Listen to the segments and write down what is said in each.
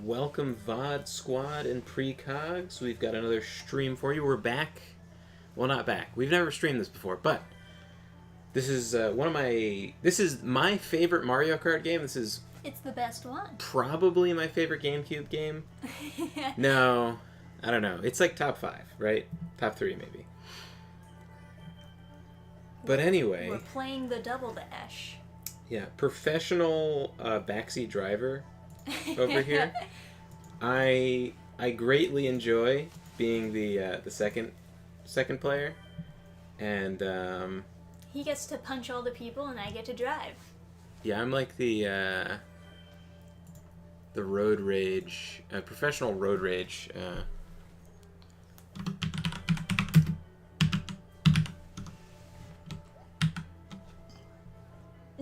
Welcome VOD Squad and Precogs. We've got another stream for you. We're back. Well, not back. We've never streamed this before, but this is This is my favorite Mario Kart game. It's the best one. Probably my favorite GameCube game. No, I don't know. It's like top 5, right? Top 3 maybe. But anyway, we're playing the Double Dash. Yeah, professional backseat driver over here. I greatly enjoy being the second player, and he gets to punch all the people, and I get to drive. Yeah, I'm like the road rage, professional road rage.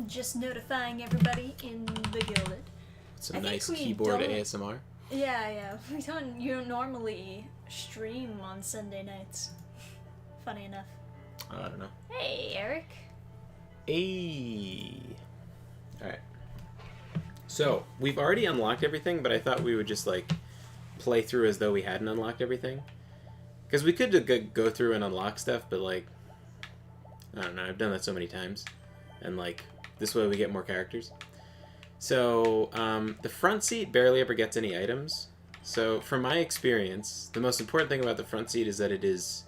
Just notifying everybody in the Gilded. Some nice keyboard ASMR. Yeah. You don't normally stream on Sunday nights. Funny enough. I don't know. Hey, Eric. Hey. Alright. So, we've already unlocked everything, but I thought we would just, like, play through as though we hadn't unlocked everything. Because we could go through and unlock stuff, but, like, I don't know, I've done that so many times. And, like, this way we get more characters. So, the front seat barely ever gets any items. So, from my experience, the most important thing about the front seat is that it is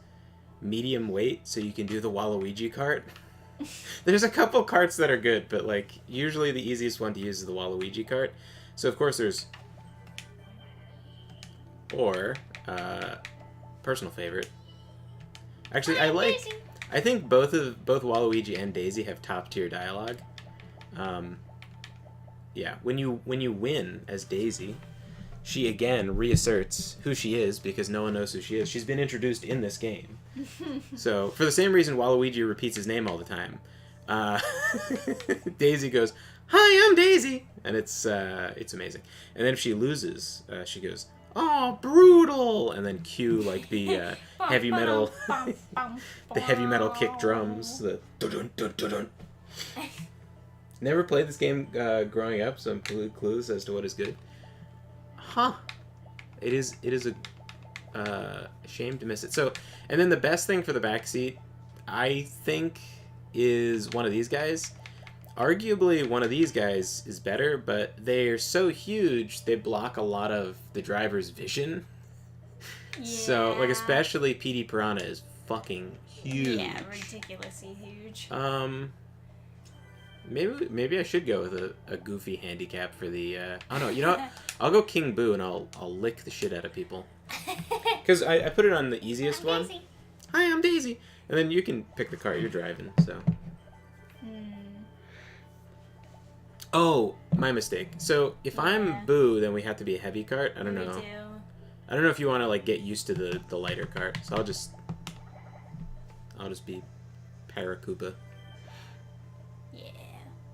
medium weight, so you can do the Waluigi cart. There's a couple carts that are good, but, like, usually the easiest one to use is the Waluigi cart. So, of course, there's... Or, personal favorite. Actually, I think both Waluigi and Daisy have top-tier dialogue. Yeah, when you win as Daisy, she again reasserts who she is because no one knows who she is. She's been introduced in this game. So, for the same reason Waluigi repeats his name all the time, Daisy goes, "Hi, I'm Daisy!" And it's amazing. And then if she loses, she goes, "Oh, brutal!" And then cue, like, the heavy metal... the heavy metal kick drums. The dun-dun-dun-dun-dun. Never played this game growing up, so I'm clueless as to what is good. Huh. It is a shame to miss it. So, and then the best thing for the backseat, I think, is one of these guys. Arguably, one of these guys is better, but they're so huge, they block a lot of the driver's vision. Yeah. So, like, especially PD Piranha is fucking huge. Yeah, ridiculously huge. Maybe I should go with a goofy handicap for the... Oh, no, you know what? I'll go King Boo, and I'll lick the shit out of people. Because I put it on the easiest one. Daisy. Hi, I'm Daisy. And then you can pick the cart you're driving, so... Oh, my mistake. So, if I'm Boo, then we have to be a heavy cart? I don't know. We do. I don't know if you want to, like, get used to the lighter cart. So I'll just be Paracupa. Yeah.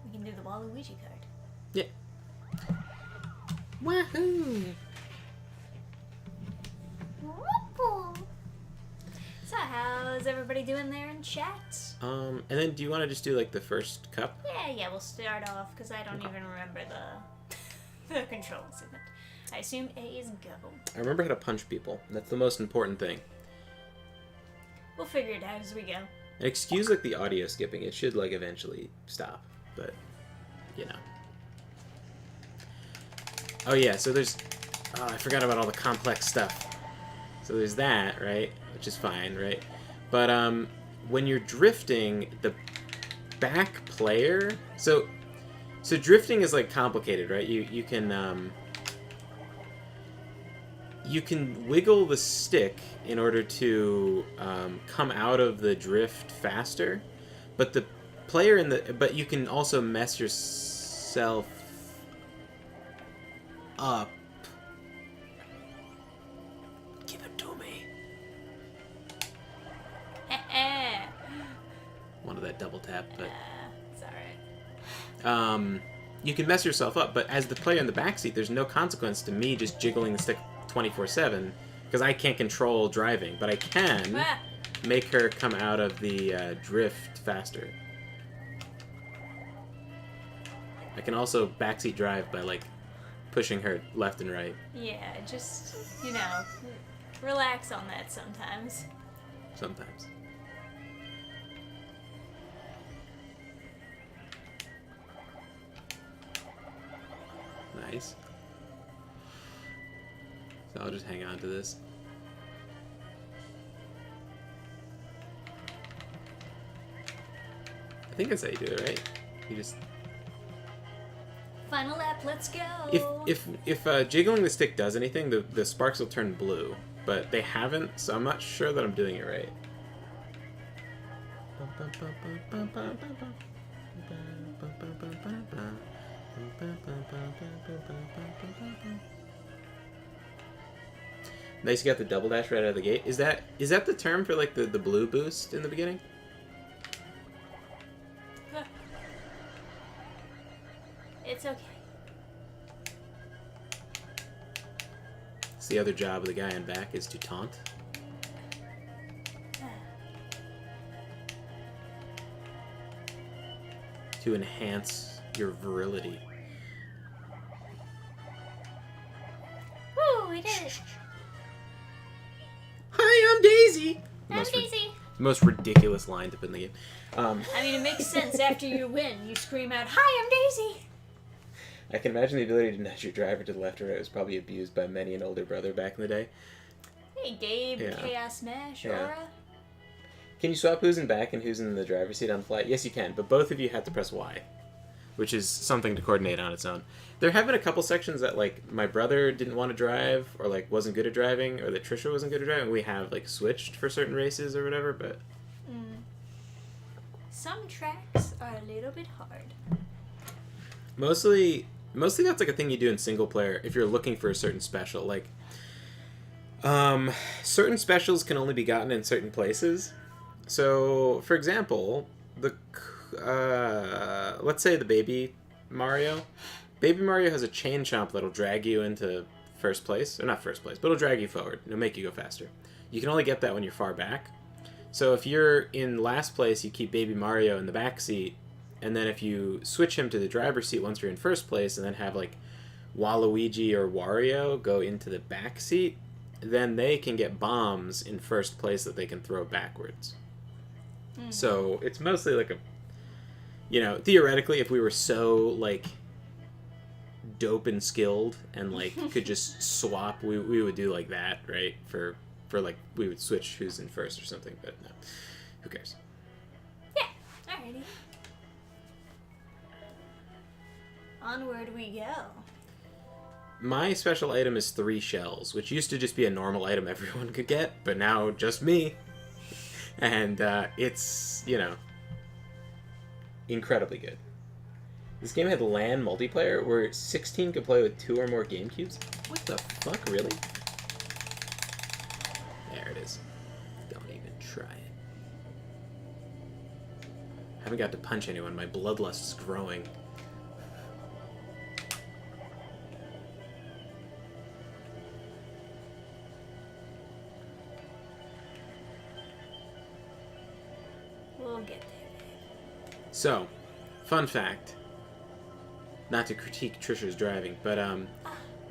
We can do the Waluigi card. Yeah. Woohoo! So how's everybody doing there in chat? And then do you want to just do, like, the first cup? Yeah, we'll start off, because I don't even remember the controls of it. I assume A is go. I remember how to punch people. That's the most important thing. We'll figure it out as we go. And excuse, like, the audio skipping. It should, like, eventually stop. But, you know. Oh, yeah, so there's... Oh, I forgot about all the complex stuff. So there's that, right? Which is fine, right? But, when you're drifting, the back player... So drifting is, like, complicated, right? You can wiggle the stick in order to come out of the drift faster, but the player but you can also mess yourself up. Give it to me. Wanted that double tap, but it's alright. You can mess yourself up, but as the player in the backseat, there's no consequence to me just jiggling the stick 24/7 because I can't control driving, but I can make her come out of the drift faster. I can also backseat drive by, like, pushing her left and right. Yeah, just, you know, relax on that sometimes. Sometimes. Nice. So I'll just hang on to this. I think that's how you do it, right? You just... Final lap, let's go! If jiggling the stick does anything, the sparks will turn blue. But they haven't, so I'm not sure that I'm doing it right. Nice, you got the double dash right out of the gate. Is that the term for like the blue boost in the beginning? It's okay. So the other job of the guy in back is to taunt. To enhance your virility. Woo, we did it! Hi, I'm Daisy! I'm Daisy! The most ridiculous line to put in the game. I mean, it makes sense after you win. You scream out, "Hi, I'm Daisy!" I can imagine the ability to nudge your driver to the left or right was probably abused by many an older brother back in the day. Hey, Gabe, Yeah. Chaos Smash, Yeah. Aura. Can you swap who's in back and who's in the driver's seat on the fly? Yes, you can, but both of you have to press Y, which is something to coordinate on its own. There have been a couple sections that, like, my brother didn't want to drive, or, like, wasn't good at driving, or that Trisha wasn't good at driving. We have, like, switched for certain races or whatever, but... Some tracks are a little bit hard. Mostly that's, like, a thing you do in single player if you're looking for a certain special. Like, certain specials can only be gotten in certain places. So, for example, let's say the Baby Mario. Baby Mario has a chain chomp that'll drag you into first place. Or not first place, but it'll drag you forward. It'll make you go faster. You can only get that when you're far back. So if you're in last place, you keep Baby Mario in the back seat. And then if you switch him to the driver's seat once you're in first place, and then have, like, Waluigi or Wario go into the back seat, then they can get bombs in first place that they can throw backwards. So it's mostly like a, you know, theoretically, if we were so, like, dope and skilled and, like, could just swap, we would do like that, right? For like, we would switch who's in first or something, but no. Who cares? Yeah, alrighty. Onward we go. My special item is 3 shells, which used to just be a normal item everyone could get, but now just me. And it's, you know, incredibly good. This game had LAN multiplayer where 16 could play with 2 or more GameCubes. What the fuck, really? There it is. Don't even try it. Haven't got to punch anyone. My bloodlust is growing. We'll get there. So, fun fact. Not to critique Trisha's driving, but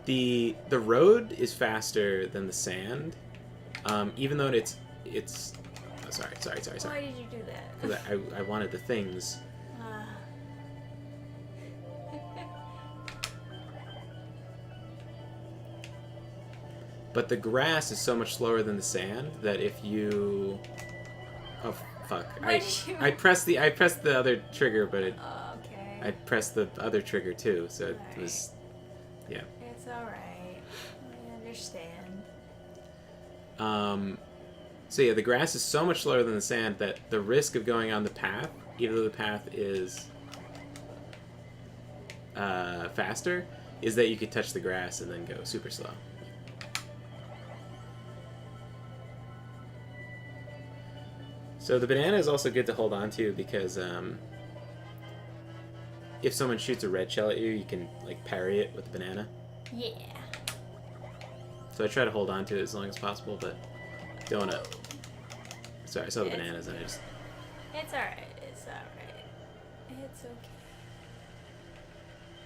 the road is faster than the sand, even though it's. Oh, sorry. Why did you do that? Because I wanted the things. But the grass is so much slower than the sand that if you. Oh fuck! I pressed the other trigger, but it. Okay. I pressed the other trigger too, so it was. Yeah. It's alright. I understand. So yeah, the grass is so much slower than the sand that the risk of going on the path, even though the path is faster, is that you could touch the grass and then go super slow. So the banana is also good to hold on to because if someone shoots a red shell at you, you can, like, parry it with the banana. Yeah. So I try to hold on to it as long as possible, but don't want to... Sorry, I saw the bananas and I just... It's alright. It's alright. It's okay.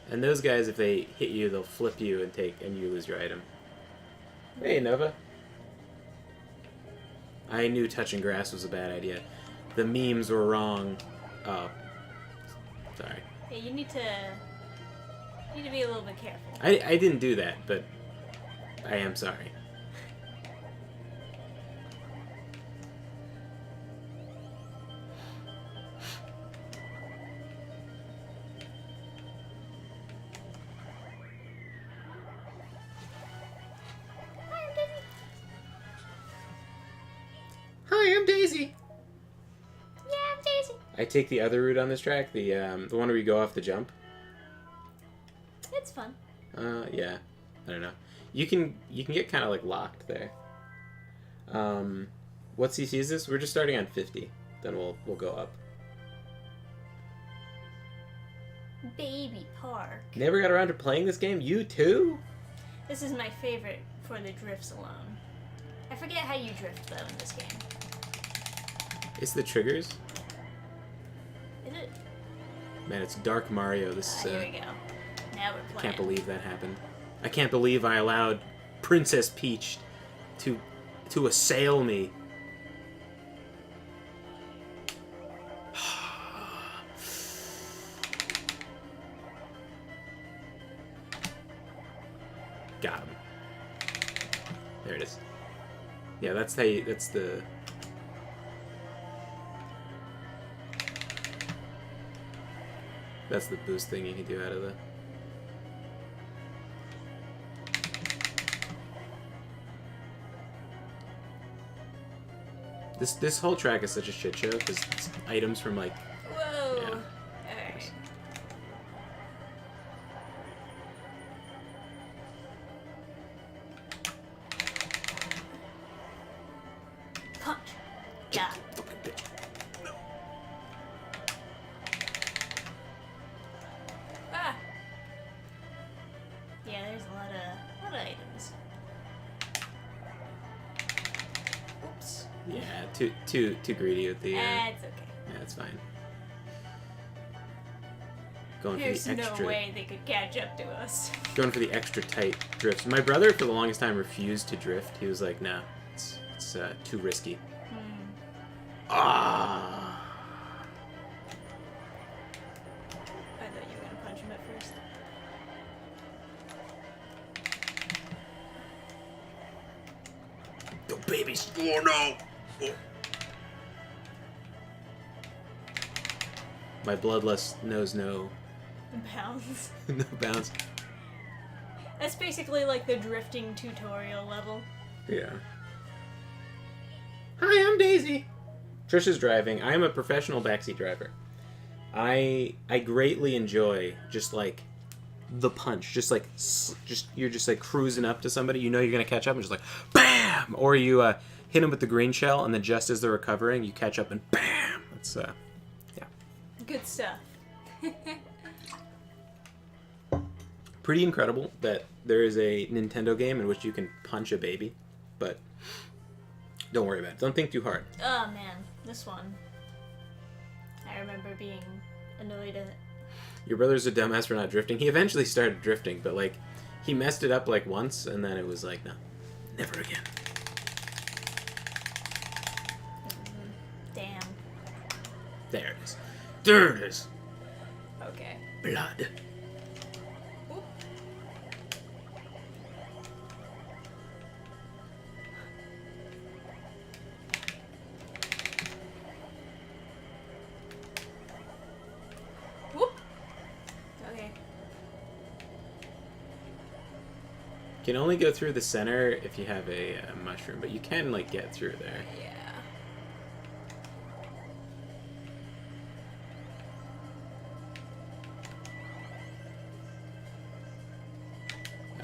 And those guys, if they hit you, they'll flip you and you lose your item. Hey, Nova. I knew touching grass was a bad idea. The memes were wrong. Oh. Sorry. Yeah, you need to be a little bit careful. I didn't do that, but I am sorry. Hi, I'm Daisy. Yeah, I'm Daisy. I take the other route on this track, the one where you go off the jump. It's fun. Yeah. I don't know. You can get kind of like locked there. What CC is this? We're just starting on 50. Then we'll go up. Baby Park. Never got around to playing this game? You too? This is my favorite for the drifts alone. I forget how you drift though in this game. It's the triggers. Is it? Man, it's Dark Mario. This Here we go. Now we're playing. Can't believe that happened. I can't believe I allowed Princess Peach to assail me. Got him. There it is. Yeah, that's how you, that's the... That's the boost thing you can do out of the... This whole track is such a shit show because it's items from like... Whoa! Yeah. Alright. Punch! Yeah. Ah! Yeah, there's a lot of items. Oops. Yeah, too greedy with the... That's okay. Yeah, it's fine. Going There's for the extra... no way they could catch up to us. Going for the extra tight drifts. My brother, for the longest time, refused to drift. He was like, "No, it's too risky." Ah. I thought you were gonna punch him at first. The babies. Oh no! Oh. My bloodlust knows no Bounds. no bounds. That's basically like the drifting tutorial level. Yeah. Hi, I'm Daisy. Trisha's driving. I am a professional backseat driver. I greatly enjoy just like the punch, just you're just like cruising up to somebody, you know you're gonna catch up, and just like bam, or you hit them with the green shell, and then just as they're recovering, you catch up and bam. It's yeah, Good stuff. pretty incredible that there is a Nintendo game in which you can punch a baby, but don't worry about it. Don't think too hard. Oh man, this one. I remember being annoyed at it. Your brother's a dumbass for not drifting. He eventually started drifting, but like he messed it up like once, and then it was like, no, never again. Damn. There it is. There it is. Okay. Blood. Oop. Whoop. Okay. You can only go through the center if you have a mushroom, but you can like get through there. Yeah.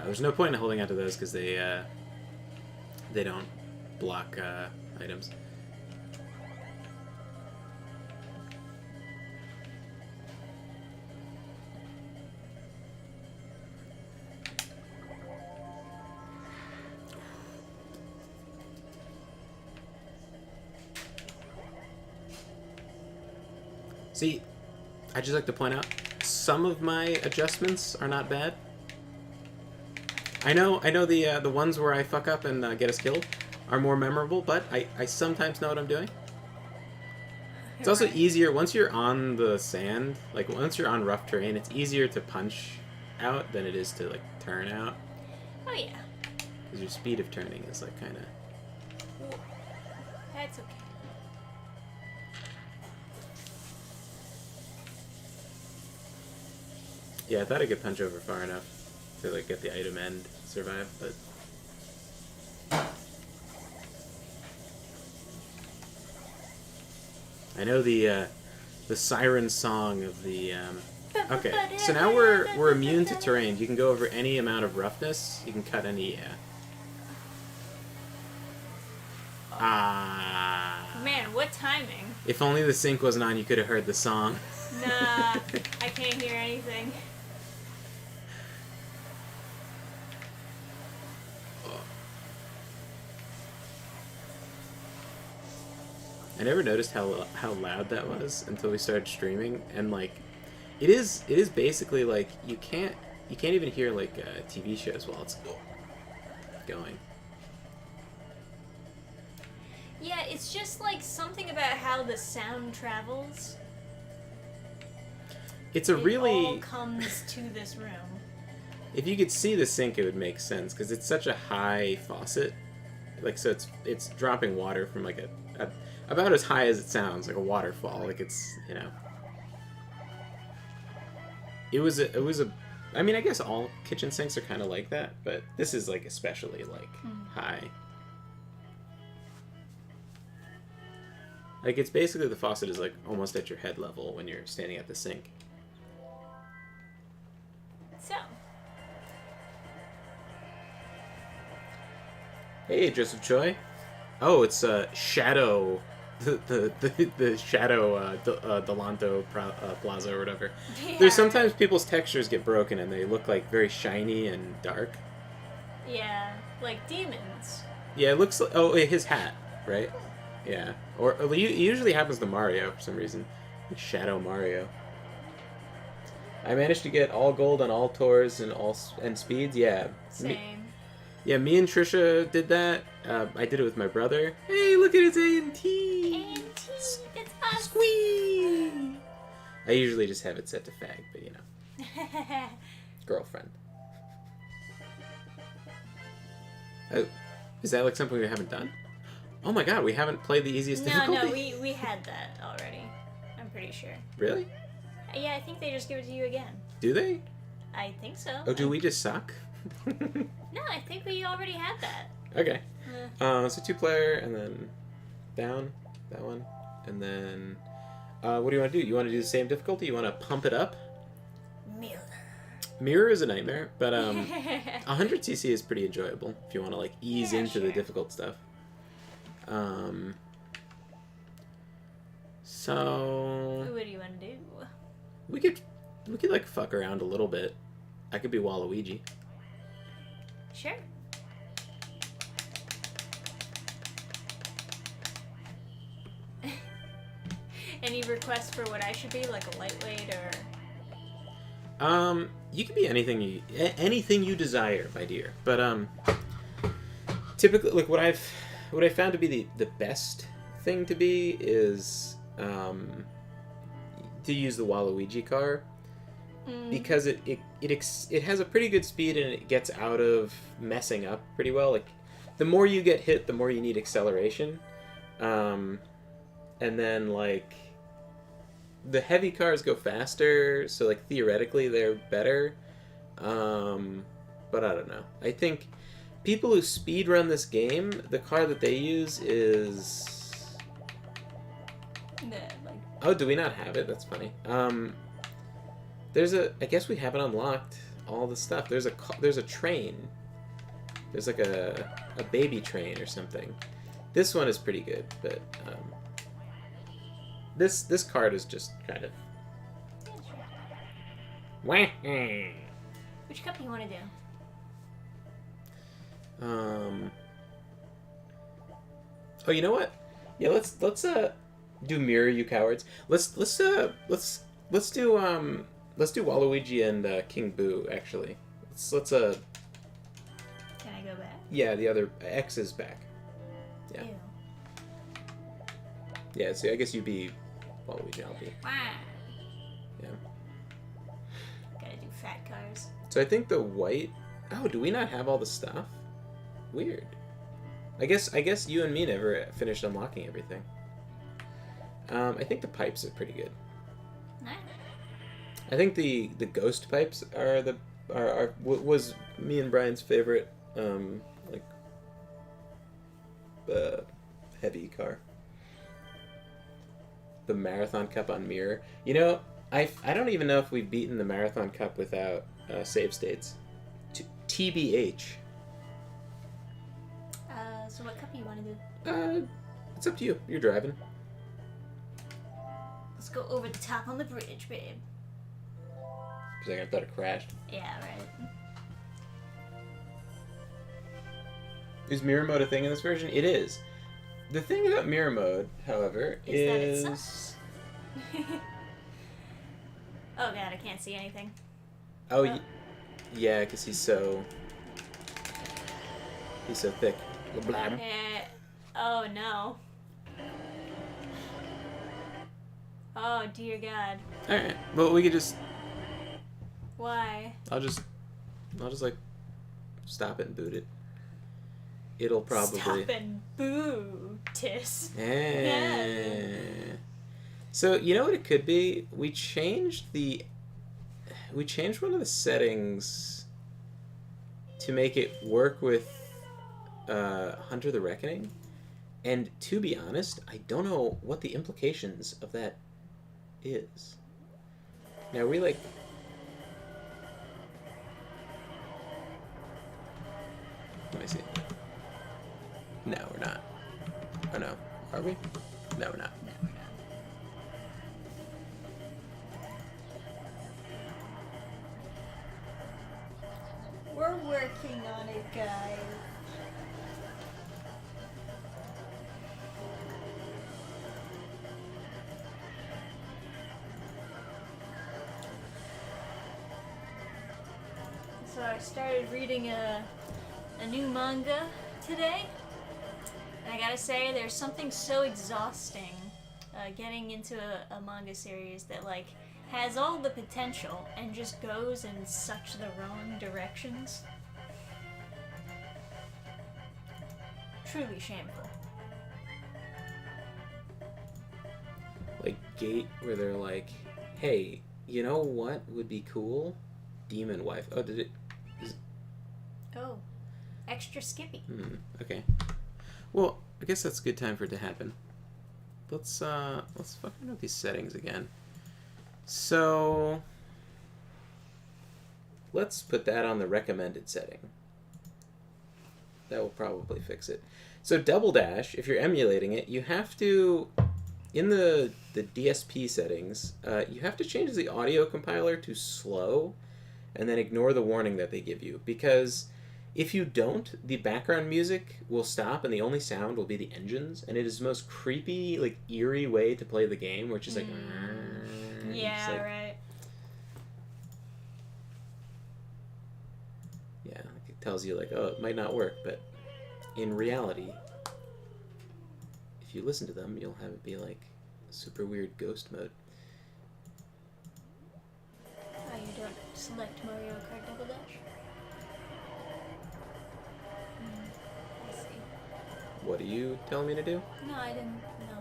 There's no point in holding onto those because they don't block items. See, I just like to point out, some of my adjustments are not bad. I know the ones where I fuck up and get us killed are more memorable, but I sometimes know what I'm doing. It's also easier once you're on the sand, like once you're on rough terrain, it's easier to punch out than it is to like turn out. Oh yeah. Because your speed of turning is like kind of. That's okay. Yeah, I thought I could punch over far enough to like get the item and survive, but. I know the siren song of the. Okay, so now we're immune to terrain. You can go over any amount of roughness. You can cut any. Man, what timing? If only the sync wasn't on, you could have heard the song. Nah, I can't hear anything. I never noticed how loud that was until we started streaming, and like, it is basically like you can't even hear like TV shows while it's going. Yeah, it's just like something about how the sound travels. It's a really. It all comes to this room. If you could see the sink, it would make sense because it's such a high faucet. Like, so it's dropping water from like a about as high as it sounds, like a waterfall. Like it's, you know. It was a. I mean, I guess all kitchen sinks are kind of like that, but this is like especially like high. Like it's basically the faucet is like almost at your head level when you're standing at the sink. So. Hey, Joseph Choi. Oh, it's Shadow, the Shadow Delanto Plaza or whatever. Yeah. There's sometimes people's textures get broken and they look like very shiny and dark. Yeah, like demons. Yeah, it looks like, oh, his hat, right? Yeah, or it usually happens to Mario for some reason. Like Shadow Mario. I managed to get all gold on all tours and speeds. Yeah. Same. Me and Trisha did that. I did it with my brother. Hey, look at it, A&T! A&T, it's us! Squee! I usually just have it set to fag, but you know. Girlfriend. Oh, is that like something we haven't done? Oh my god, we haven't played the easiest difficulty? No, we had that already. I'm pretty sure. Really? Yeah, I think they just give it to you again. Do they? I think so. Oh, do we just suck? No, I think we already had that. Okay. So 2-player, and then down, that one. And then, what do you want to do? You want to do the same difficulty? You want to pump it up? Mirror is a nightmare, but 100cc is pretty enjoyable if you want to like ease into the difficult stuff. So what do you want to do? We could like fuck around a little bit. I could be Waluigi. Sure. Any requests for what I should be, like a lightweight or? You can be anything you desire, my dear. But typically, like what I found to be the best thing to be is to use the Waluigi car. Because it has a pretty good speed and it gets out of messing up pretty well. Like, the more you get hit, the more you need acceleration. And then, like, the heavy cars go faster, so, like, theoretically they're better. But I don't know. I think people who speedrun this game, the car that they use is... Oh, do we not have it? That's funny. I guess we haven't unlocked all the stuff. There's a train. There's like a baby train or something. This one is pretty good, but this card is just kind of. Which cup do you want to do? Oh, you know what? Yeah, let's do Mirror, you cowards. Let's do Let's do Waluigi and King Boo, actually. Let's Can I go back? yeah, the other X is back. Yeah. Ew. Yeah, so I guess you'd be Waluigi, I'll be. Wow. Yeah. Gotta do fat cars. So I think the white... Oh, do we not have all the stuff? Weird. I guess you and me never finished unlocking everything. I think the pipes are pretty good. Nice. I think the ghost pipes was me and Brian's favorite heavy car. The Marathon Cup on Mirror. You know, I don't even know if we've beaten the Marathon Cup without save states. TBH. So what cup do you want to do? It's up to you. You're driving. Let's go over the top on the bridge, babe. For a second, I thought it crashed. Yeah, right. Is mirror mode a thing in this version? It is. The thing about mirror mode, however, is... that it sucks. Oh god, I can't see anything. Oh, yeah, because he's so thick. Blab. Oh no. Oh dear god. Alright, well, we could just... Why? I'll just like stop it and boot it. It'll probably... Stop and boo, Tis. So, you know what it could be? We changed one of the settings to make it work with Hunter the Reckoning. And to be honest, I don't know what the implications of that is. Now, we like... Let me see. No, we're not. Oh no. Are we? No, we're not. No, we're not. We're working on it, guys. So I started reading a new manga today. And I gotta say, there's something so exhausting getting into a manga series that, like, has all the potential and just goes in such the wrong directions. Truly shameful. Like Gate, where they're like, hey, you know what would be cool? Demon Wife. Oh, did it... Oh. Extra Skippy. Okay. Well, I guess that's a good time for it to happen. Let's fucking with these settings again. So let's put that on the recommended setting. That will probably fix it. So Double Dash, if you're emulating it, you have to, in the DSP settings, you have to change the audio compiler to slow and then ignore the warning that they give you, because if you don't, the background music will stop and the only sound will be the engines, and it is the most creepy, like, eerie way to play the game, where it's just like... Yeah, like, right. Yeah, like it tells you, like, oh, it might not work, but in reality, if you listen to them, you'll have it be, like, super weird ghost mode. Oh, you don't select Mario Kart Double Dash? I see. What are you telling me to do? No, I didn't. No.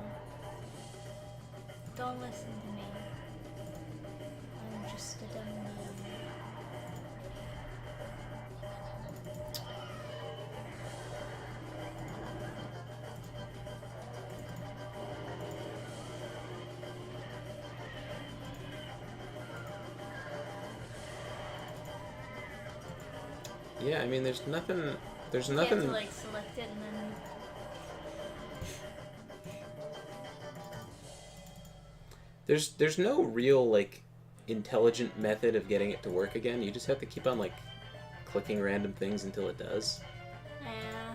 Don't listen to me. I'm just a dumb man. Yeah, I mean, there's nothing... There's You nothing... have to, like, select it and then... There's no real, like, intelligent method of getting it to work again. You just have to keep on, like, clicking random things until it does. Yeah.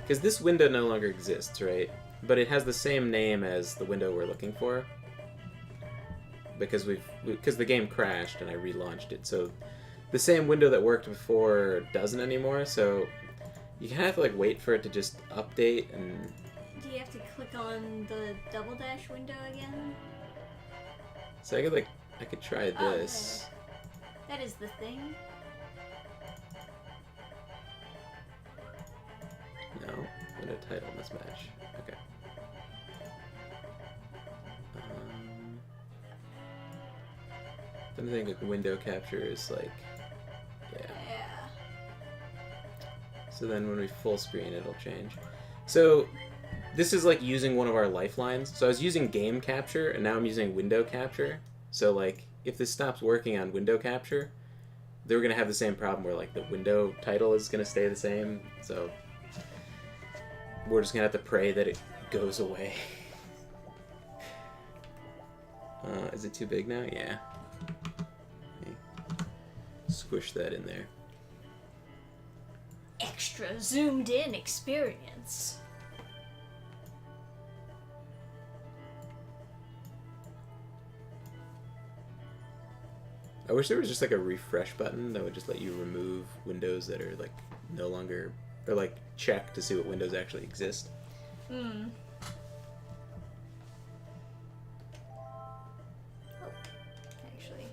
Because this window no longer exists, right? but it has the same name as the window we're looking for. Because because the game crashed and I relaunched it, so the same window that worked before doesn't anymore. So you kind of have to like wait for it to just update. And do you have to click on the double dash window again? So I could try this. Okay. That is the thing. No, window title must match. Okay. I think like window capture is like, yeah. So then when we full screen, it'll change. So this is like using one of our lifelines. So I was using game capture, and now I'm using window capture. So like, if this stops working on window capture, they're gonna have the same problem where like the window title is gonna stay the same. So we're just gonna have to pray that it goes away. Is it too big now? Yeah. Squish that in there. Extra zoomed in experience. I wish there was just like a refresh button that would just let you remove windows that are like no longer, or like check to see what windows actually exist. Hmm. Actually,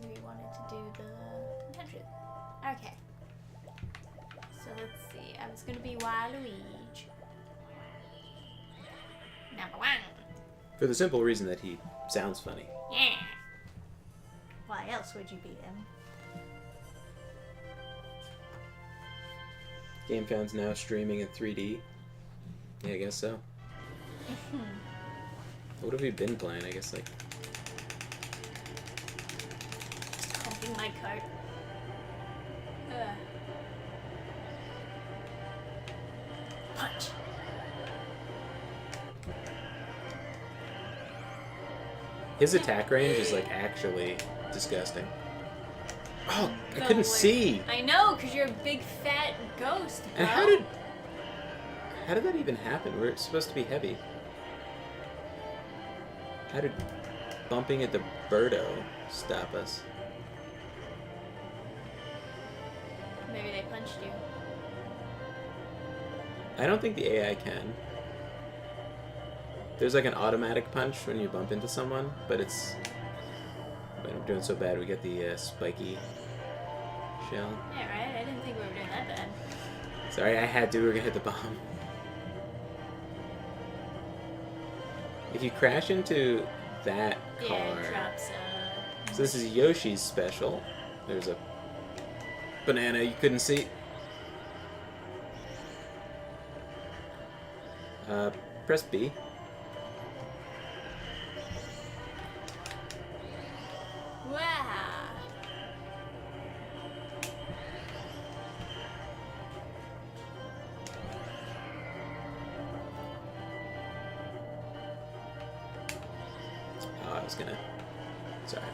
we wanted to do the 100. Okay. So let's see. I was gonna be Waluigi. Number 1. For the simple reason that he sounds funny. Yeah. Why else would you be him? Gamephans now streaming in 3D. Yeah, I guess so. What have we been playing? I guess like Humping my cart. Punch. his attack range is like actually disgusting. Oh, I No couldn't way. see. I know, because you're a big fat ghost, bro. And how did that even happen? We're supposed to be heavy. How did bumping into Birdo stop us? Maybe they punched you. I don't think the AI can. There's like an automatic punch when you bump into someone, but it's... But I'm doing so bad, we get the spiky shell. Yeah, right? I didn't think we were doing that bad. Sorry, I had to. We were gonna hit the bomb. If you crash into that car... Yeah, it drops, So this is Yoshi's special. There's a banana you couldn't see. Press B. Wow. Oh, I was gonna... Sorry.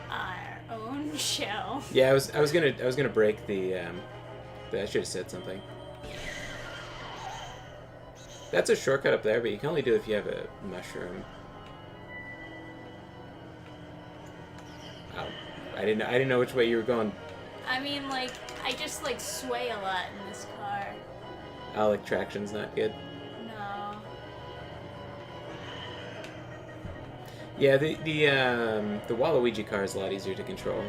Our own shell. Yeah, I was gonna break the I should have said something. That's a shortcut up there, but you can only do it if you have a mushroom. Oh, I didn't know which way you were going. I mean, like, I just, like, sway a lot in this car. Oh, like traction's not good. No. Yeah, the Waluigi car is a lot easier to control.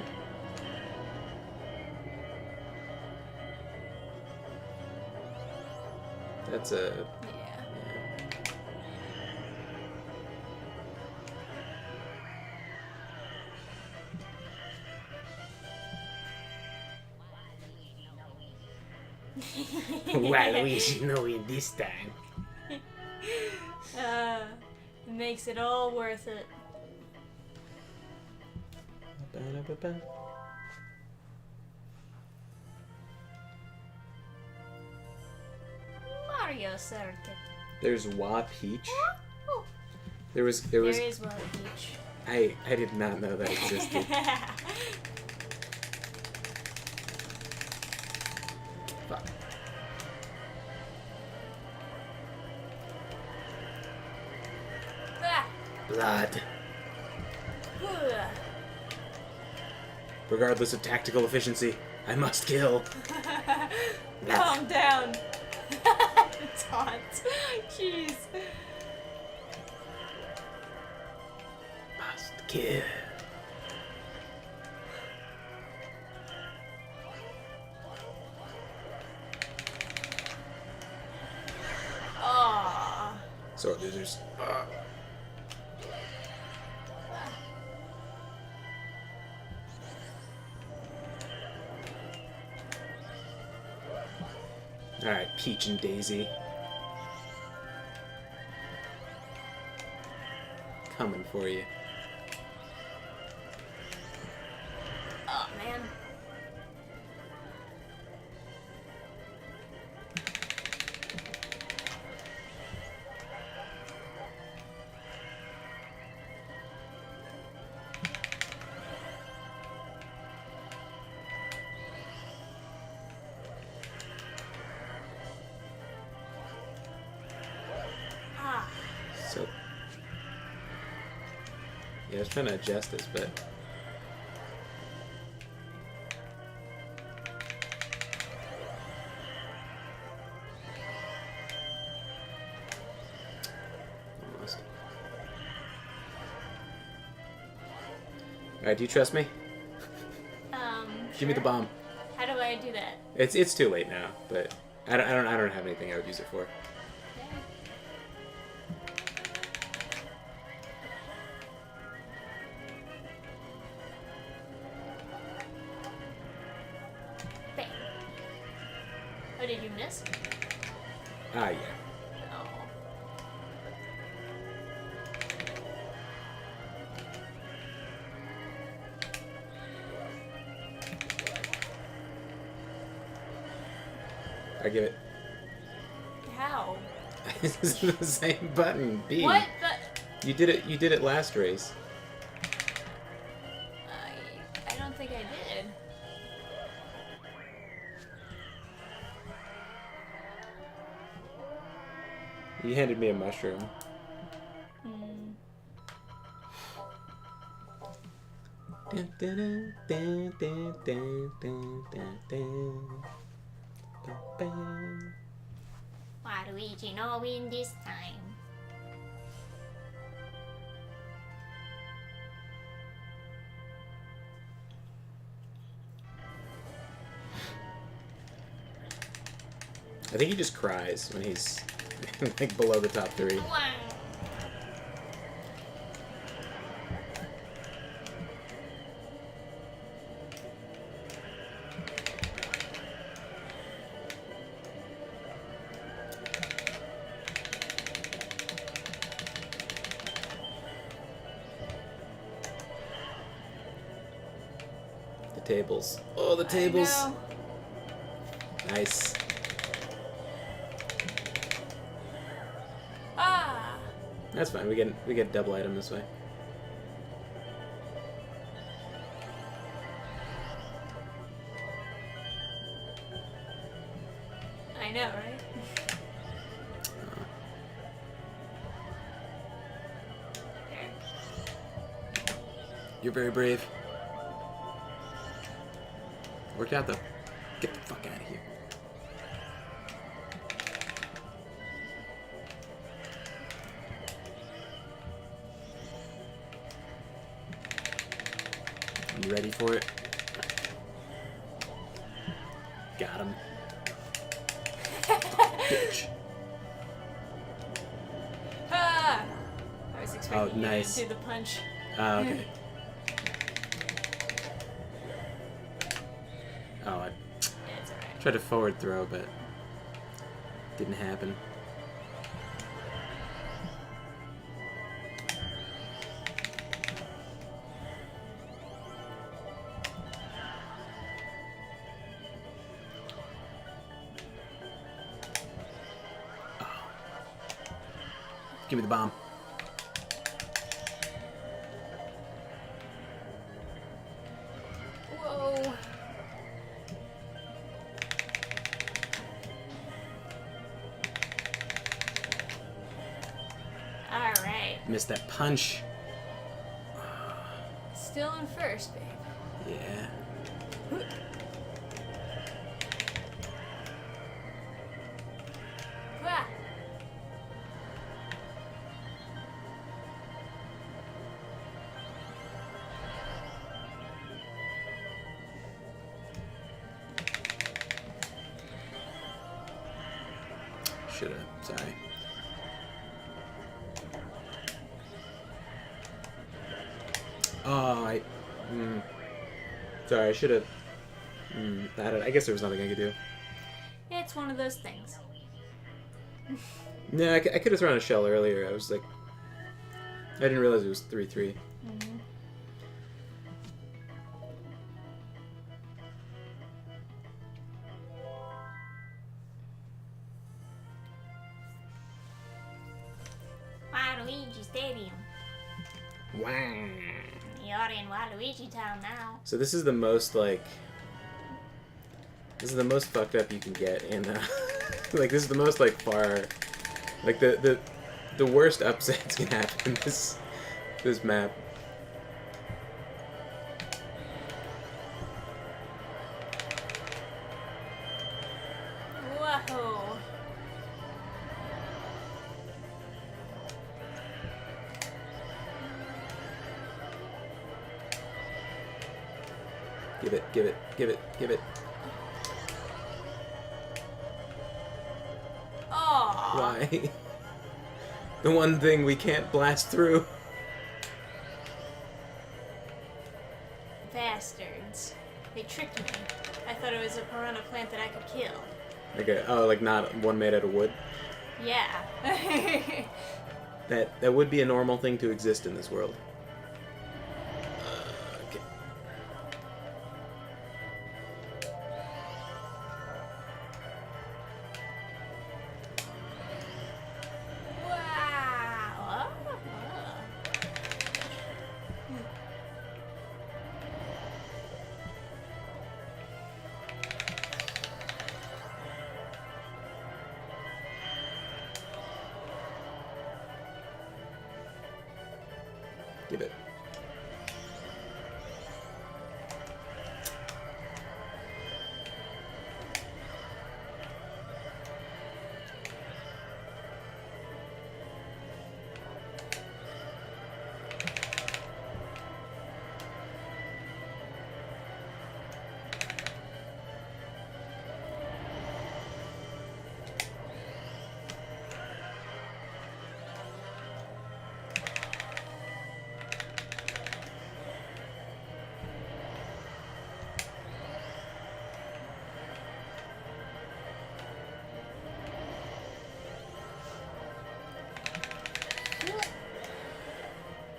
That's a... Yeah. Waluigi knowing this time. It makes it all worth it. Mario Circuit. There's Wa Peach. Oh, There is one each. I did not know that existed. Fuck. Blood. Ugh. Regardless of tactical efficiency, I must kill. Calm down. Taunt. Jeez. Must kill. Aww. Sword losers. Alright, Peach and Daisy. Coming for you. Oh, man. Ah. So. Yeah, I was trying to adjust this, but. Almost. Alright, do you trust me? Give me the Sure. bomb. How do I do that? It's too late now, but I don't have anything I would use it for. Okay. Bang. Oh, did you miss? Ah, yeah. Oh. I give it. How? It's the same button. B. What the? You did it. You did it last race. I don't think I did. You handed me a mushroom. Hmm. Dun, dun, dun, dun, dun, dun, dun, dun. Dun, dun. Waluigi no win this time. I think he just cries when he's like below the top 3. Wow. The tables. Oh, the tables. I know. Nice. Ah. That's fine. We get double item this way. I know, right? There. You're very brave. Worked out though. Get the fuck out of here. You ready for it? Got him. Bitch. Ah! I was expecting nice. you to do the punch. Okay. Oh, I Yeah, it's alright. tried to forward throw, but didn't happen. Give me the bomb. Whoa. Alright. Missed that punch. Still in first, babe. Yeah. Ah. Should've. Sorry. Oh, sorry, I should've. I guess there was nothing I could do. It's one of those things. Yeah, I could have thrown a shell earlier. I was like, I didn't realize it was 3-3. Mm-hmm. Waluigi Stadium. Wow. You're in Waluigi Town now. So this is the most like. This is the most fucked up you can get in. Like this is the most like far, like the worst upsets can happen in this map. Whoa. Give it, give it, give it, give it. Aww. Why? The one thing we can't blast through. Bastards. They tricked me. I thought it was a piranha plant that I could kill. Okay, oh, like not one made out of wood? Yeah. That would be a normal thing to exist in this world. Okay. Wow. Give it.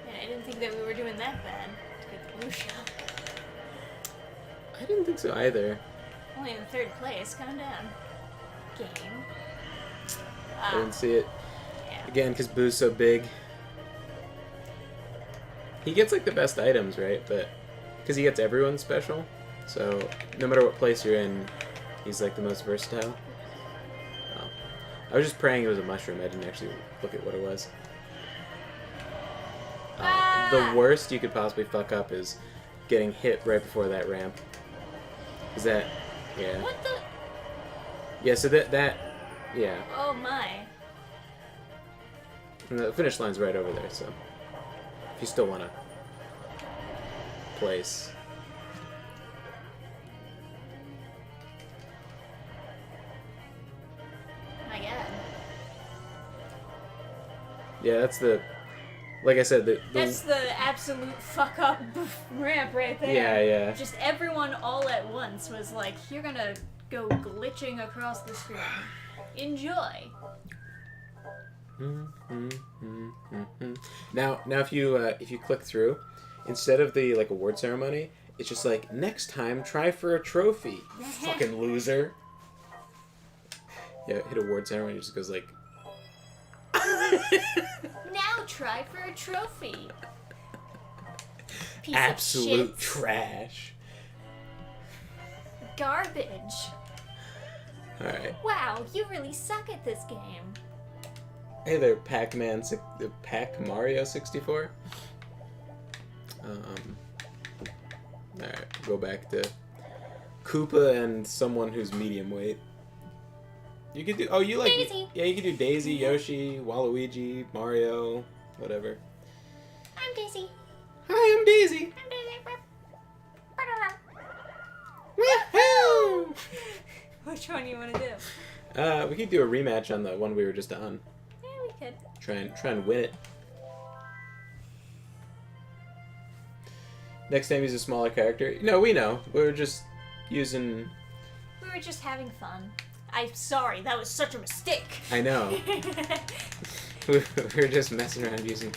Yeah, I didn't think that we were doing that bad to get the blue shell. I didn't think so either. Only in third place. Calm down. Game. I didn't see it. Yeah. Again, because Boo's so big. He gets like the best items, right? But because he gets everyone special, so no matter what place you're in, he's like the most versatile. Oh. I was just praying it was a mushroom. I didn't actually look at what it was. The worst you could possibly fuck up is getting hit right before that ramp. Is that? Yeah. What the? Yeah. So that. Yeah. Oh my. And the finish line's right over there. So if you still want to place. My God. Yeah, that's the. Like I said, That's the absolute fuck up ramp right there. Yeah, yeah. Just everyone all at once was like, "You're gonna go glitching across the screen. Enjoy." Now if you click through, instead of the like award ceremony, it's just like next time try for a trophy. Fucking loser. Yeah, hit award ceremony, it just goes like. Now try for a trophy. Piece Absolute of shit. trash. Garbage. Alright. Wow, you really suck at this game. Hey there, Pac Mario 64. Alright, go back to Koopa and someone who's medium weight. You could do, oh, you like, Daisy. Yeah, you could do Daisy, Yoshi, Waluigi, Mario, whatever. I'm Daisy. Hi, I'm Daisy. I'm Daisy. Woohoo! Which one do you want to do? We could do a rematch on the one we were just on. Yeah, we could. Try and win it. Next time use a smaller character. No, we know. We were just using... We were just having fun. I'm sorry, that was such a mistake. I know. We were just messing around using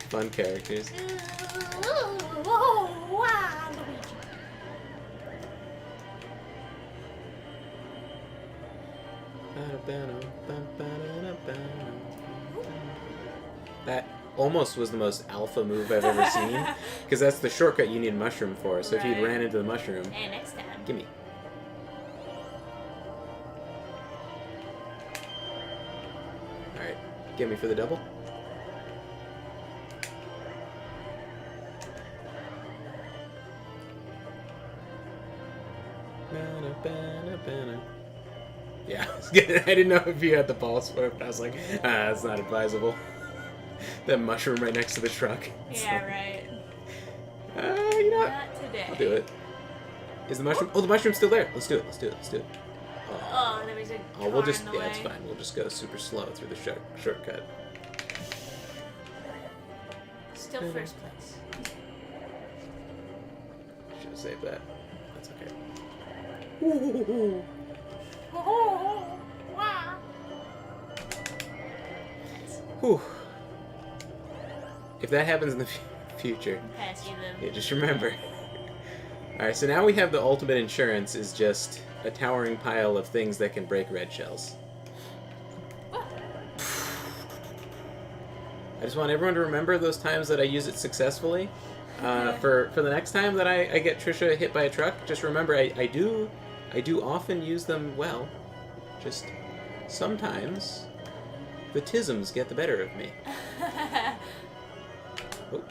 fun characters. Oh, wow, Luigi. That almost was the most alpha move I've ever seen, because that's the shortcut you need mushroom for. So if you'd ran into the mushroom, Hey, next time. gimme. All right, get me for the double. Yeah, I didn't know if you had the balls for it, but I was like, that's not advisable. That mushroom right next to the truck. Yeah, right. You know what? Not today. I'll do it. Is the mushroom? Oh, the mushroom's still there. Let's do it. Let's do it. Let's do it. Oh, there was a Oh, we'll car just, in the yeah, way. it's fine. We'll just go super slow through the shortcut. Still first place. Should have saved that. That's okay. Ooh. Oh, wow. Whew. If that happens in the future, Pass you yeah, just remember. Alright, so now we have the ultimate insurance is just a towering pile of things that can break red shells. I just want everyone to remember those times that I use it successfully. For the next time that I get Trisha hit by a truck, just remember I do often use them well. Just sometimes the tisms get the better of me. Oh.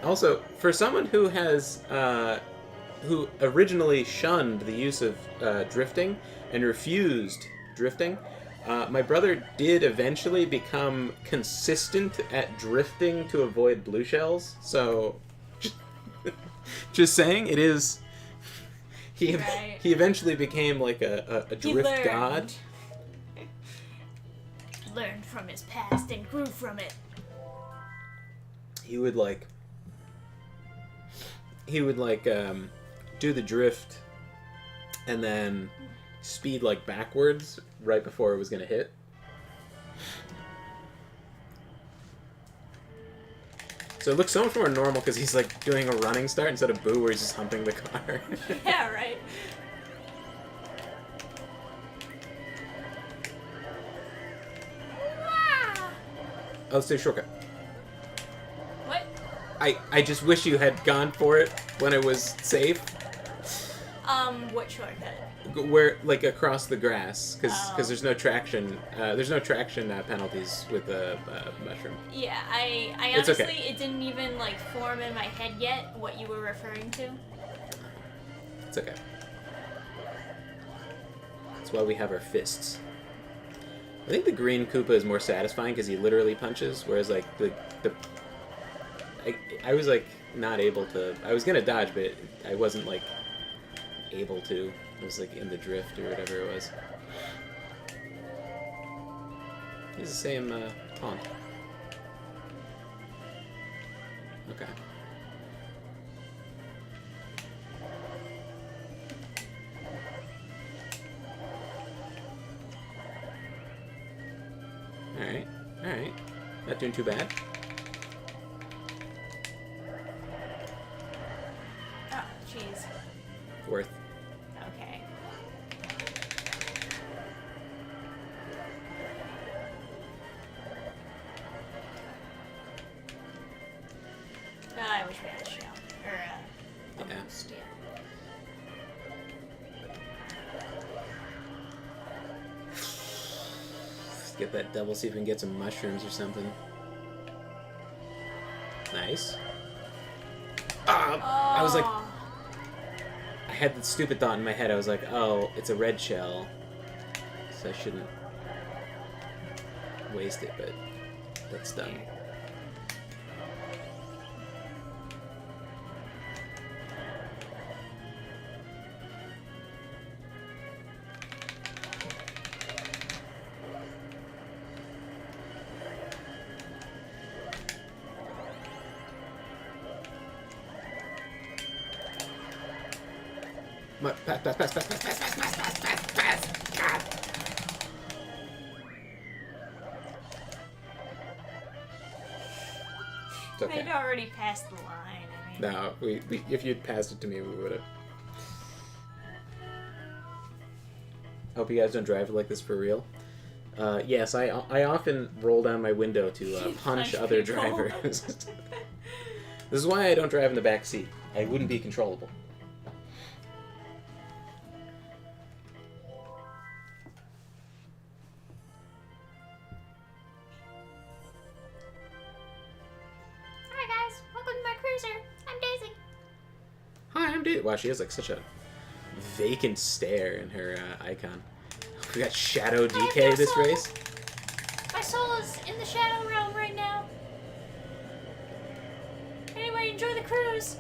Also, for someone who has who originally shunned the use of drifting and refused drifting, my brother did eventually become consistent at drifting to avoid blue shells. So, just saying, it is. He eventually became like a drift god. Learned from his past and grew from it. He would do the drift and then speed like backwards right before it was gonna hit. So it looks so much more normal because he's like doing a running start instead of boo where he's just humping the car. Yeah, right. Oh, let's do a shortcut. What? I just wish you had gone for it when it was safe. What shortcut? Where, like, across the grass, because there's no traction. There's no traction penalties with the mushroom. Yeah, I It's honestly, okay. it didn't even like form in my head yet what you were referring to. It's okay. That's why we have our fists. I think the green Koopa is more satisfying because he literally punches, whereas like I was like not able to. I was gonna dodge, but I wasn't like able to. It was like in the drift or whatever it was. He's the same taunt. Okay. Alright, alright. Not doing too bad. Oh, jeez. Worth. Okay. I wish we had a shell. Or, Yeah. almost, yeah. get that double, see if we can get some mushrooms or something. Nice. I was like... I had the stupid thought in my head. I was like, oh, it's a red shell. So I shouldn't waste it, but that's dumb. Pass. God. It's okay. They'd already passed the line. I mean. No, we if you'd passed it to me, we would have. Hope you guys don't drive like this for real. Yes, I often roll down my window to punch other people. drivers. This is why I don't drive in the back seat. I wouldn't be controllable. Wow, she has like such a vacant stare in her icon. We got Shadow DK this race. My soul is in the Shadow Realm right now. Anyway, enjoy the cruise.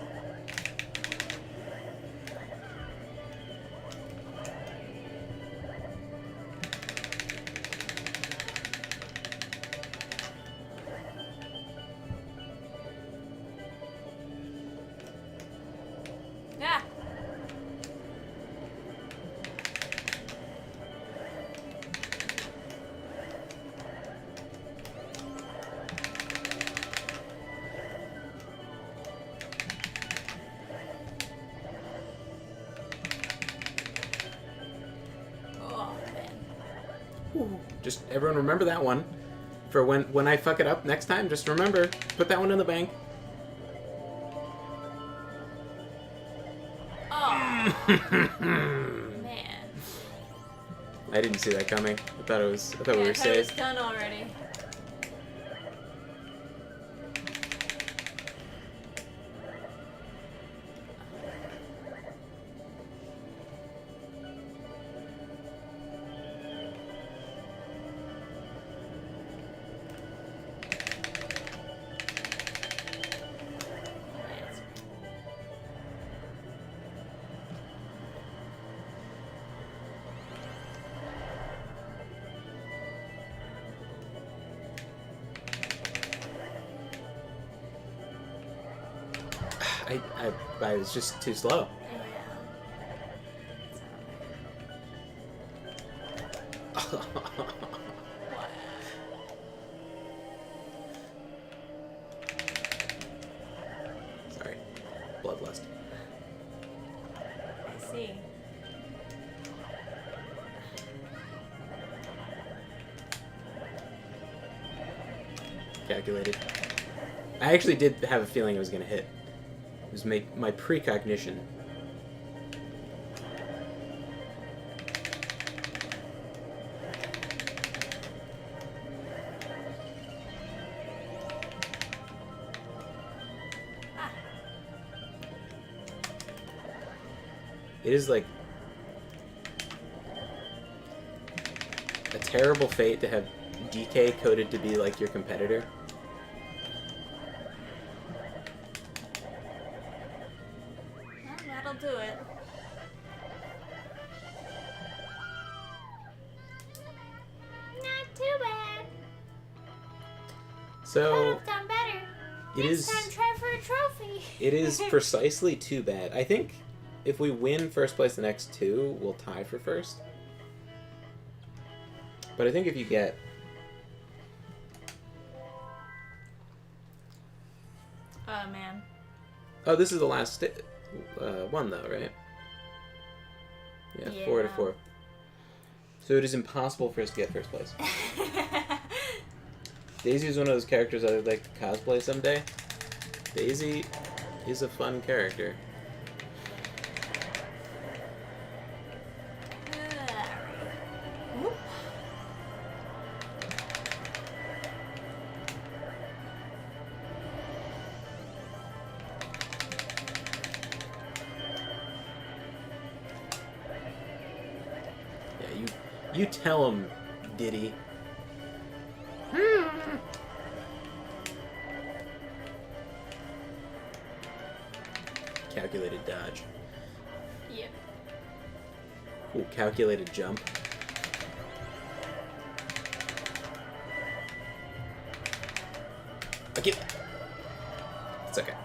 Yeah. Oh man. Ooh. Just everyone remember that one. For when I fuck it up next time, just remember, put that one in the bank. Man. I didn't see that coming. I thought we were I thought it was safe. done already. I was just too slow. Sorry. Bloodlust. I see. Calculated. I actually did have a feeling it was going to hit. It was my precognition. It is like a terrible fate to have DK coded to be like your competitor. That'll do it. Not too bad. So Could have done better. it is. Next time, try for a trophy. It is precisely too bad. I think if we win first place the next two, we'll tie for first. But I think if you get... Oh, man. Oh, this is the last one, though, right? Yeah, 4 out of 4. So it is impossible for us to get first place. Daisy is one of those characters I would like to cosplay someday. Daisy is a fun character. You tell him, Diddy. Calculated dodge. Yep. Ooh, calculated jump. Okay. It's okay.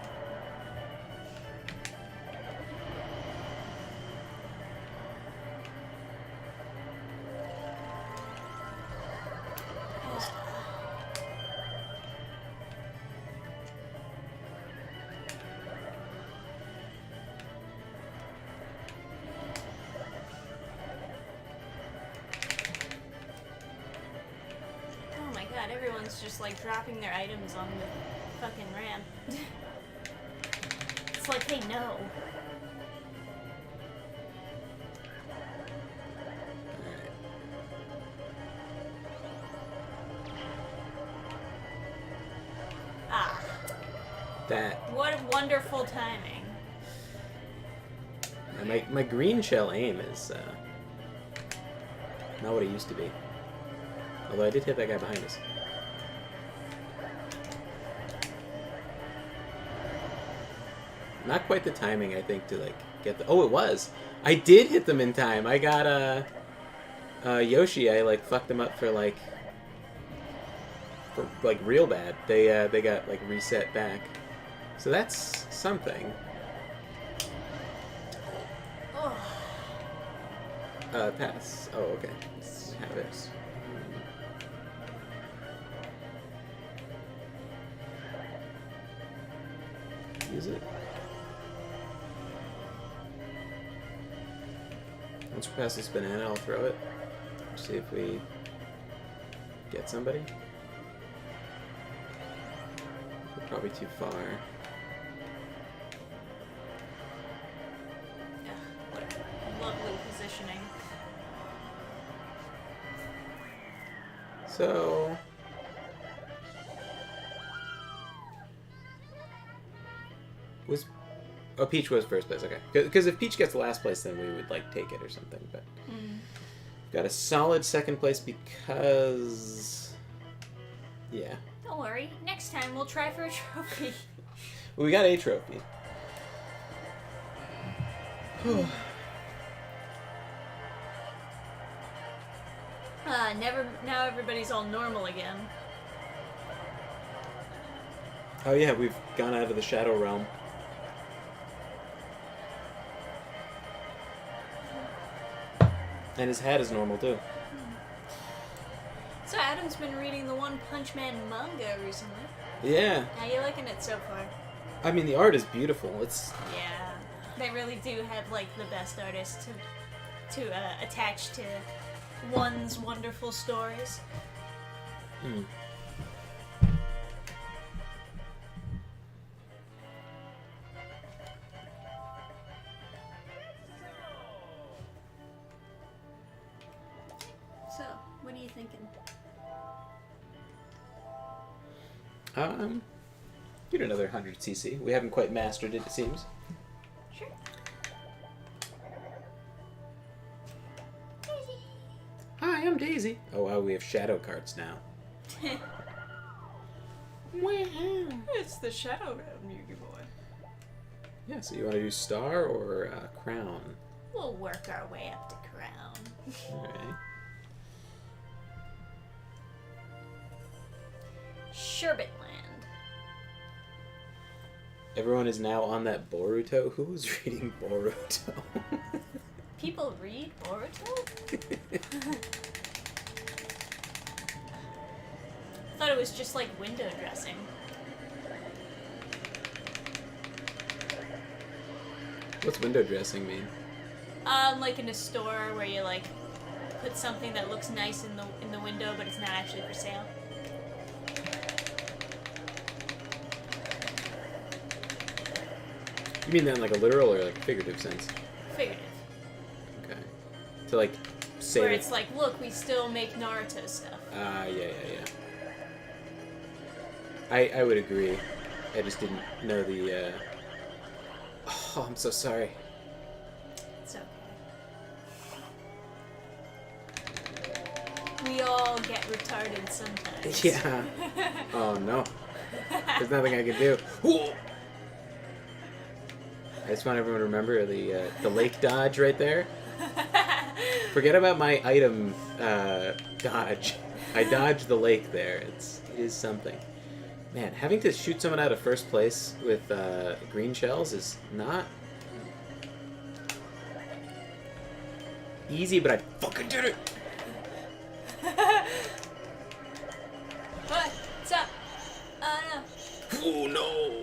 Oh my god, everyone's just like dropping their items on the fucking ramp. It's like they know. Ah. That. What wonderful timing. My green shell aim is not what it used to be. Although I did hit that guy behind us. Not quite the timing, I think, to like get the. Oh, it was. I did hit them in time. I got Yoshi. I like fucked them up for like real bad. They got like reset back. So that's something. Pass. Oh, okay. Let's have it. Use it. Once we pass this banana, I'll throw it. See if we get somebody. We're probably too far. Lovely positioning. So Peach was first place, okay. Because if Peach gets last place, then we would like take it or something. But got a solid second place because, yeah. Don't worry. Next time we'll try for a trophy. We got a trophy. Now everybody's all normal again. Oh yeah, we've gone out of the Shadow Realm. And his hat is normal too. So Adam's been reading the One Punch Man manga recently. Yeah. How you liking it so far? I mean, the art is beautiful. It's Yeah, they really do have like the best artists to attach to one's wonderful stories. So, what are you thinking? Get another 100cc. We haven't quite mastered it seems. Sure. Hi, I'm Daisy. Oh wow, we have shadow carts now. It's the Shadow Realm, Yugi boy. Yeah, so you want to do star or crown? We'll work our way up to crown. Alright. Sherbetland. Everyone is now on that Boruto. Who was reading Boruto? People read Boruto? I thought it was just like window dressing. What's window dressing mean? Like in a store where you like put something that looks nice in the window, but it's not actually for sale. You mean that in like a literal or like figurative sense? Figurative. Okay. To like say Where that... it's like, look, we still make Naruto stuff. Yeah. I would agree. I just didn't know the, Oh, I'm so sorry. It's okay. We all get retarded sometimes. Yeah. Oh no. There's nothing I can do. I just want everyone to remember the lake dodge right there. Forget about my item dodge. I dodged the lake there. It is something. Man, having to shoot someone out of first place with green shells is not easy, but I fucking did it. What's up? Oh no. Oh no.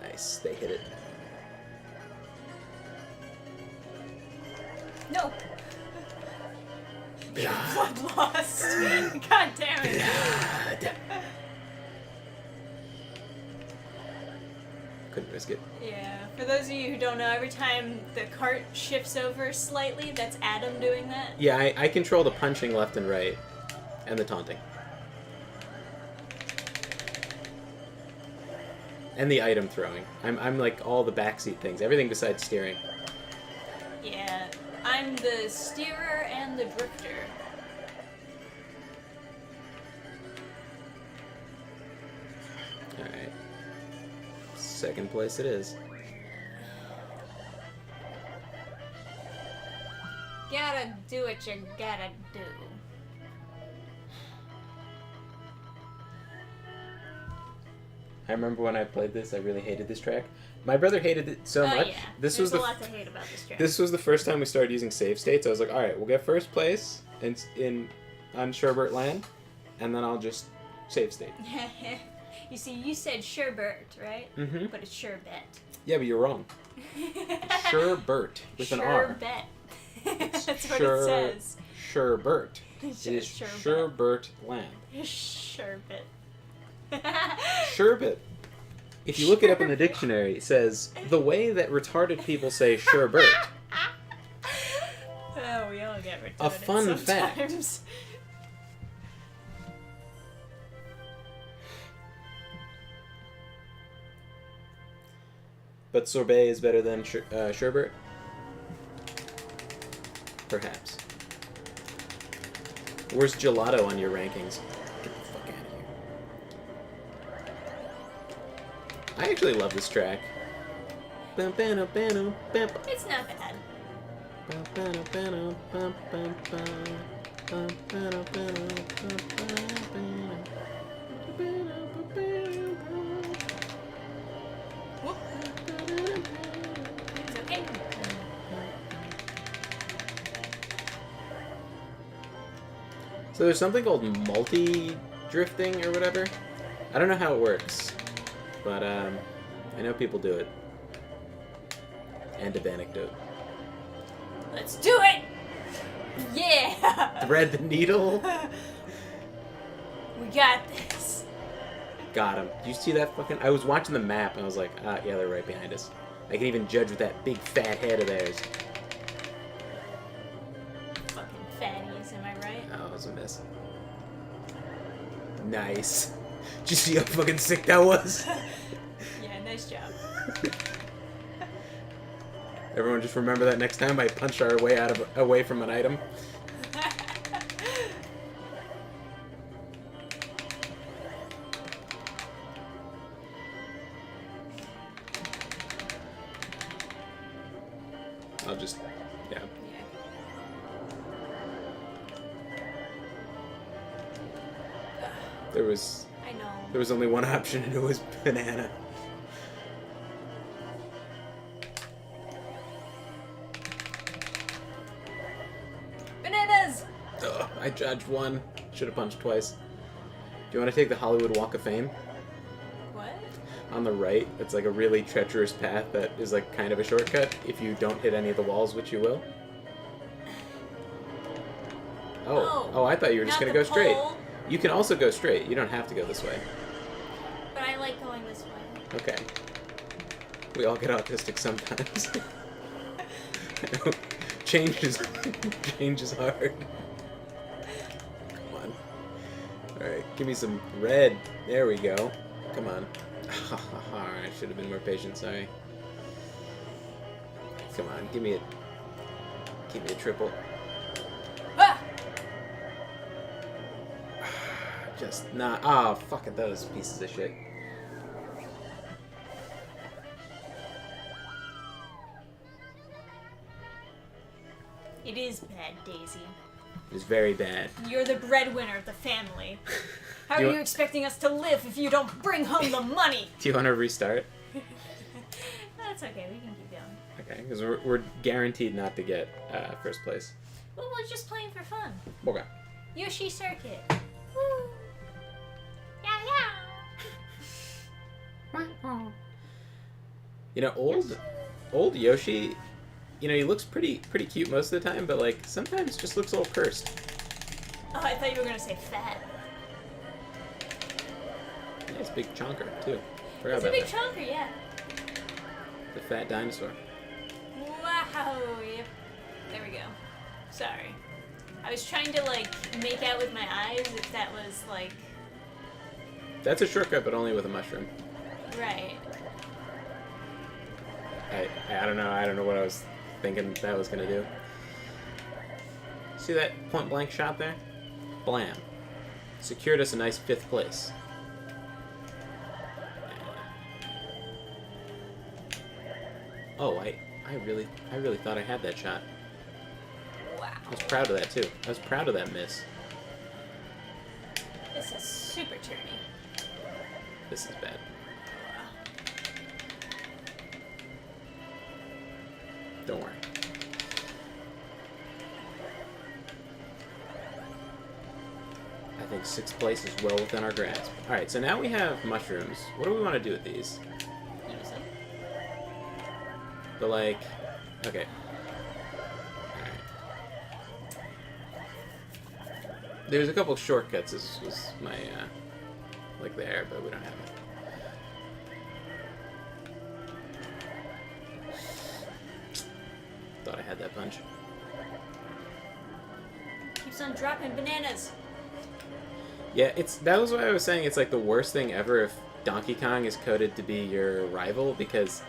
Nice, they hit it. No. Blood. Blood lost. God damn it. Blood. Couldn't risk it. Yeah. For those of you who don't know, every time the cart shifts over slightly, that's Adam doing that. Yeah, I control the punching left and right, and the taunting. And the item throwing. I'm like all the backseat things. Everything besides steering. Yeah. I'm the steerer and the drifter. Alright. Second place it is. Gotta do what you gotta do. I remember when I played this, I really hated this track. My brother hated it so much. Yeah. This There's was a lot to hate about this track. This was the first time we started using save states. I was like, all right, we'll get first place on Sherbert Land, and then I'll just save state. You see, you said sherbet, right? Mm-hmm. But it's sherbet. Yeah, but you're wrong. Sherbert with an R. Sherbet. That's what it says. Sherbert. It is Sherbert Land. Sherbet. Sherbet. If you look it up in the dictionary, it says the way that retarded people say sherbet. Oh, we all get retarded A fun sometimes. fact. But sorbet is better than sherbet? Perhaps. Where's gelato on your rankings? Get the fuck out of here. I actually love this track. It's not bad. Whoop. It's okay. So there's something called multi-drifting or whatever. I don't know how it works, but I know people do it. End of anecdote. Let's do it! Yeah! Thread the needle. We got this. Got him. Do you see that fucking... I was watching the map and I was like, ah, yeah, they're right behind us. I can even judge with that big fat head of theirs. Fucking fatties, am I right? Oh, it was a miss. Nice. Did you see how fucking sick that was? Yeah, nice job. Everyone just remember that next time I punch our way away from an item. I'll just, yeah. There was only one option and it was banana. Bananas! Ugh, I dodged one. Should have punched twice. Do you want to take the Hollywood Walk of Fame? What? On the right, it's like a really treacherous path that is like kind of a shortcut if you don't hit any of the walls, which you will. Oh, I thought you were just going to go straight. You can also go straight. You don't have to go this way. But I like going this way. Okay. We all get autistic sometimes. Change is hard. Come on. Alright, give me some red. There we go. Come on. I should have been more patient, sorry. Come on, give me it. Give me a triple. Ah! Just not. Oh, fucking those pieces of shit. It is bad, Daisy. It was very bad. You're the breadwinner of the family. How Do are you you expecting us to live if you don't bring home the money? Do you want to restart? That's okay, we can keep going. Okay, because we're guaranteed not to get first place. Well, we're just playing for fun. Okay. Yoshi Circuit. Woo! Yeah, yeah! You know, old Yoshi, you know, he looks pretty cute most of the time, but like sometimes just looks a little cursed. Oh, I thought you were gonna say fat. Yeah, he's a big chonker too. Forgot It's a about big that. chunker, yeah. The fat dinosaur. Wow, yep. There we go. Sorry. I was trying to, like, make out with my eyes if that was, like... That's a shortcut, but only with a mushroom. Right. I don't know. I don't know what I was thinking that was gonna do. See that point blank shot there? Blam. Secured us a nice 5th place. Oh, I really thought I had that shot. Wow. I was proud of that too. I was proud of that miss. This is super turny. This is bad. Don't worry. I think 6th place is well within our grasp. Alright, so now we have mushrooms. What do we want to do with these? Use them. But like, okay. Alright. There's a couple shortcuts, this was my, like there, but we don't have it. Thought I had that punch. Keeps on dropping bananas. Yeah, that was what I was saying. It's like the worst thing ever if Donkey Kong is coded to be your rival, because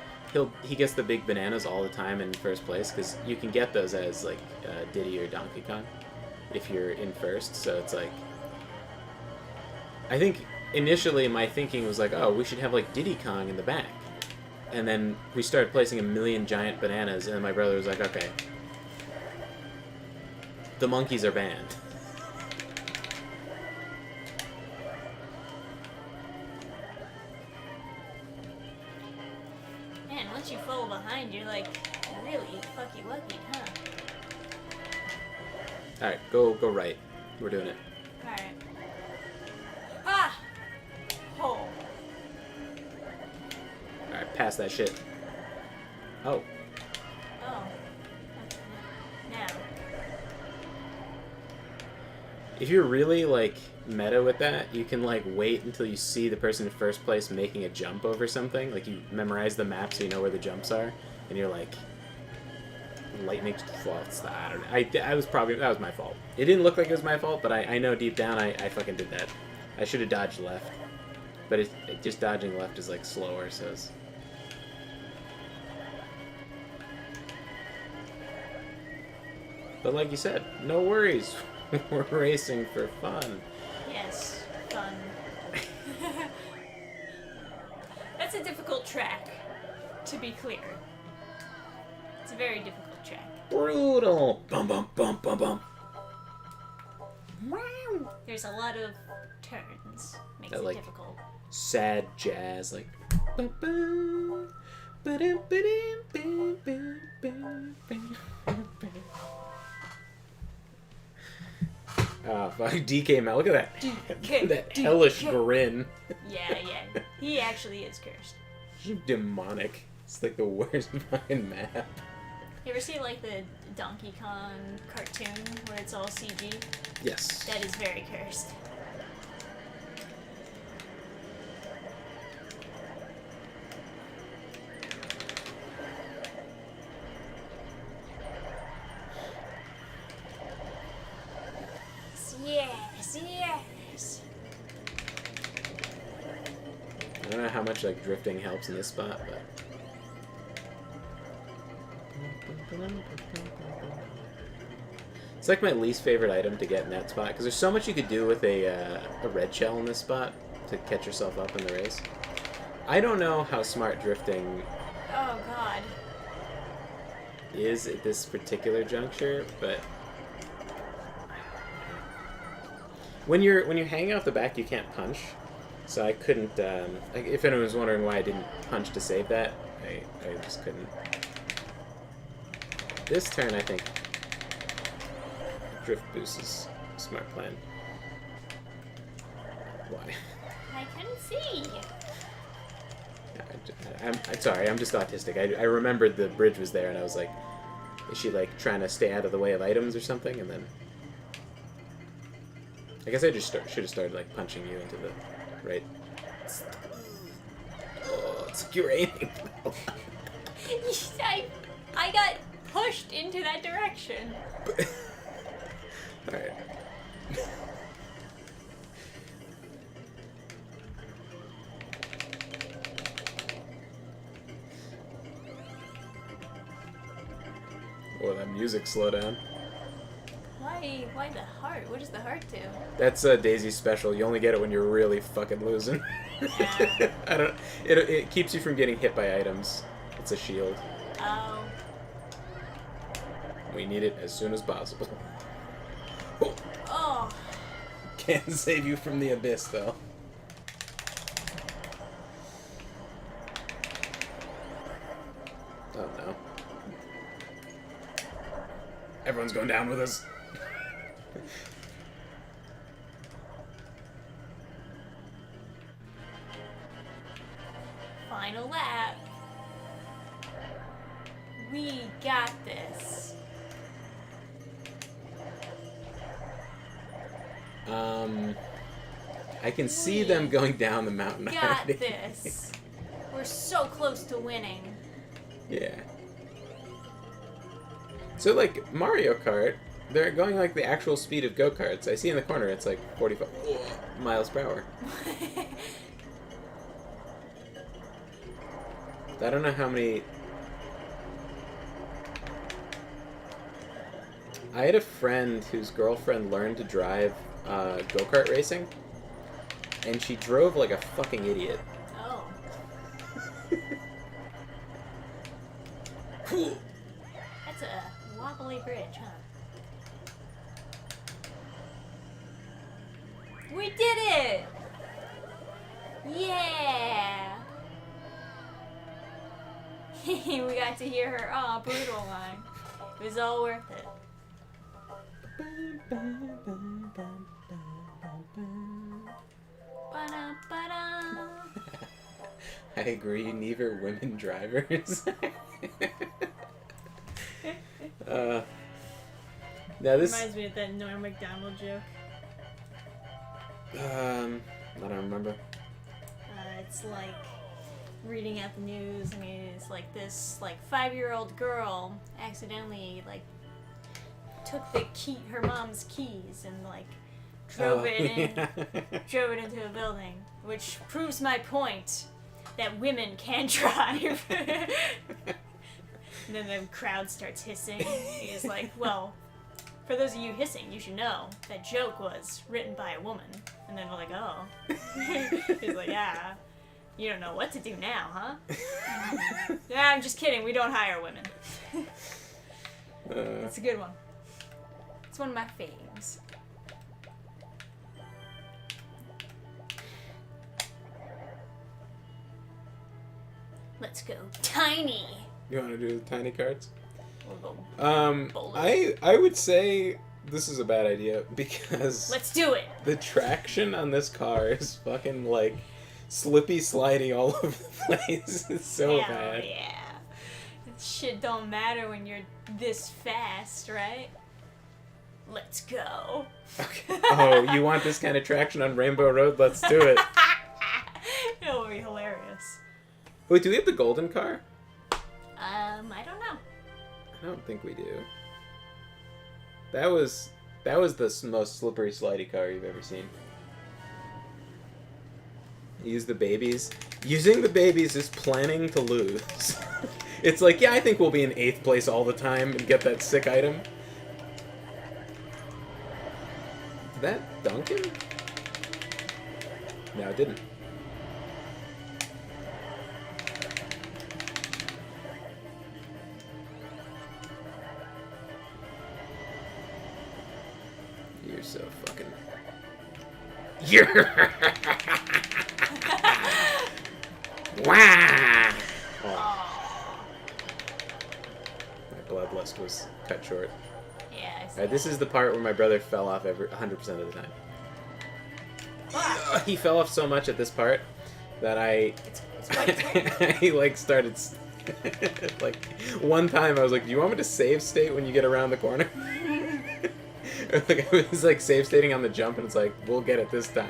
he gets the big bananas all the time in first place, because you can get those as like Diddy or Donkey Kong if you're in first. So it's like, I think initially my thinking was like, oh, we should have like Diddy Kong in the back, and then we started placing a million giant bananas, and my brother was like, okay, the monkeys are banned. Man, once you fall behind, you're like really fucky-wucky, huh? Alright, go right. We're doing it. Alright. Ah! Hole. Alright, pass that shit. Oh. Oh. Now. If you're really, like, meta with that, you can, like, wait until you see the person in first place making a jump over something. Like, you memorize the map so you know where the jumps are, and you're like, lightning faults. I don't know. That was my fault. It didn't look like it was my fault, but I know deep down I fucking did that. I should have dodged left. But just dodging left is, like, slower, so it's... But like you said, no worries. We're racing for fun. Yes, fun. That's a difficult track, to be clear. It's a very difficult track. Brutal. Bum bum bum bum bum. There's a lot of turns. Makes That, it like, difficult. Sad jazz, like. Bum, bum, ba-dum, ba-dum, bum, bum, bum, bum, bum, bum. Oh, fuck. DK Mal. Look at that. DK, that hellish DK. grin. Yeah. He actually is cursed. Demonic. It's like the worst fucking map. You ever see, like, the Donkey Kong cartoon where it's all CG? Yes. That is very cursed. Yes. I don't know how much like drifting helps in this spot, but It's like my least favorite item to get in that spot, because there's so much you could do with a red shell in this spot to catch yourself up in the race. I don't know how smart drifting Oh God. is at this particular juncture, but when you're hanging out the back, you can't punch. So I couldn't. If anyone was wondering why I didn't punch to save that, I just couldn't. This turn, I think, drift boost is a smart plan. Why? I couldn't see. I'm sorry, I'm just autistic. I remembered the bridge was there, and I was like, is she like trying to stay out of the way of items or something? And then I guess I just should have started like punching you into the right. Oh, it's aiming. I got pushed into that direction. All right. Oh, that music slow down. Why the heart? What does the heart do? That's Daisy's special. You only get it when you're really fucking losing. Yeah. I don't. It keeps you from getting hit by items. It's a shield. Oh. We need it as soon as possible. Oh. Can't save you from the abyss, though. Oh no. Everyone's going down with us. Final lap. We got this. I can see them going down the mountain. Got already. this. We're so close to winning. Yeah. So, like, Mario Kart, they're going like the actual speed of go-karts. I see in the corner it's like 45 miles per hour. I don't know how many... I had a friend whose girlfriend learned to drive go-kart racing, and she drove like a fucking idiot. Oh. Cool. That's a wobbly bridge, huh? We did it! Yeah! We got to hear her brutal line. It was all worth it. Ba-da-ba-da. I agree, neither women drivers. Now this Reminds me of that Norm Macdonald joke. I don't remember. It's like reading out the news. I mean, it's like this 5-year-old girl accidentally took her mom's keys and drove drove it into a building, which proves my point that women can drive. And then the crowd starts hissing. He's like, well, for those of you hissing, you should know that joke was written by a woman. And then we're like, oh. He's like, yeah, you don't know what to do now, huh? Yeah, I'm just kidding. We don't hire women. It's a good one. It's one of my faves. Let's go tiny. You want to do the tiny cards? We'll go bowling. I would say this is a bad idea because Let's do it. the traction on this car is fucking slippy sliding all over the place. It's so Hell bad. yeah. Shit don't matter when you're this fast, right? Let's go. Okay. Oh, you want this kind of traction on Rainbow Road? Let's do it. It'll be hilarious. Wait, do we have the golden car? I don't know. I don't think we do. That was the most slippery slidey car you've ever seen. Use the babies. Using the babies is planning to lose. It's like, yeah, I think we'll be in 8th place all the time and get that sick item. that dunk him? No, it didn't. You're so fucking... You're... Wow! Oh. My bloodlust was cut short. Yeah, I see. Alright, this is the part where my brother fell off 100% of the time. He fell off so much at this part that It's quite he like started like one time I was like, "Do you want me to save state when you get around the corner?" Or, like I was like save stating on the jump, and it's like, "We'll get it this time."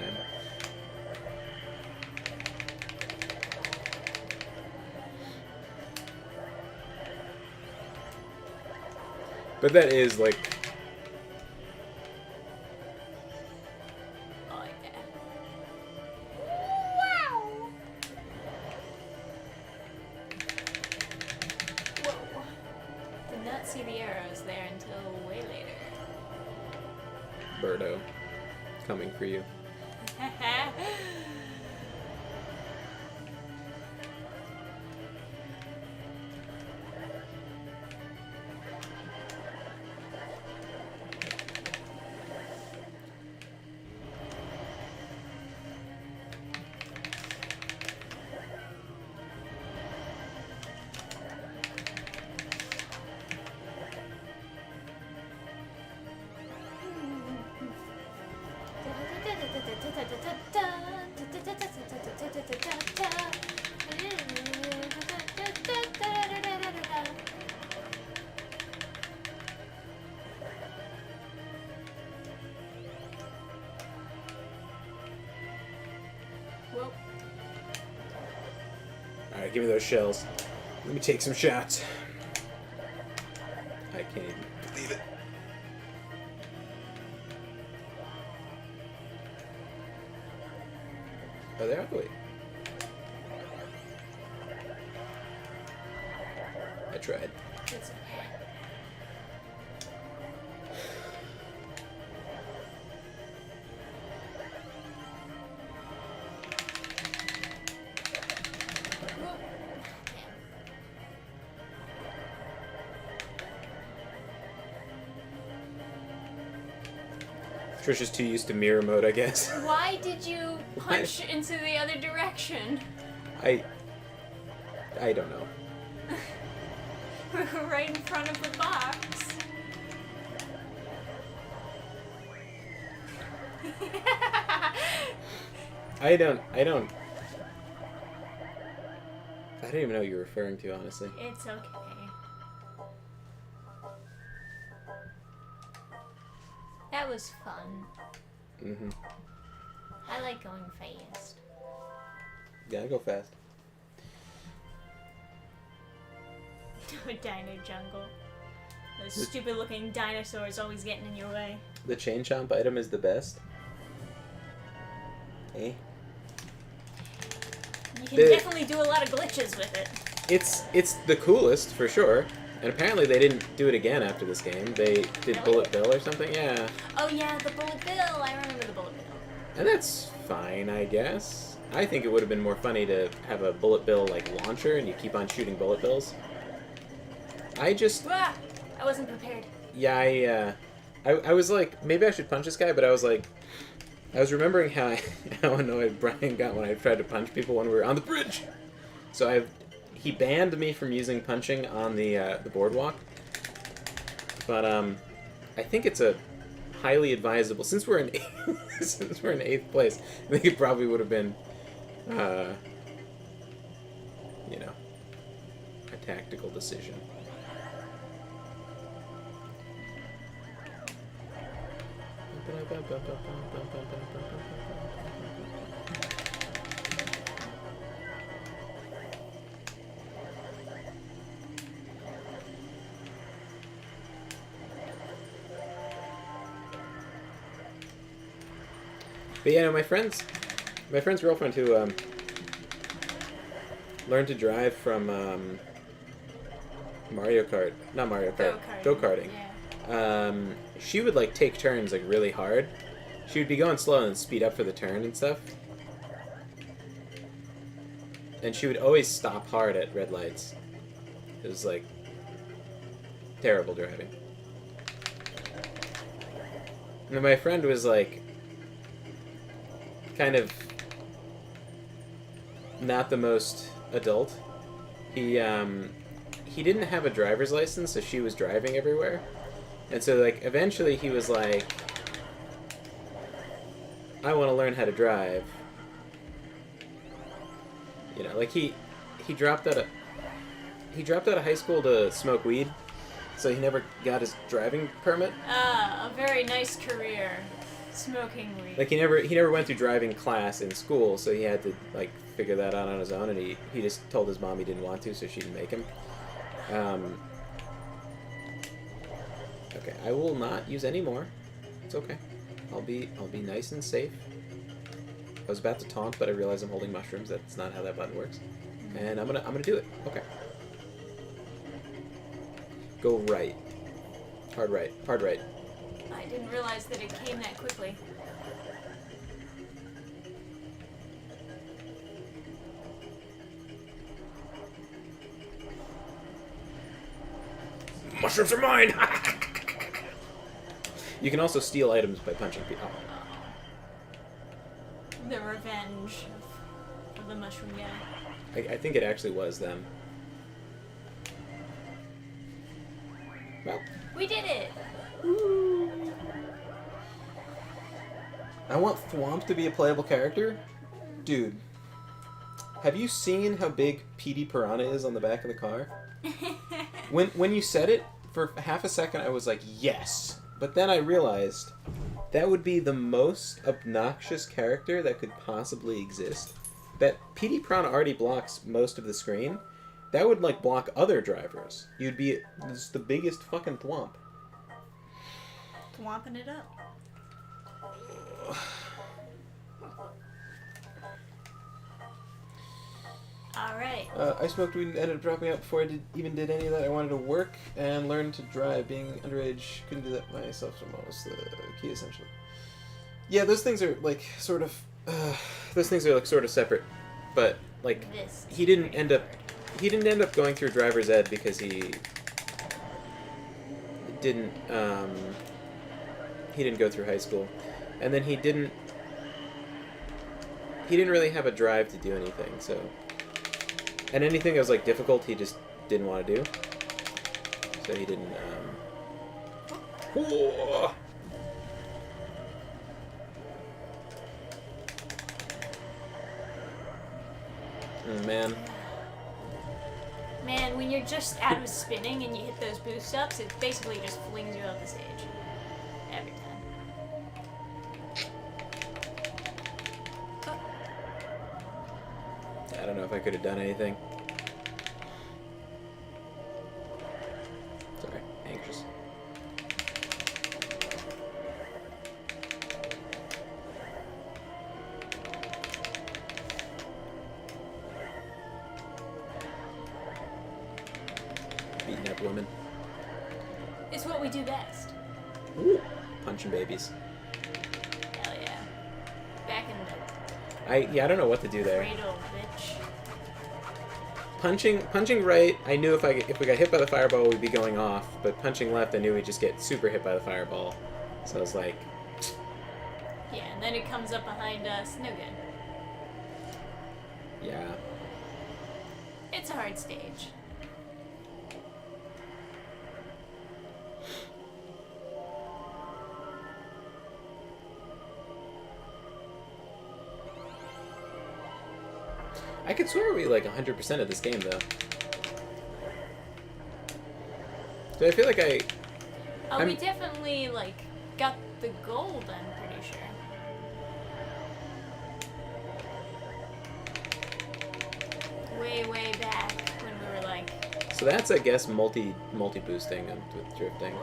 But that is like. Oh yeah. Wow. Whoa. Did not see the arrows there until way later. Birdo, coming for you. Well, Alright, give me those shells. Let me take some shots. I can't even believe it. Oh, they're ugly. I tried. it's okay. Whoa. Trisha's too used to mirror mode, I guess. Why did you punch into the other direction? I don't know. We were right in front of the box. I don't even know what you're referring to, honestly. It's okay. That was fun. Mm-hmm. I like going fast. Yeah, I go fast. Dino jungle. Those stupid looking dinosaurs always getting in your way. The chain chomp item is the best. Eh? You can definitely do a lot of glitches with it. It's the coolest for sure. And apparently they didn't do it again after this game. They did Really? Bullet Bill or something, yeah. Oh yeah, the bullet bill. I remember the bullet bill. And that's fine, I guess. I think it would have been more funny to have a Bullet Bill like launcher and you keep on shooting bullet bills. I wasn't prepared. Yeah, I was like, maybe I should punch this guy, but I was like, I was remembering how annoyed Brian got when I tried to punch people when we were on the bridge. So he banned me from using punching on the boardwalk. But I think it's a highly advisable, since we're in since we're in 8th place. I think it probably would have been, you know, a tactical decision. But yeah, no, my friend's girlfriend who learned to drive from Mario Kart, not Mario Kart, go-karting. Yeah. She would like take turns like really hard, she would be going slow and speed up for the turn and stuff. And she would always stop hard at red lights. It was like terrible driving. And my friend was like kind of not the most adult. He didn't have a driver's license, so she was driving everywhere. And so like eventually he was like, I want to learn how to drive. You know, like he dropped out of high school to smoke weed, so he never got his driving permit. A very nice career, smoking weed. Like he never went through driving class in school, so he had to like figure that out on his own, and he just told his mom he didn't want to, so she didn't make him. Okay, I will not use any more. It's okay. I'll be nice and safe. I was about to taunt, but I realized I'm holding mushrooms. That's not how that button works. And I'm gonna do it. Okay. Go right. Hard right. Hard right. I didn't realize that it came that quickly. Mushrooms are mine! You can also steal items by punching people. Oh. The revenge of the mushroom guy. I think it actually was them. Well. We did it! Woo. I want Thwomp to be a playable character? Dude. Have you seen how big Petey Piranha is on the back of the car? When you said it, for half a second I was like, yes. But then I realized that would be the most obnoxious character that could possibly exist. That Petey Piranha already blocks most of the screen. That would, like, block other drivers. You'd be just the biggest fucking thwomp. Thwomping it up. Alright. I smoked weed and ended up dropping out before I even did any of that. I wanted to work and learn to drive. Being underage, couldn't do that myself, so that was the key, essentially. Yeah, those things are, like, sort of... those things are, like, sort of separate. But, like, he didn't end up going through driver's ed because he didn't go through high school. And then he didn't really have a drive to do anything, so... And anything that was, like, difficult, he just didn't want to do. So he didn't, Oh, man. Man, when you're just out of spinning and you hit those boost ups, it basically just flings you off the stage. Every time. I don't know if I could have done anything. Sorry, anxious. Beating up women. It's what we do best. Ooh, punching babies. Hell yeah. Back in the I don't know what to do there. cradle, bitch. Punching right, I knew if we got hit by the fireball, we'd be going off. But punching left, I knew we'd just get super hit by the fireball. So I was like... Yeah, and then it comes up behind us. No good. Yeah. It's a hard stage. I could swear we like 100% of this game, though. So I feel like we definitely, like, got the gold, I'm pretty sure. Way back when we were, like... So that's, I guess, multi-boosting and with drifting.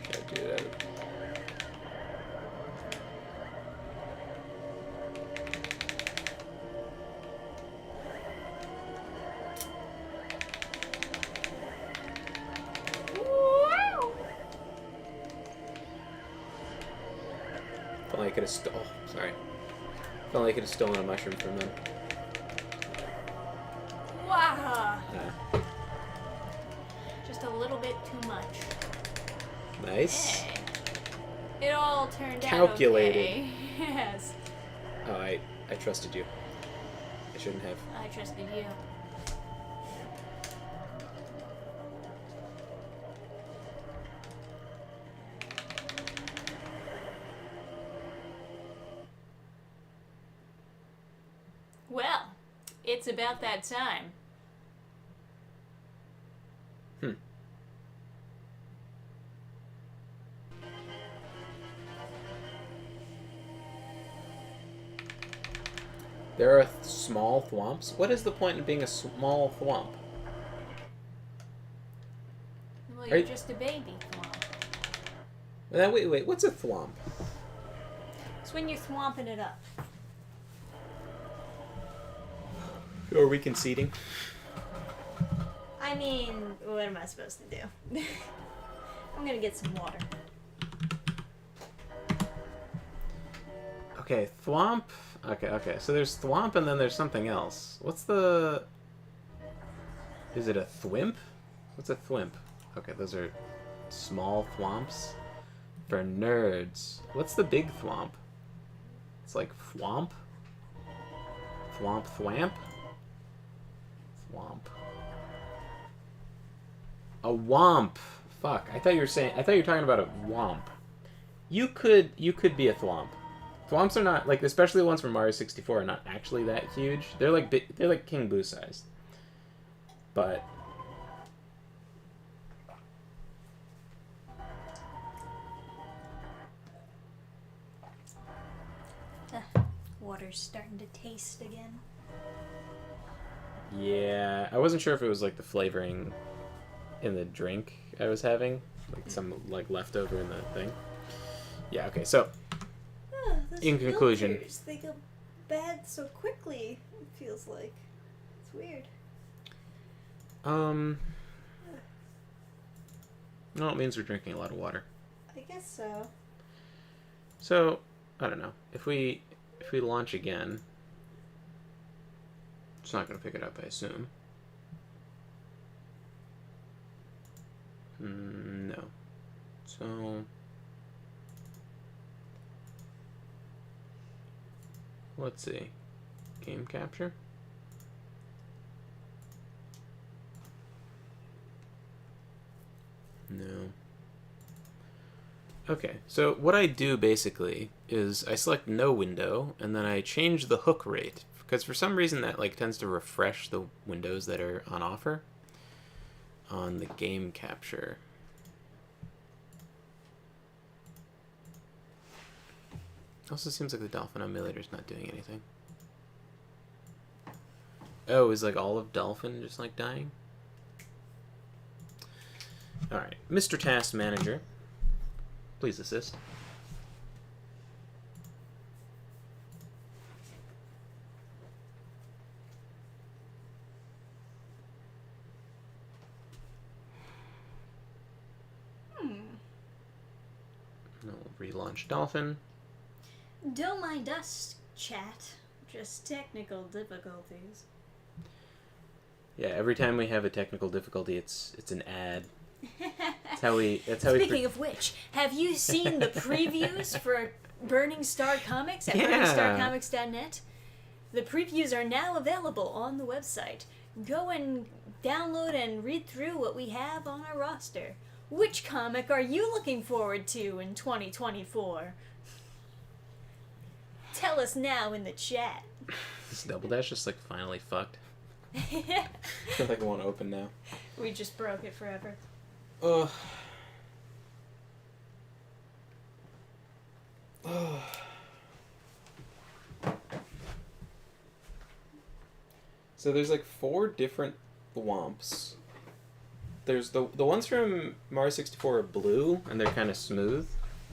Gotta do that. could have sorry. Felt like I could have stolen a mushroom from them. Wow. Just a little bit too much. Nice. Hey. It all turned Calculated. out okay. Yes. Oh, I trusted you. I shouldn't have. I trusted you. Well, it's about that time. There are small thwomps? What is the point in being a small thwomp? Well, you're just a baby thwomp. Now, wait, what's a thwomp? It's when you're thwomping it up. Are we conceding? I mean, what am I supposed to do? I'm gonna get some water. Okay, thwomp. Okay. So there's thwomp and then there's something else. What's the... Is it a thwimp? What's a thwimp? Okay, those are small thwomps. For nerds. What's the big thwomp? It's like thwomp? Thwomp thwamp? Thwomp. A womp. Fuck. I thought you were talking about a womp. You could be a thwomp. Thwomps are not, like, especially the ones from Mario 64 are not actually that huge. They're like they're like King Boo sized. But Water's starting to taste again. yeah, I wasn't sure if it was like the flavoring in the drink I was having, like some like leftover in the thing. Yeah, okay. So in conclusion, filters, they go bad so quickly. It feels like it's weird. no, it means we're drinking a lot of water. I guess so. So I don't know if we launch again. It's not going to pick it up, I assume. No. So let's see. Game capture. No. Okay, so what I do basically is I select no window and then I change the hook rate, because for some reason that like tends to refresh the windows that are on offer on the game capture. Also seems like the Dolphin emulator is not doing anything. Oh, is like all of Dolphin just like dying? Alright, Mr. Task Manager, please assist. I'll relaunch Dolphin. Don't mind us, chat. Just technical difficulties. Yeah, every time we have a technical difficulty, it's an ad. Speaking of which, have you seen the previews for Burning Star Comics at burningstarcomics.net? The previews are now available on the website. Go and download and read through what we have on our roster. Which comic are you looking forward to in 2024? Tell us now in the chat. This Double Dash just like finally fucked. I feel like it won't open now. We just broke it forever. Ugh. So there's like 4 different Thwomps. There's the ones from Mario 64 are blue and they're kind of smooth,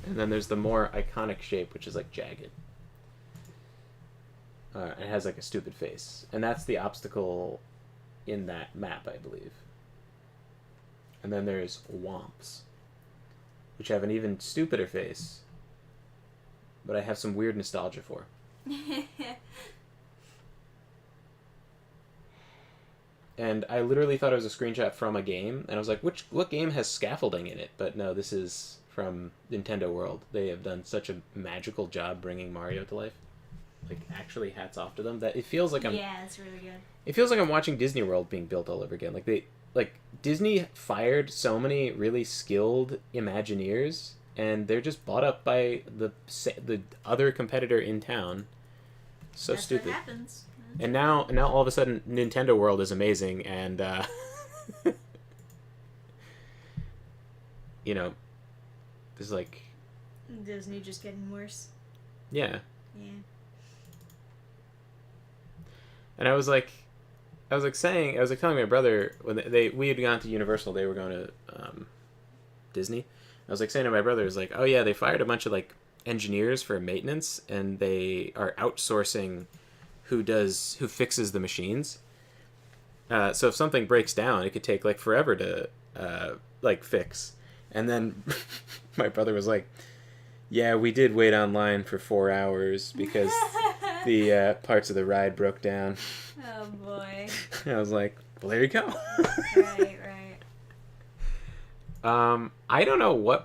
and then there's the more iconic shape which is like jagged. It has like a stupid face, and that's the obstacle in that map, I believe. And then there's Womps, which have an even stupider face, but I have some weird nostalgia for. And I literally thought it was a screenshot from a game, and I was like, what game has scaffolding in it? But no, this is from Nintendo World. They have done such a magical job bringing Mario to life. Like, actually, hats off to them. That it feels like Yeah, it's really good. It feels like I'm watching Disney World being built all over again. Disney fired so many really skilled Imagineers, and they're just bought up by the other competitor in town. So That's stupid. What happens. And now all of a sudden, Nintendo World is amazing, and you know, there's like Disney just getting worse. Yeah. Yeah. And I was telling my brother when we had gone to Universal, they were going to Disney. I was like saying to my brother, "Is like, oh yeah, they fired a bunch of like engineers for maintenance, and they are outsourcing who fixes the machines. So if something breaks down, it could take like forever to fix." And then my brother was like, "Yeah, we did wait online for 4 hours because the parts of the ride broke down." Oh boy. I was like, "Well, there you go." Right. I don't know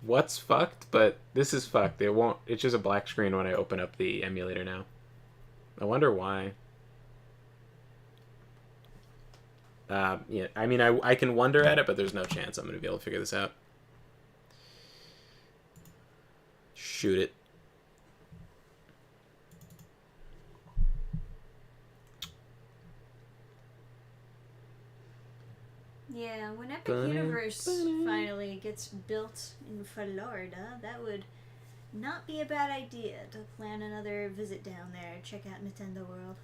what's fucked, but this is fucked. It's just a black screen when I open up the emulator now. I wonder why. Yeah, I mean, I can wonder at it, but there's no chance I'm going to be able to figure this out. Shoot it. Yeah, when Epic Universe finally gets built in Florida, that would not be a bad idea to plan another visit down there. Check out Nintendo World.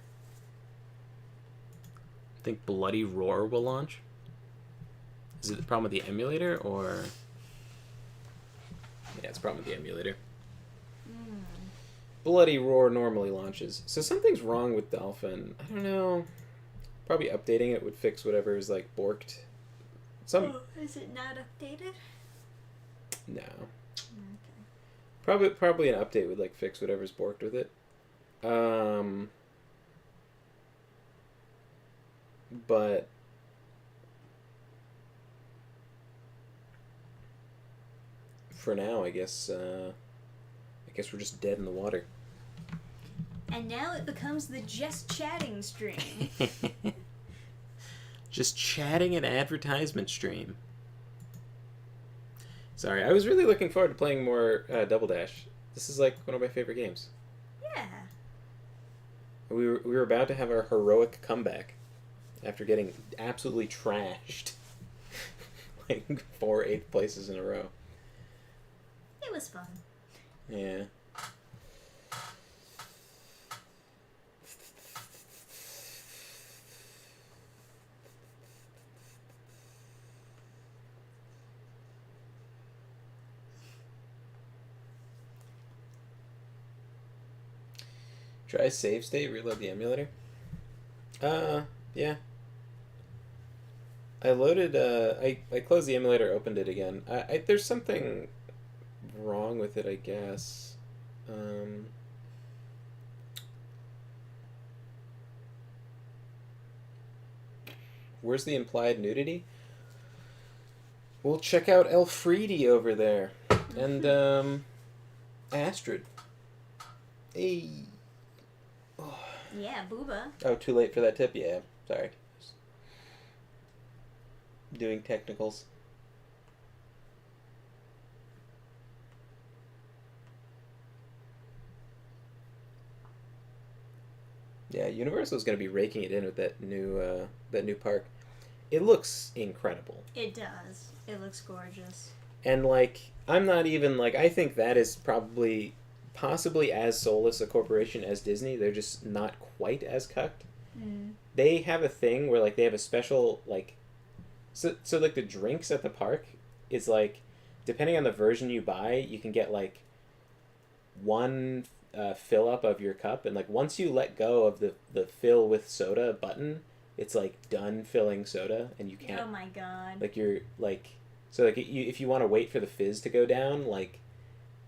I think Bloody Roar will launch. Is it the problem with the emulator, or... Yeah, it's a problem with the emulator. Bloody Roar normally launches. So something's wrong with Dolphin. I don't know. Probably updating it would fix whatever is, like, borked. Is it not updated? No. Okay. Probably an update would, like, fix whatever's borked with it. But... For now, I guess we're just dead in the water. And now it becomes the just chatting stream. Just chatting an advertisement stream. Sorry, I was really looking forward to playing more Double Dash. This is like one of my favorite games. Yeah. We were about to have our heroic comeback after getting absolutely trashed. Like 4 8th places in a row. It was fun. Yeah. Try save state, reload the emulator. Yeah. I loaded, I closed the emulator, opened it again. There's something wrong with it, I guess. Where's the implied nudity? We'll check out Elfriede over there. And, Astrid. Hey. Oh. Yeah, Booba. Oh, too late for that tip? Yeah, sorry. Doing technicals. Yeah, Universal's going to be raking it in with that new park. It looks incredible. It does. It looks gorgeous. And, like, I'm not even, like, I think that is possibly as soulless a corporation as Disney. They're just not quite as cucked. Mm. They have a thing where, like, they have a special, like... So like, the drinks at the park is, like, depending on the version you buy, you can get, like, one fill up of your cup, and like once you let go of the fill with soda button, it's like done filling soda, and you can't. Oh my god! Like you're like, so like if you want to wait for the fizz to go down, like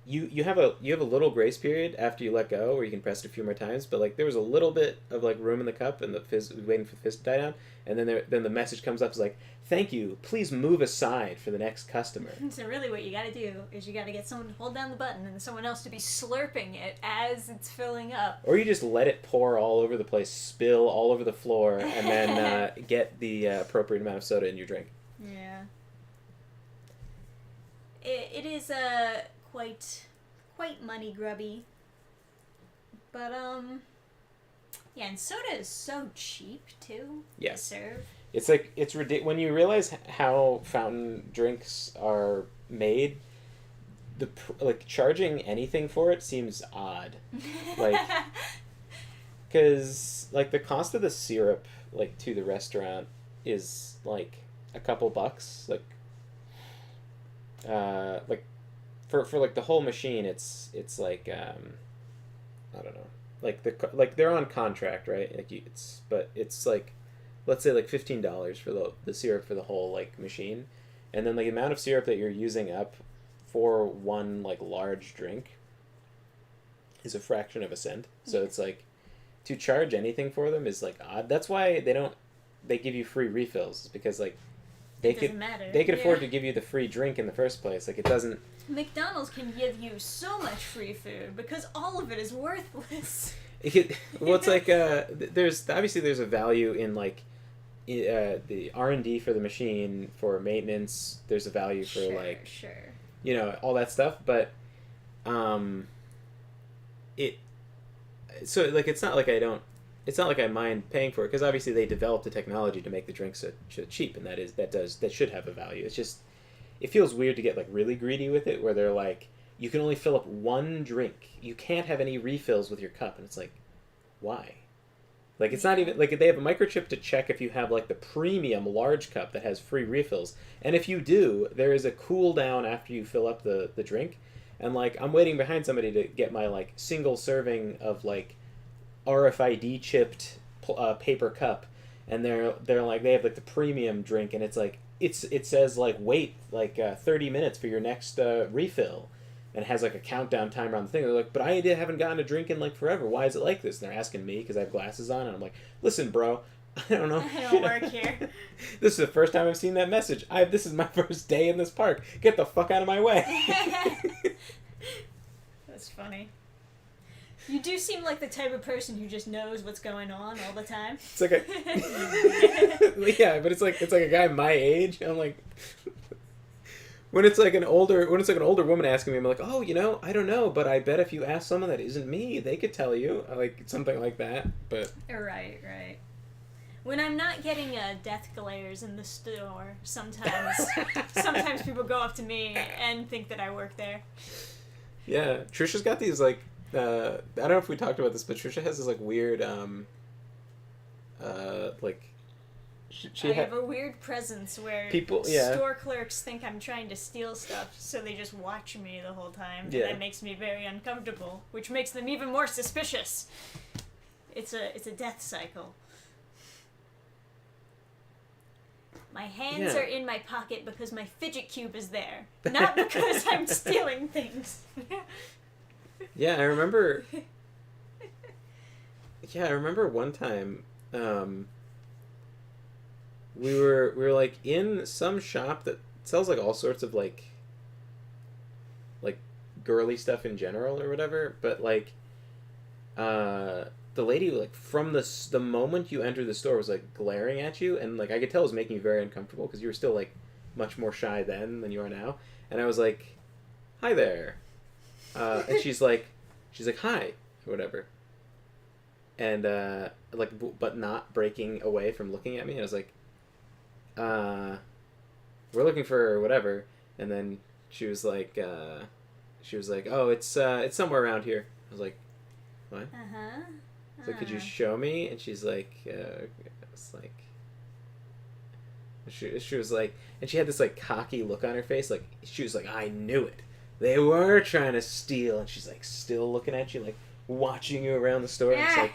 you have a little grace period after you let go where you can press it a few more times, but like there was a little bit of like room in the cup and the fizz waiting for the fizz to die down, and then the message comes up is like, thank you, please move aside for the next customer. So really what you gotta do is you gotta get someone to hold down the button and someone else to be slurping it as it's filling up. Or you just let it pour all over the place, spill all over the floor, and then get the appropriate amount of soda in your drink. Yeah. It is quite money grubby, but yeah, and soda is so cheap too. Yeah. To serve. It's like it's ridiculous when you realize how fountain drinks are made. Like charging anything for it seems odd, like because like the cost of the syrup like to the restaurant is like a couple bucks, like for like the whole machine it's like I don't know, like they're on contract, right? Like it's like, let's say like $15 for the syrup for the whole like machine, and then like the amount of syrup that you're using up for one like large drink is a fraction of a cent. So it's like to charge anything for them is like odd. That's why they give you free refills, because like they could afford to give you the free drink in the first place. Like it doesn't. McDonald's can give you so much free food because all of it is worthless. Well, it's like there's a value in like the R&D for the machine, for maintenance. There's a value for you know, all that stuff, but so like it's not like I mind paying for it, because obviously they developed the technology to make the drinks so cheap, and that should have a value. It's just, it feels weird to get like really greedy with it, where they're like, you can only fill up one drink, you can't have any refills with your cup, and it's like, why? Like it's not even like they have a microchip to check if you have like the premium large cup that has free refills, and if you do, there is a cooldown after you fill up the drink, and like I'm waiting behind somebody to get my like single serving of like RFID chipped paper cup, and they're like, they have like the premium drink, and it's like it says like wait like 30 minutes for your next refill, and it has like a countdown timer on the thing. They're like, but I haven't gotten a drink in like forever, why is it like this? And they're asking me because I have glasses on, and I'm like, listen bro, I don't know, I don't work here. This is the first time I've seen that message. This is my first day in this park, get the fuck out of my way. That's funny. You do seem like the type of person who just knows what's going on all the time. It's like yeah, but it's like a guy my age. I'm like, when it's like an older woman asking me, I'm like, oh, you know, I don't know, but I bet if you ask someone that isn't me, they could tell you, like something like that. But right. When I'm not getting death glares in the store, sometimes people go up to me and think that I work there. Yeah, Trisha's got these like. I don't know if we talked about this, but Trisha has this like weird, like, I have a weird presence where store clerks think I'm trying to steal stuff, so they just watch me the whole time, and that makes me very uncomfortable, which makes them even more suspicious. It's a death cycle. My hands are in my pocket because my fidget cube is there, not because I'm stealing things. Yeah, I remember. Yeah, I remember one time, we were like in some shop that sells like all sorts of like girly stuff in general or whatever, but like, the lady like from the moment you entered the store was like glaring at you, and like I could tell it was making you very uncomfortable because you were still like much more shy then than you are now, and I was like, "Hi there." And she's like, hi, or whatever. And, but not breaking away from looking at me. I was like, we're looking for whatever. And then she was like, oh, it's somewhere around here. I was like, what? Uh-huh. So could you show me? And she's like, it's like, she was like, and she had this like cocky look on her face. Like, she was like, I knew it. They were trying to steal, and she's like still looking at you, like watching you around the store. And it's like,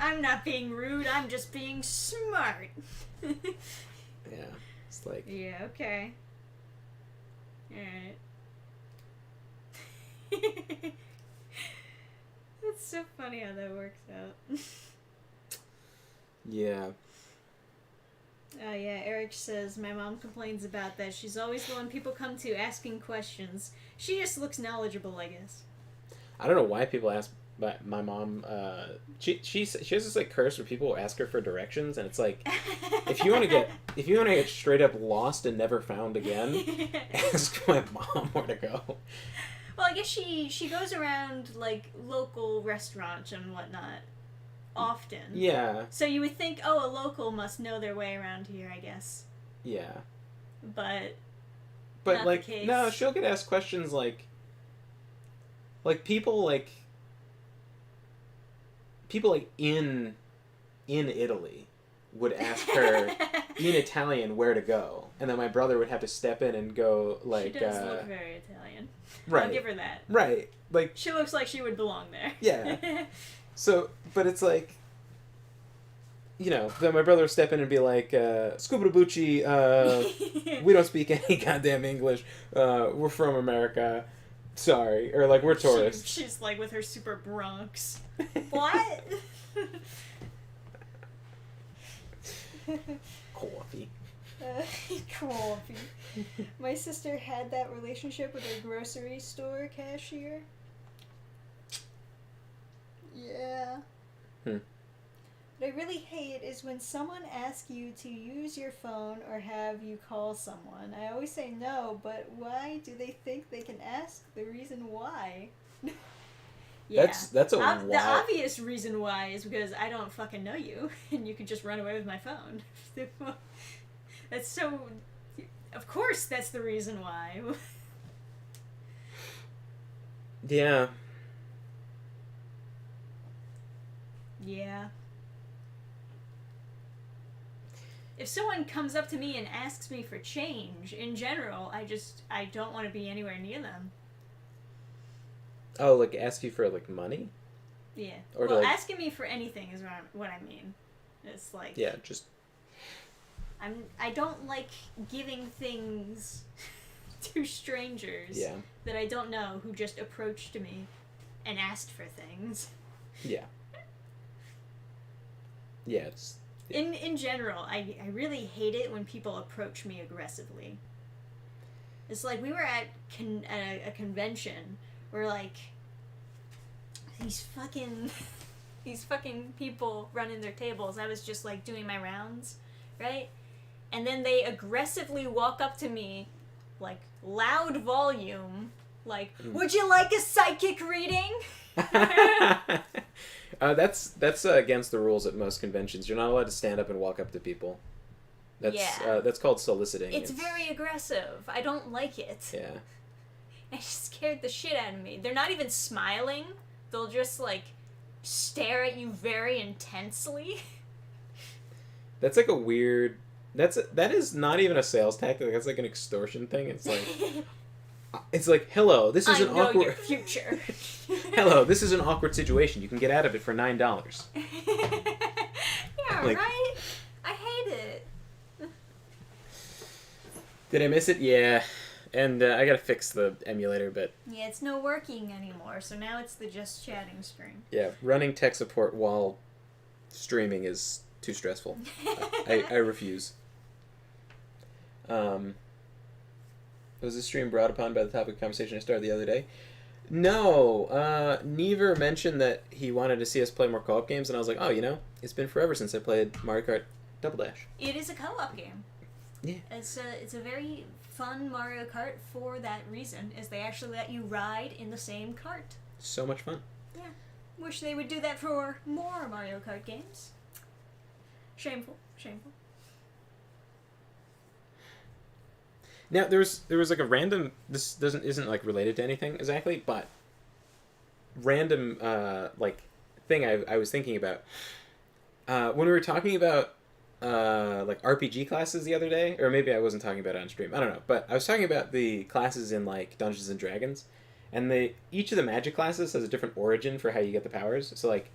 I'm not being rude. I'm just being smart. Yeah, it's like, yeah, okay, all right. It's so funny how that works out. Yeah. Yeah, Eric says, my mom complains about that. She's always the one people come to asking questions. She just looks knowledgeable, I guess. I don't know why people ask, but my mom, she has this like curse where people ask her for directions, and it's like, if you want to get straight up lost and never found again, ask my mom where to go. Well, I guess she goes around like local restaurants and whatnot often. Yeah. So you would think, oh, a local must know their way around here, I guess. Yeah. But like, the case. No, she'll get asked questions like people in Italy would ask her in Italian where to go, and then my brother would have to step in and go like. She does look very Italian. Right. I'll give her that. Right. Like. She looks like she would belong there. Yeah. So, but it's like. Then my brother would step in and be like, Scuba-da-Bucci, we don't speak any goddamn English. We're from America. Sorry. Or, like, we're tourists. She's, like, with her super Bronx. What? Coffee. Coffee. My sister had that relationship with her grocery store cashier. Yeah. What I really hate is when someone asks you to use your phone or have you call someone. I always say no, but why do they think they can ask the reason why? Yeah. That's a wild... The obvious reason why is because I don't fucking know you, and you can just run away with my phone. That's so... Of course that's the reason why. Yeah. Yeah. If someone comes up to me and asks me for change, in general, I don't want to be anywhere near them. Oh, like ask you for like money? Yeah. Or well, like... asking me for anything is what I mean. It's like... Yeah, just... I don't like giving things to strangers that I don't know who just approached me and asked for things. Yeah. Yeah, it's... In general, I really hate it when people approach me aggressively. It's like we were at a convention where like these fucking people running their tables. I was just like doing my rounds, right? And then they aggressively walk up to me, like loud volume, like, "Would you like a psychic reading?" That's against the rules at most conventions. You're not allowed to stand up and walk up to people. That's called soliciting. It's very aggressive. I don't like it. Yeah. It scared the shit out of me. They're not even smiling. They'll just like stare at you very intensely. That's like a weird. That is not even a sales tactic. That's like an extortion thing. It's like. It's like, hello, this is an awkward... I know your future. Hello, this is an awkward situation. You can get out of it for $9. Yeah, like, right? I hate it. Did I miss it? Yeah. And I gotta fix the emulator, but... Yeah, it's no working anymore, so now it's the just chatting screen. Yeah, running tech support while streaming is too stressful. I refuse. Was this stream brought upon by the topic of conversation I started the other day? No. Never mentioned that he wanted to see us play more co-op games, and I was like, oh, it's been forever since I played Mario Kart Double Dash. It is a co-op game. Yeah. It's a very fun Mario Kart for that reason, is they actually let you ride in the same cart. So much fun. Yeah. Wish they would do that for more Mario Kart games. Shameful. Now there was like a random. This isn't like related to anything exactly, but random like thing I was thinking about when we were talking about like RPG classes the other day, or maybe I wasn't talking about it on stream. I don't know, but I was talking about the classes in like Dungeons and Dragons, and each of the magic classes has a different origin for how you get the powers. So like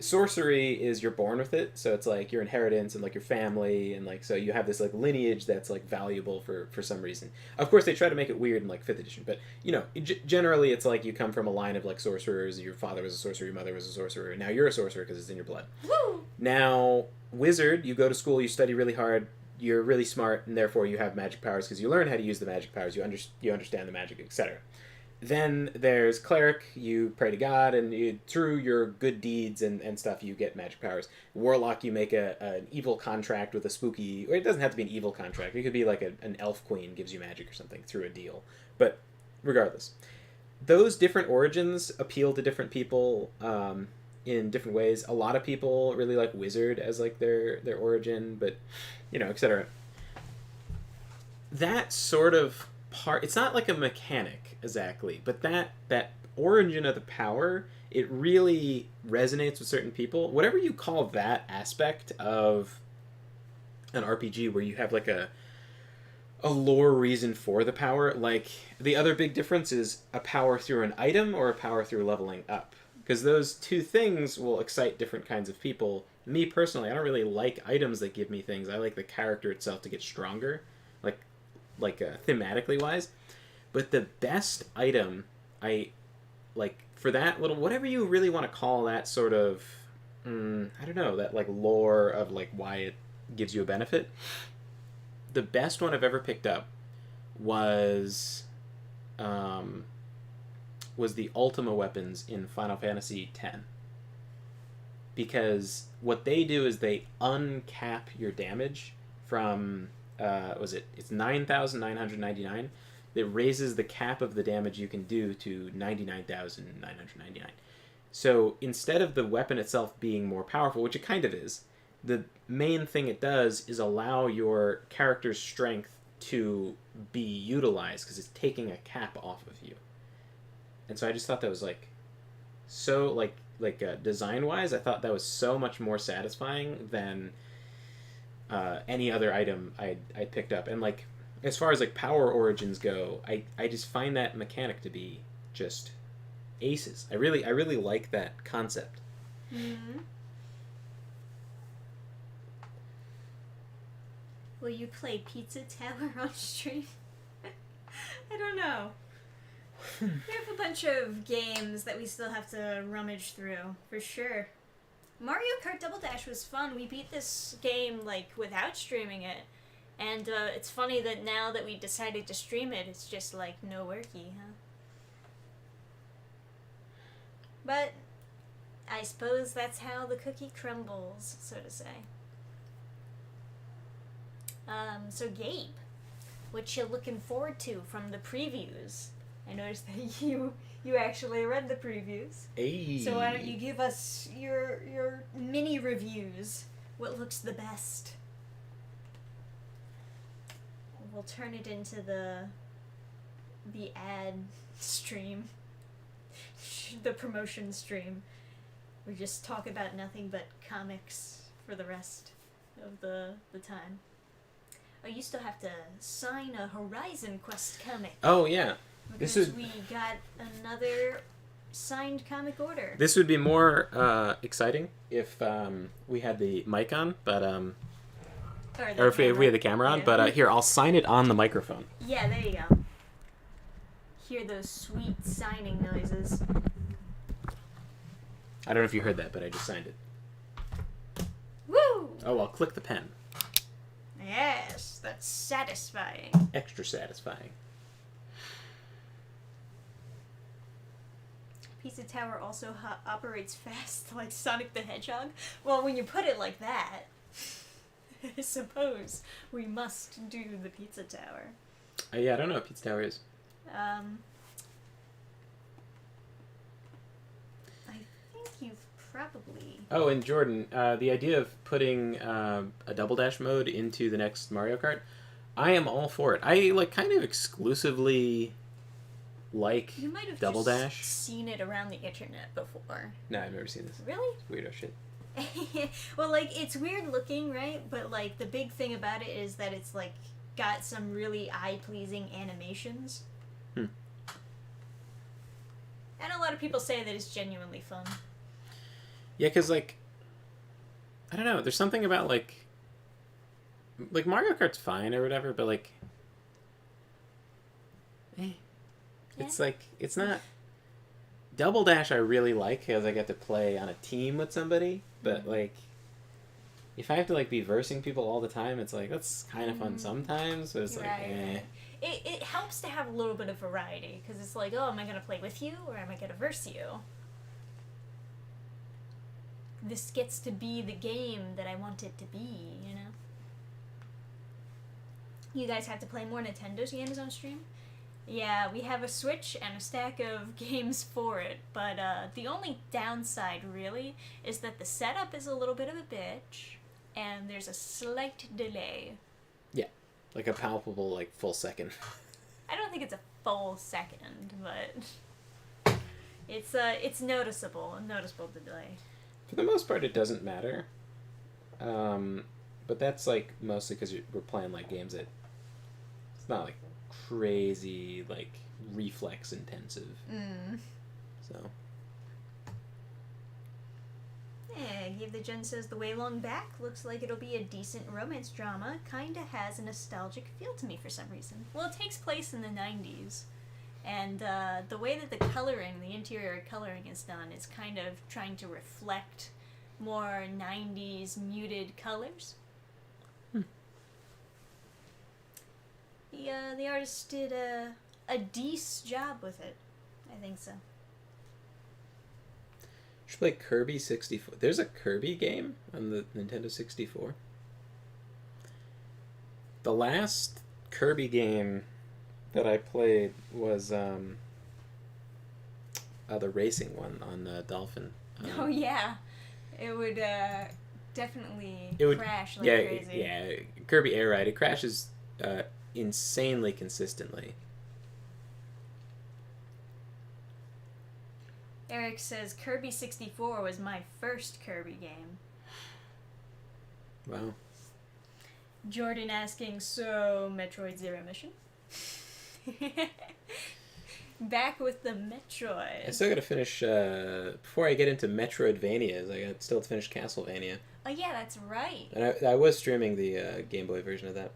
sorcery is you're born with it, so it's like your inheritance and like your family, and like so you have this like lineage that's like valuable for some reason. Of course, they try to make it weird in like fifth edition, but you know, generally it's like you come from a line of like sorcerers. Your father was a sorcerer, your mother was a sorcerer. Now you're a sorcerer because it's in your blood. Woo! Now wizard, you go to school, you study really hard, you're really smart, and therefore you have magic powers because you learn how to use the magic powers. You understand the magic, etc. Then there's cleric, you pray to God, and through your good deeds and stuff, you get magic powers. Warlock, you make an evil contract with a spooky, or it doesn't have to be an evil contract. It could be like an elf queen gives you magic or something through a deal. But regardless, those different origins appeal to different people in different ways. A lot of people really like wizard as like their origin, but you know, etc. That sort of part, it's not like a mechanic exactly, but that origin of the power, it really resonates with certain people. Whatever you call that aspect of an RPG where you have like a lore reason for the power, like the other big difference is a power through an item or a power through leveling up, because those two things will excite different kinds of people. Me personally, I don't really like items that give me things. I like the character itself to get stronger, like thematically wise. But the best item, I like for that little, whatever you really want to call that sort of, I don't know, that like lore of like why it gives you a benefit. The best one I've ever picked up was the Ultima weapons in Final Fantasy X. Because what they do is they uncap your damage from, it's 9,999. It raises the cap of the damage you can do to 99,999. So instead of the weapon itself being more powerful, which it kind of is, the main thing it does is allow your character's strength to be utilized because it's taking a cap off of you. And so I just thought that was like so like design wise, I thought that was so much more satisfying than any other item I picked up. And like as far as like power origins go, I just find that mechanic to be just aces. I really like that concept. Mm-hmm. Will you play Pizza Tower on stream? I don't know. We have a bunch of games that we still have to rummage through, for sure. Mario Kart Double Dash was fun. We beat this game, like, without streaming it. And it's funny that now that we decided to stream it, it's just, like, no worky, huh? But I suppose that's how the cookie crumbles, so to say. So Gabe, what you looking forward to from the previews? I noticed that you actually read the previews. Hey. So why don't you give us your mini reviews? What looks the best? We'll turn it into the ad stream, the promotion stream. We just talk about nothing but comics for the rest of the time. Oh, you still have to sign a Horizon Quest comic. Oh, yeah. Because we got another signed comic order. This would be more exciting if we had the mic on, but or if we had the camera on. Yeah. But here, I'll sign it on the microphone. Yeah, there you go. Hear those sweet signing noises. I don't know if you heard that, but I just signed it. Woo! Oh, I'll click the pen. Yes, that's satisfying. Extra satisfying. Pizza Tower also operates fast like Sonic the Hedgehog. Well, when you put it like that, I suppose we must do the Pizza Tower. Yeah, I don't know what Pizza Tower is. I think you've probably... Oh, and Jordan, the idea of putting a Double Dash mode into the next Mario Kart, I am all for it. I like kind of exclusively like you might have Double just Dash. Seen it around the internet before. No, I've never seen this. Really? Weirdo shit. Well, like, it's weird looking, right? But, like, the big thing about it is that it's, like, got some really eye-pleasing animations. And a lot of people say that it's genuinely fun. Yeah, because, like, I don't know. There's something about, like Mario Kart's fine or whatever, but, like, eh. Yeah. It's, like, it's not... Double Dash I really like because I get to play on a team with somebody, but, like, if I have to, like, be versing people all the time, it's, like, that's kind of fun sometimes, so it's, You're like, right, eh. right. It helps to have a little bit of variety, because it's like, oh, am I going to play with you, or am I going to verse you? This gets to be the game that I want it to be, you know? You guys have to play more Nintendo games on stream? Yeah, we have a Switch and a stack of games for it, but the only downside, really, is that the setup is a little bit of a bitch, and there's a slight delay. Yeah, like a palpable, like, full second. I don't think it's a full second, but it's noticeable, a noticeable delay. For the most part, it doesn't matter. But that's, like, mostly because we're playing, like, games that... It's not, like, crazy, like, reflex intensive. So... Yeah, Give the Gen says The Way Long Back looks like it'll be a decent romance drama. Kinda has a nostalgic feel to me for some reason. Well, it takes place in the 90s. And the way that the coloring, the interior coloring is done, is kind of trying to reflect more 90s muted colors. The artist did a decent job with it. I think so. Should play Kirby 64. There's a Kirby game on the Nintendo 64. The last Kirby game that I played was the racing one on Dolphin. Oh yeah, it would definitely crash like yeah, crazy. Yeah, Kirby Air Ride. It crashes insanely consistently. Eric says Kirby 64 was my first Kirby game. Wow. Jordan asking, so Metroid Zero Mission? Back with the Metroid. I still gotta finish, before I get into Metroidvanias, I got still to finish Castlevania. Oh yeah, that's right. And I was streaming the Game Boy version of that.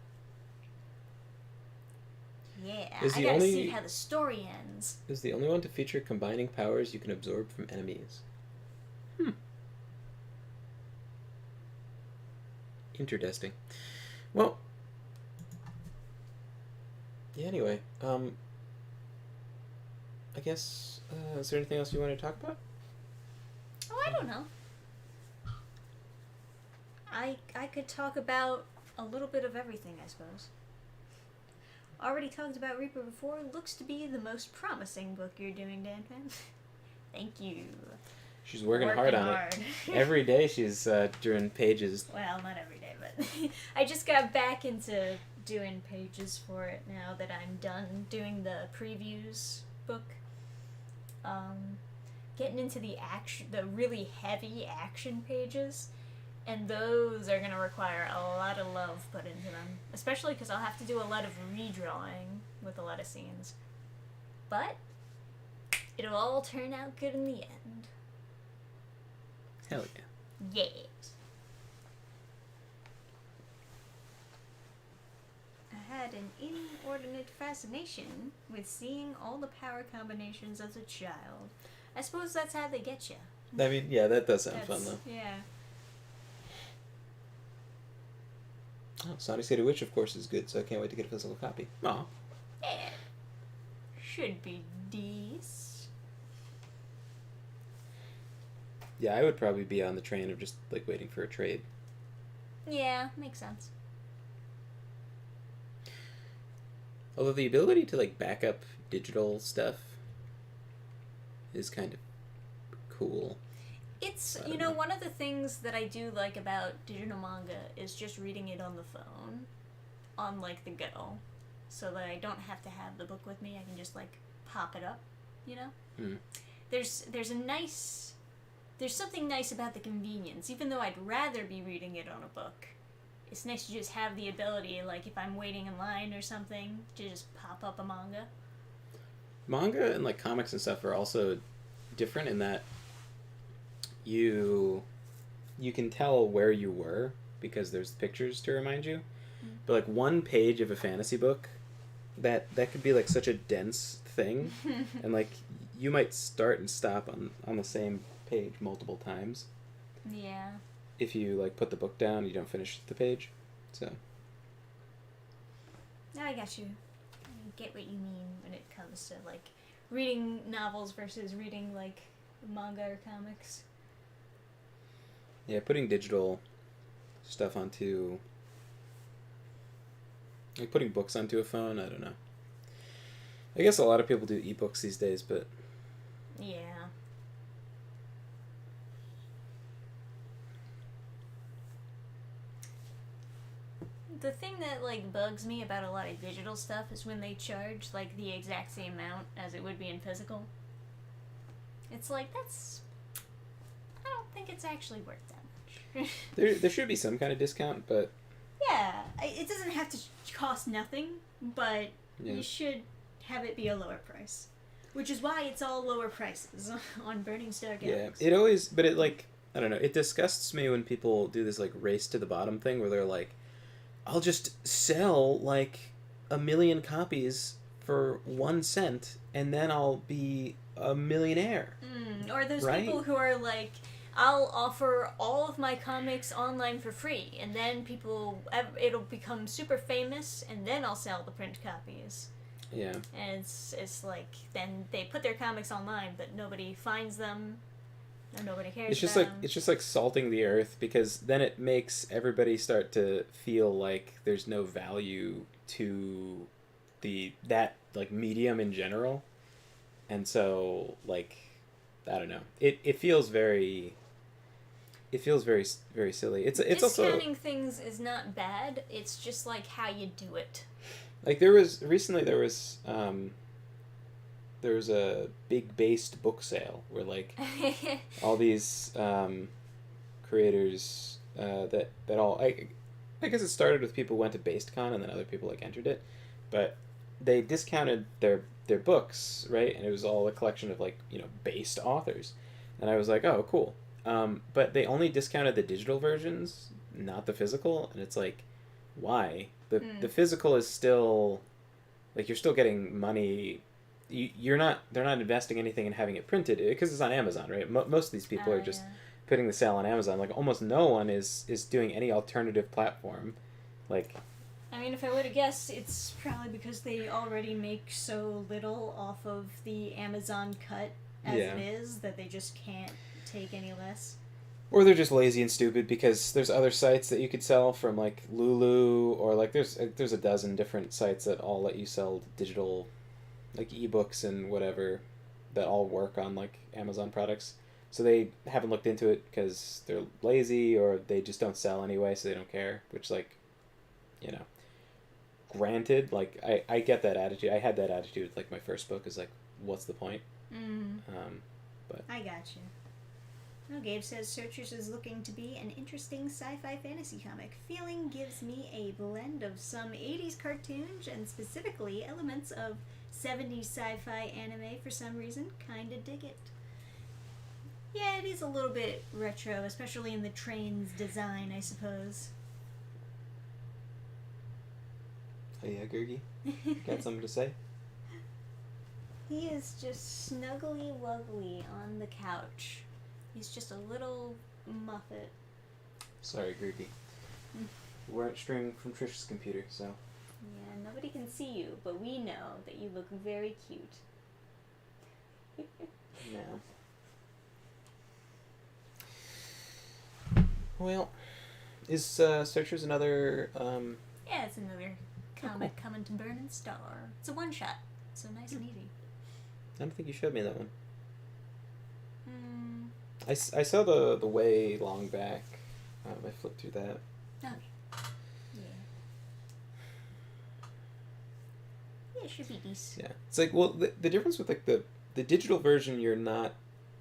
Yeah, I gotta see how the story ends. Is the only one to feature combining powers you can absorb from enemies. Interesting. Well, yeah, anyway, I guess, is there anything else you want to talk about? Oh, I don't know. I could talk about a little bit of everything, I suppose. Already talked about Reaper before. Looks to be the most promising book you're doing, Gamephans. Thank you. She's working hard on it. Every day she's doing pages. Well, not every day, but I just got back into doing pages for it now that I'm done doing the previews book. Getting into the really heavy action pages. And those are going to require a lot of love put into them. Especially because I'll have to do a lot of redrawing with a lot of scenes. But it'll all turn out good in the end. Hell yeah. Yes. I had an inordinate fascination with seeing all the power combinations as a child. I suppose that's how they get you. I mean, yeah, that does sound fun, though. Yeah. Oh, Sonic City Witch, of course, is good, so I can't wait to get a physical copy. Aw. Yeah. Should be decent. Yeah, I would probably be on the train of just, like, waiting for a trade. Yeah, makes sense. Although the ability to, like, back up digital stuff is kind of cool. It's, you know, one of the things that I do like about digital manga is just reading it on the phone, on, like, the go, so that I don't have to have the book with me. I can just, like, pop it up, you know? Mm. There's something nice about the convenience, even though I'd rather be reading it on a book. It's nice to just have the ability, like, if I'm waiting in line or something, to just pop up a manga. Manga and, like, comics and stuff are also different in that you can tell where you were because there's pictures to remind you. Mm. But like one page of a fantasy book, that could be like such a dense thing, and like you might start and stop on the same page multiple times. Yeah. If you like put the book down, you don't finish the page. So. Now I got you. I get what you mean when it comes to like reading novels versus reading like manga or comics. Yeah, putting digital stuff onto, like putting books onto a phone, I don't know. I guess a lot of people do ebooks these days, but Yeah. The thing that like bugs me about a lot of digital stuff is when they charge like the exact same amount as it would be in physical. It's like I don't think it's actually worth that much. there should be some kind of discount, but Yeah, it doesn't have to cost nothing, but yeah. you should have it be a lower price. Which is why it's all lower prices on Burning Star Galaxy. Yeah, it always, but it like, I don't know, it disgusts me when people do this like race to the bottom thing where they're like, I'll just sell like 1 million copies for 1 cent and then I'll be a millionaire. Or those right? people who are like, I'll offer all of my comics online for free, and then it'll become super famous, and then I'll sell the print copies. Yeah. And it's like, then they put their comics online, but nobody finds them, or nobody cares about them. It's just like salting the earth, because then it makes everybody start to feel like there's no value to that like medium in general. And so like, I don't know. It feels very very silly. It's also discounting things is not bad. It's just like how you do it. like there was a big based book sale where like all these creators that all I guess it started with people who went to BasedCon and then other people like entered it, but they discounted their books, right? And it was all a collection of like, you know, based authors, and I was like, oh, cool. But they only discounted the digital versions, not the physical, and it's like, why? The physical is still, like, you're still getting money. They're not investing anything in having it printed because it's on Amazon, right? Most of these people are just putting the sale on Amazon. Like almost no one is doing any alternative platform, like. I mean, if I were to guess, it's probably because they already make so little off of the Amazon cut as it is that they just can't take any less. Or they're just lazy and stupid because there's other sites that you could sell from, like Lulu, or like there's a dozen different sites that all let you sell digital, like ebooks and whatever, that all work on like Amazon products. So they haven't looked into it because they're lazy, or they just don't sell anyway, so they don't care. Which, like, you know, granted, like I get that attitude. I had that attitude with like my first book. Is like, what's the point? But I got you. Well, Gabe says Searchers is looking to be an interesting sci-fi fantasy comic. Feeling gives me a blend of some 80s cartoons and specifically elements of 70s sci-fi anime for some reason. Kinda dig it. Yeah, it is a little bit retro, especially in the train's design, I suppose. oh yeah, Gurgi, got something to say? He is just snuggly wuggly on the couch. He's just a little muffet. Sorry, Gurgi. We weren't streaming from Trish's computer, so. Yeah, nobody can see you, but we know that you look very cute. No. Well, is Searchers another? Yeah, it's another comic coming to Burning Star. It's a one-shot, so nice and easy. I don't think you showed me that one. I saw the way long back. I flipped through that. Oh. Yeah. Yeah, it should be decent. Yeah, it's like, well, the difference with like the digital version,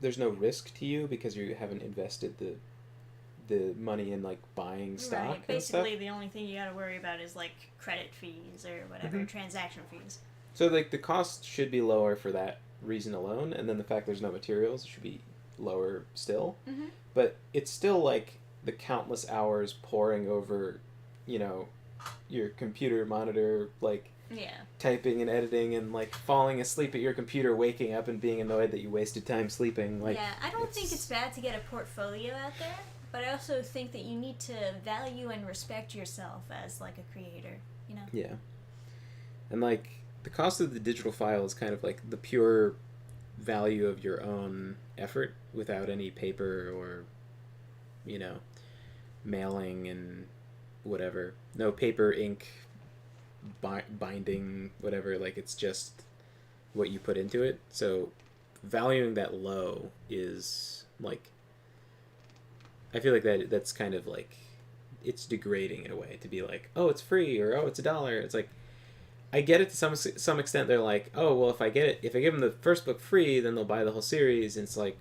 there's no risk to you because you haven't invested the money in like buying stock. Right. And Basically, stuff. the only thing you gotta worry about is like credit fees or whatever, transaction fees. So like the cost should be lower for that reason alone, and then the fact there's no materials should be lower still. Mm-hmm. But it's still like the countless hours poring over, you know, your computer monitor, like Yeah. typing and editing and like falling asleep at your computer, waking up and being annoyed that you wasted time sleeping. Like, yeah, I don't think it's bad to get a portfolio out there, but I also think that you need to value and respect yourself as like a creator, you know? Yeah. And like the cost of the digital file is kind of like the pure value of your own effort without any paper or, you know, mailing and whatever. No paper, ink, binding, whatever. Like, it's just what you put into it. So valuing that low is like, I feel like that's kind of like, it's degrading in a way to be like, oh, it's free, or oh, it's $1. It's like, I get it to some extent. They're like, oh, well, if I give them the first book free, then they'll buy the whole series. And it's like,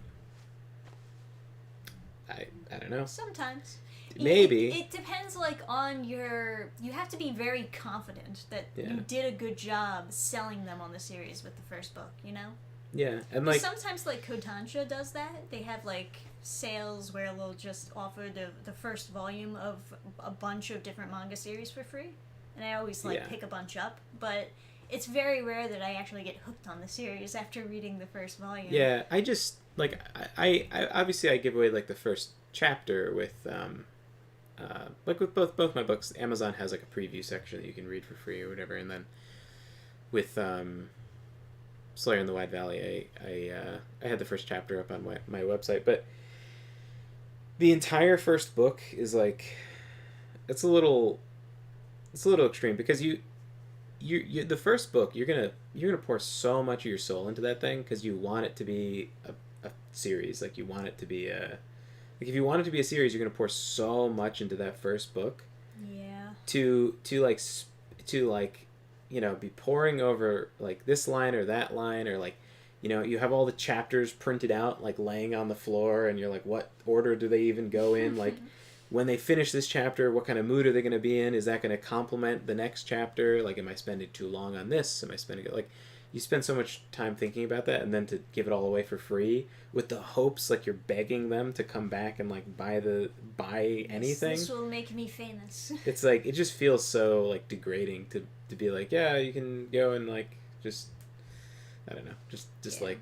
I don't know. Sometimes. Maybe. It depends, like, on your... You have to be very confident that Yeah. you did a good job selling them on the series with the first book, you know? Yeah, and like Sometimes, like, Kodansha does that. They have, like, sales where they'll just offer the first volume of a bunch of different manga series for free. And I always, like, Yeah. pick a bunch up. But it's very rare that I actually get hooked on the series after reading the first volume. yeah, I just like I obviously I give away like the first chapter with like with both my books. Amazon has like a preview section that you can read for free or whatever, and then with Slayer in the Wide Valley, I had the first chapter up on my website, but the entire first book is like it's a little extreme because you the first book you're gonna pour so much of your soul into that thing because you want it to be a series. Like, you want it to be like, if you want it to be a series, you're gonna pour so much into that first book. Yeah. To like, you know, be pouring over like this line or that line, or like, you know, you have all the chapters printed out like laying on the floor, and you're like, what order do they even go in? Like, when they finish this chapter, what kind of mood are they going to be in? Is that going to complement the next chapter? Like, am I spending too long on this? Am I spending like, you spend so much time thinking about that, and then to give it all away for free with the hopes, like, you're begging them to come back and like buy anything. This will make me famous. It's like, it just feels so like degrading to be like, yeah, you can go and like just, I don't know, just Yeah. like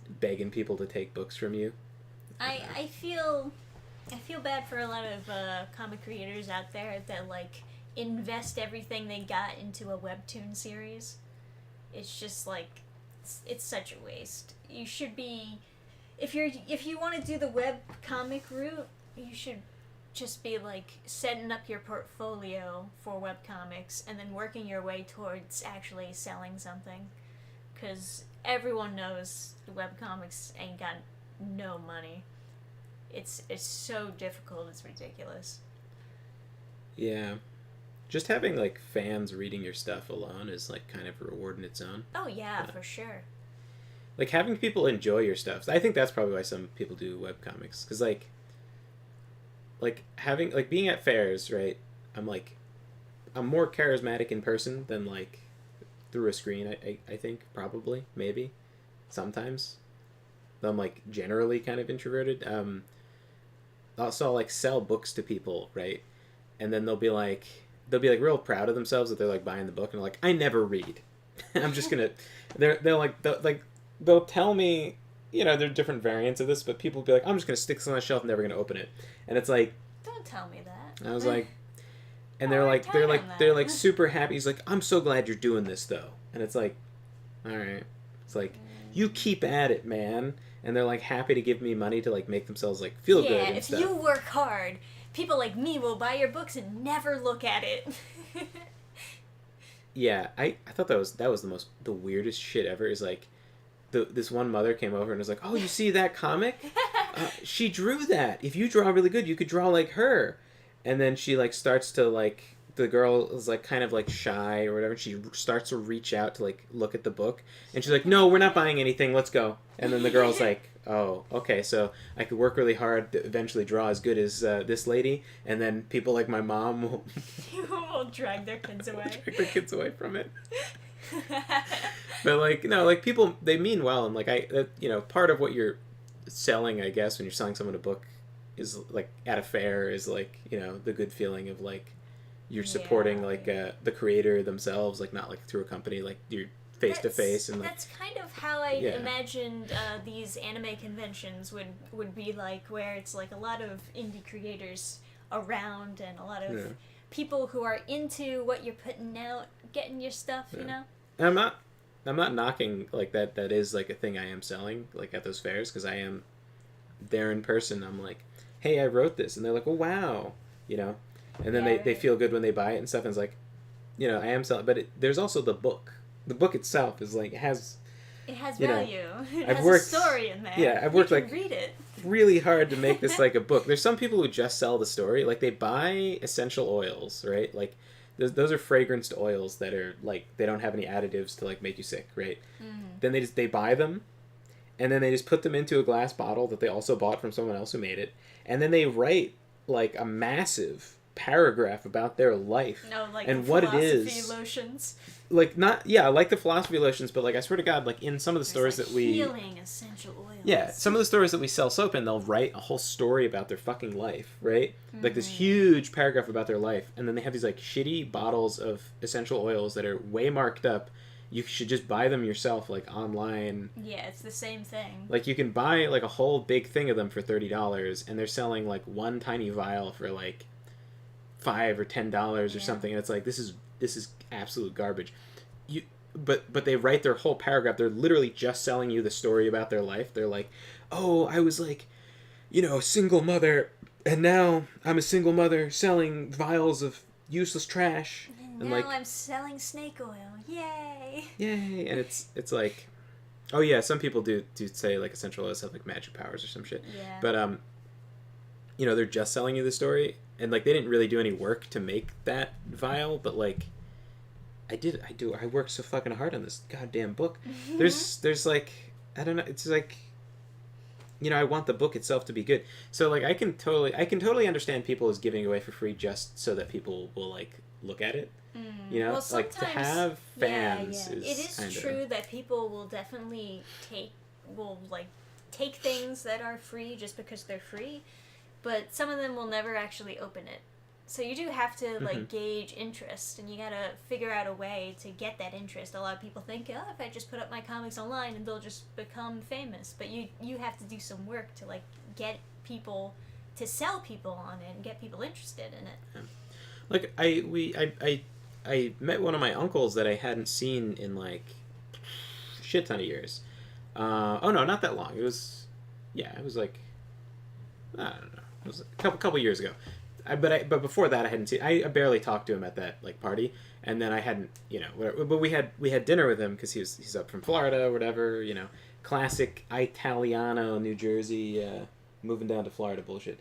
begging people to take books from you. I feel bad for a lot of comic creators out there that like invest everything they got into a webtoon series. It's just like it's such a waste. You should be if you want to do the web comic route, you should just be like setting up your portfolio for webcomics and then working your way towards actually selling something, because everyone knows the webcomics ain't got no money. It's so difficult, it's ridiculous. Yeah. Just having like fans reading your stuff alone is like kind of a reward in its own. Oh yeah, for sure. Like, having people enjoy your stuff. I think that's probably why some people do webcomics, because like having like being at fairs, right? I'm more charismatic in person than like through a screen. I think probably maybe sometimes. Though I'm like generally kind of introverted. Also, I'll like sell books to people, right? And then they'll be like real proud of themselves that they're like buying the book, and they're like, I never read. I'm just gonna. They'll tell me, you know, there are different variants of this, but people will be like, I'm just gonna stick this on my shelf, never gonna open it. And it's like, Don't tell me that. I was like, and Oh, I tell them that. they're like super happy. He's like, I'm so glad you're doing this though. And it's like, all right. It's like, you keep at it, man. And they're like happy to give me money to like make themselves like feel good and if stuff. you work hard, people like me will buy your books and never look at it. Yeah, I thought that was the weirdest shit ever. Is like, this one mother came over and was like, oh, you see that comic? She drew that. If you draw really good, you could draw like her. And then she like starts to like, the girl is like kind of like shy or whatever. She starts to reach out to like look at the book, and she's like, no, we're not buying anything, let's go. And then the girl's like, oh, okay, so I could work really hard to eventually draw as good as this lady, and then people like my mom will drag their kids away. drag their kids away from it. But like, no, like, people, they mean well, and like, you know, part of what you're selling, I guess, when you're selling someone a book, is like at a fair is like, you know, the good feeling of like you're supporting like the creator themselves, like not like through a company, like you're face to face, and like, that's kind of how I imagined these anime conventions would be like, where it's like a lot of indie creators around and a lot of people who are into what you're putting out, getting your stuff, you know. And I'm not knocking like that. That is like a thing I am selling like at those fairs, because I am there in person. I'm like, hey, I wrote this, and they're like, oh wow, you know, and then they feel good when they buy it and stuff. And it's like, you know, I am selling, but there's also the book. The book itself is like has value. It has worked, a story in there. Yeah, I've worked like read it really hard to make this like a book. There's some people who just sell the story, like they buy essential oils, right? Like those are fragranced oils that are like they don't have any additives to like make you sick, right? Then they buy them, and then they just put them into a glass bottle that they also bought from someone else who made it, and then they write like a massive paragraph about their life and what it is. Lotions. Like not like the philosophy lotions, but like I swear to God, like in some of the stores that we healing essential oils. Yeah, some of the stores that we sell soap in, they'll write a whole story about their fucking life, right? Like this huge paragraph about their life, and then they have these like shitty bottles of essential oils that are way marked up. You should just buy them yourself, like online. Yeah, it's the same thing. Like you can buy like a whole big thing of them for $30, and they're selling like one tiny vial for like $5 or $10 or something, and it's like this is absolute garbage. But they write their whole paragraph. They're literally just selling you the story about their life. They're like, oh, I was like, you know, a single mother, and now I'm a single mother selling vials of useless trash. And now I'm selling snake oil. Yay! Yay! And it's like, oh yeah, some people do say like essential oils have like magic powers or some shit. Yeah. But you know, they're just selling you the story, and like they didn't really do any work to make that vial, but like I worked so fucking hard on this goddamn book. There's like, I don't know, it's like, you know, I want the book itself to be good. So like I can totally understand people as giving away for free just so that people will like look at it. You know, well, like to have fans it is true that people will definitely take things that are free just because they're free, but some of them will never actually open it. So you do have to like gauge interest, and you gotta figure out a way to get that interest. A lot of people think, oh, if I just put up my comics online and they'll just become famous, but you have to do some work to like get people, to sell people on it and get people interested in it. Yeah. Like I met one of my uncles that I hadn't seen in like shit ton of years. Oh no, not that long. It was like, I don't know. It was a couple years ago. But before that I hadn't seen. I barely talked to him at that like party, and then I hadn't, you know. But we had dinner with him because he's up from Florida or whatever, you know. Classic Italiano, New Jersey, moving down to Florida bullshit.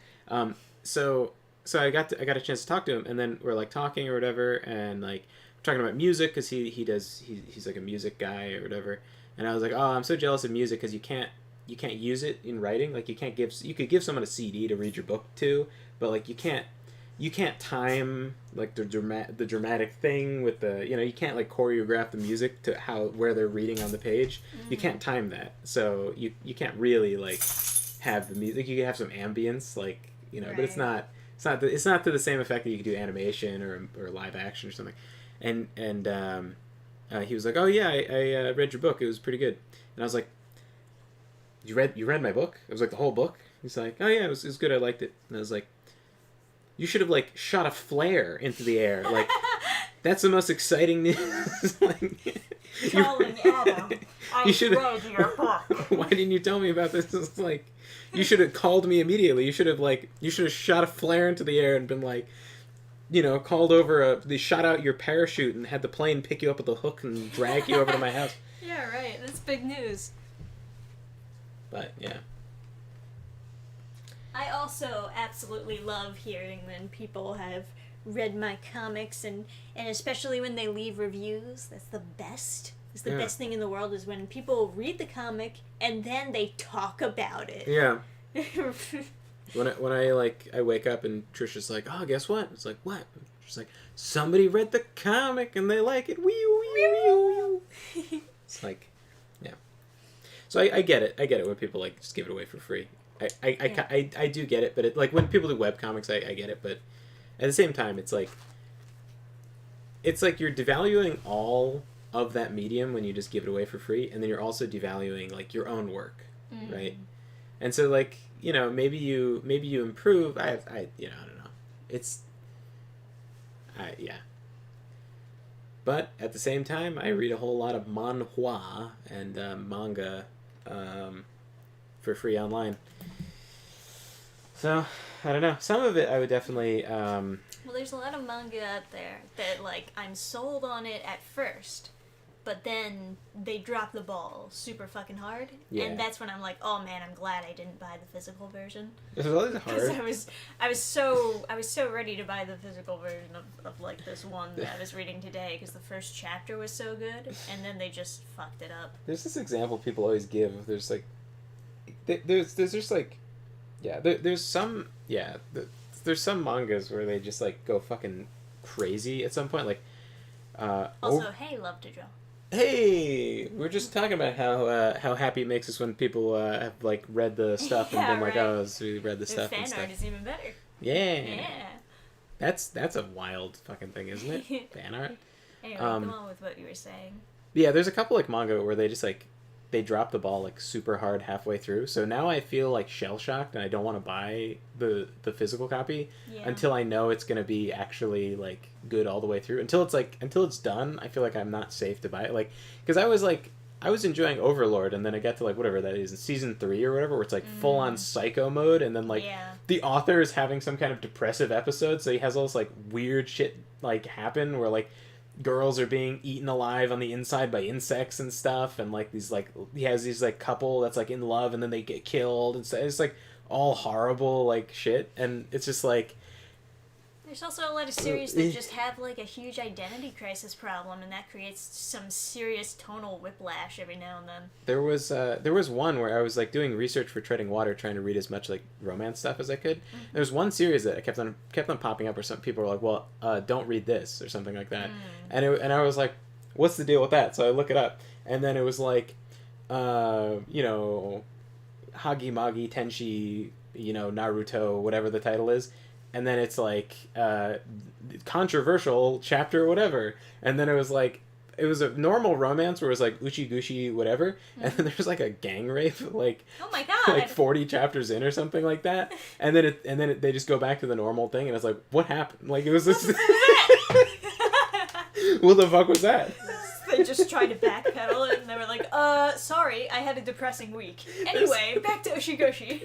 So I got a chance to talk to him, and then we're like talking or whatever, and like talking about music because he's like a music guy or whatever. And I was like, oh, I'm so jealous of music because you can't use it in writing. Like you could give someone a CD to read your book to, but like you can't time like the dramatic thing with the, you know, you can't like choreograph the music to where they're reading on the page. You can't time that, so you can't really like have the music. You can have some ambience, like, you know, but it's not to the same effect that you could do animation or live action or something. And he was like, oh yeah, I read your book, it was pretty good. And I was like, you read my book? It was like the whole book? He's like, oh yeah, it was good, I liked it. And I was like, you should have like shot a flare into the air. Like, that's the most exciting news. Like, Calling Adam, I read your book. Why didn't you tell me about this? It's like, you should have called me immediately. You should have shot a flare into the air and been like, you know, called over they shot out your parachute and had the plane pick you up with a hook and drag you over to my house. Yeah, right. That's big news. But yeah. I also absolutely love hearing when people have read my comics, and especially when they leave reviews. That's the best. It's the best thing in the world is when people read the comic and then they talk about it. Yeah. when I wake up and Trisha's like, oh, guess what? It's like, what? She's like, somebody read the comic and they like it. Wee wee wee wee. It's like, yeah. So I get it. I get it when people like just give it away for free. I do get it, but it, like when people do webcomics, I get it, but at the same time, it's like you're devaluing all of that medium when you just give it away for free, and then you're also devaluing like your own work, right? And so like maybe you improve. I don't know. Yeah. But at the same time, I read a whole lot of manhwa and manga for free online. So, I don't know. Some of it I would definitely... Well, there's a lot of manga out there that, like, I'm sold on it at first, but then they drop the ball super fucking hard, and that's when I'm like, oh man, I'm glad I didn't buy the physical version. It was always hard. Because I was so ready to buy the physical version of like this one that I was reading today, because the first chapter was so good, and then they just fucked it up. There's this example people always give. There's like, there's just like, there's some mangas where they just like go fucking crazy at some point, like. Hey, love to draw. Hey, we're just talking about how happy it makes us when people have like read the stuff and been like, oh, so we read the stuff fan and stuff. art is even better. Yeah. That's a wild fucking thing, isn't it? Fan art. Anyway, come on with what you were saying. Yeah, there's a couple like manga where they just like they drop the ball like super hard halfway through. So now I feel like shell shocked and I don't want to buy the physical copy until I know it's gonna be actually like good all the way through. Until it's done, I feel like I'm not safe to buy it. Like, because I was enjoying Overlord, and then I got to like whatever that is in season 3 or whatever, where it's like full on psycho mode, and then like the author is having some kind of depressive episode, so he has all this like weird shit like happen where like girls are being eaten alive on the inside by insects and stuff, and like these like he has these like couple that's like in love and then they get killed and so it's like all horrible like shit, and it's just like there's also a lot of series that just have like a huge identity crisis problem, and that creates some serious tonal whiplash every now and then. There was one where I was like doing research for Treading Water, trying to read as much like romance stuff as I could. There was one series that kept on popping up where some people were like, well, don't read this or something like that, and I was like, what's the deal with that? So I look it up, and then it was like, Hagi Magi Tenshi, Naruto, whatever the title is. And then it's like controversial chapter or whatever. And then it was like, it was a normal romance where it was like uchi gushi whatever. And then there's like a gang rape like, oh my God, like 40 chapters in or something like that. And then they just go back to the normal thing. And it's like, what happened? Like it was this. What the fuck was that? They just tried to backpedal it, and they were like, sorry, I had a depressing week. Anyway, back to Oshigoshi.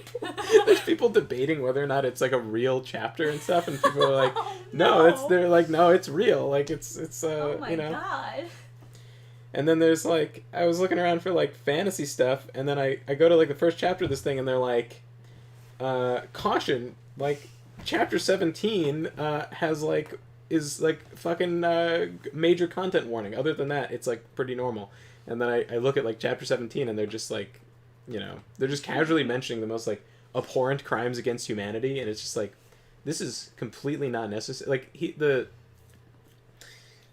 There's people debating whether or not it's like a real chapter and stuff, and people are like, they're like, no, it's real. Like, it's oh my God. And then there's like, I was looking around for like fantasy stuff, and then I go to like the first chapter of this thing, and they're like, caution, like, chapter 17 is like fucking major content warning. Other than that, it's like pretty normal. And then I look at like chapter 17 and they're just like, they're just casually mentioning the most like abhorrent crimes against humanity, and it's just like, this is completely not necessary. Like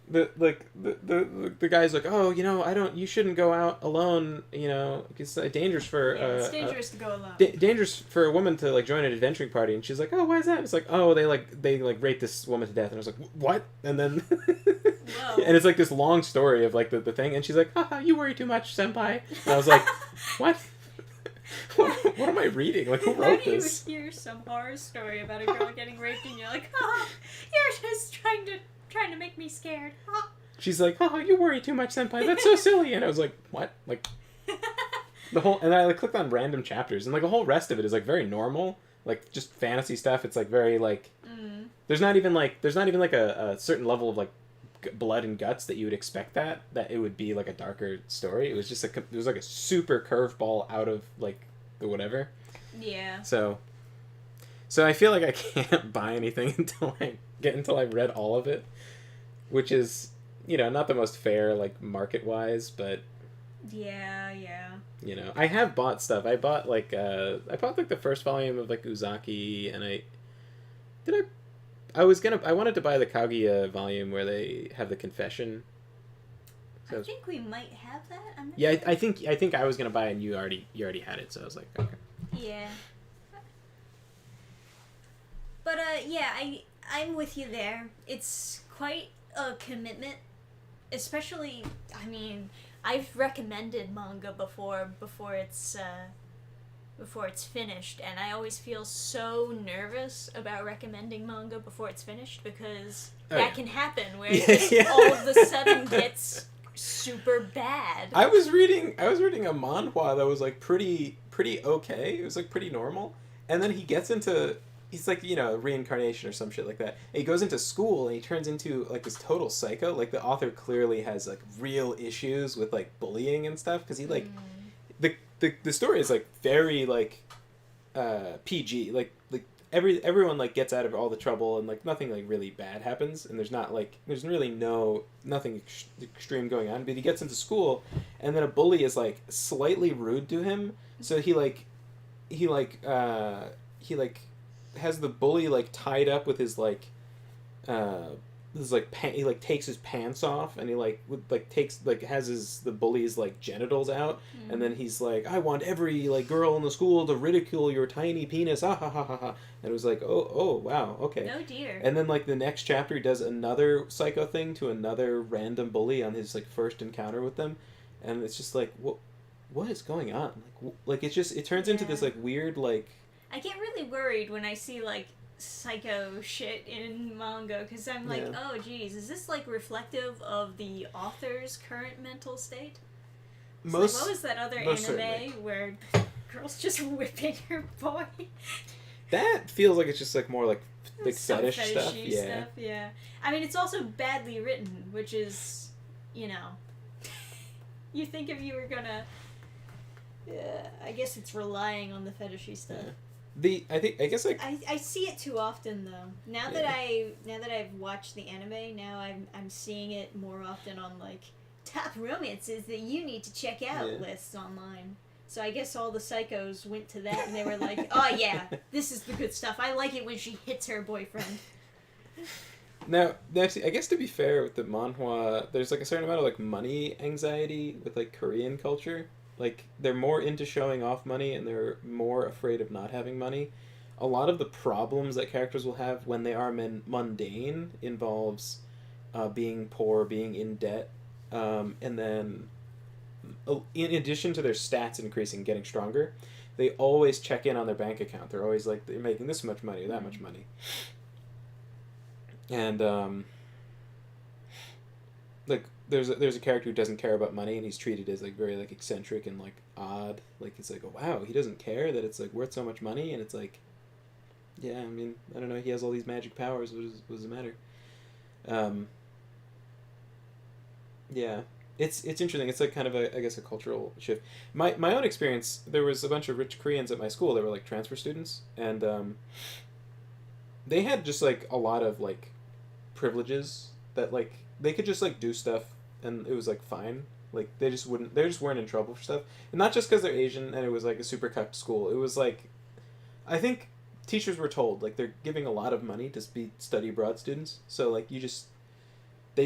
the guy's like, oh, you shouldn't go out alone, it's dangerous for it's dangerous to go alone. Dangerous for a woman to like join an adventuring party. And she's like, oh, why is that? It's like, oh, they raped this woman to death. And I was like, what? And then and it's like this long story of like the thing, and she's like, haha, you worry too much, senpai. And I was like, what? What am I reading? Like, who wrote this? You hear some horror story about a girl getting raped, and you're like, oh, you're just trying to make me scared. Huh? She's like, oh, you worry too much, senpai. That's so silly. And I was like, what? Like, and I like clicked on random chapters, and like the whole rest of it is like very normal, like just fantasy stuff. It's like very like, there's not even like a certain level of like blood and guts that you would expect that it would be like a darker story. It was just it was like a super curveball out of like the whatever. Yeah. So I feel like I can't buy anything until I've read all of it, which is, not the most fair, like, market-wise, but... Yeah. I have bought stuff. I bought, like, the first volume of, like, Uzaki, and I wanted to buy the Kaguya volume where they have the confession. So I think we might have that. I'm not yeah, sure. I think I was gonna buy it and you already had it, so I was like, okay. Yeah. But yeah, I'm with you there. It's quite a commitment, especially. I mean, I've recommended manga before it's finished, and I always feel so nervous about recommending manga before it's finished because that can happen where it just all of a sudden gets super bad. I was reading a manhwa that was like pretty okay. It was like pretty normal, and then he's like, reincarnation or some shit like that. And he goes into school and he turns into like this total psycho. Like the author clearly has like real issues with like bullying and stuff because he like the story is like very like PG. Like everyone like gets out of all the trouble and like nothing like really bad happens and there's really nothing extreme going on. But he gets into school and then a bully is like slightly rude to him. So he has the bully like tied up with his like he like takes his pants off and he has the bully's like genitals out and then he's like, I want every like girl in the school to ridicule your tiny penis, ah ha ha ha ha. And it was like, oh wow, okay. Oh dear. And then like the next chapter he does another psycho thing to another random bully on his like first encounter with them, and it's just like, what is going on? Like it turns into this like weird like. I get really worried when I see like psycho shit in manga because I'm like, oh geez, is this like reflective of the author's current mental state? What was that other anime certainly. where girls just whipping her boy? That feels like it's just like more like fetish stuff. Yeah. I mean, it's also badly written, which is, you think if you were gonna, I guess it's relying on the fetishy stuff. Yeah. I see it too often though. Now that I've watched the anime, now I'm seeing it more often on like top romances that you need to check out lists online. So I guess all the psychos went to that and they were like, oh yeah, this is the good stuff. I like it when she hits her boyfriend. Now, I guess to be fair with the manhwa, there's like a certain amount of like money anxiety with like Korean culture. Like, they're more into showing off money and they're more afraid of not having money. A lot of the problems that characters will have when they are mundane involves being poor, being in debt, and then in addition to their stats increasing, getting stronger, they always check in on their bank account. They're always like, they're making this much money or that much money. And like there's a character who doesn't care about money and he's treated as like very like eccentric and like odd. Like it's like, oh wow, he doesn't care that it's like worth so much money, and it's like, yeah, I mean, I don't know, he has all these magic powers. What does it matter? Yeah, it's interesting. It's like kind of I guess a cultural shift. My own experience, there was a bunch of rich Koreans at my school that were like transfer students, and they had just like a lot of like privileges that like they could just like do stuff and it was like fine. Like they just weren't in trouble for stuff, and not just because they're Asian and it was like a super cucked school. It was like, I think teachers were told like they're giving a lot of money to be study abroad students, so like they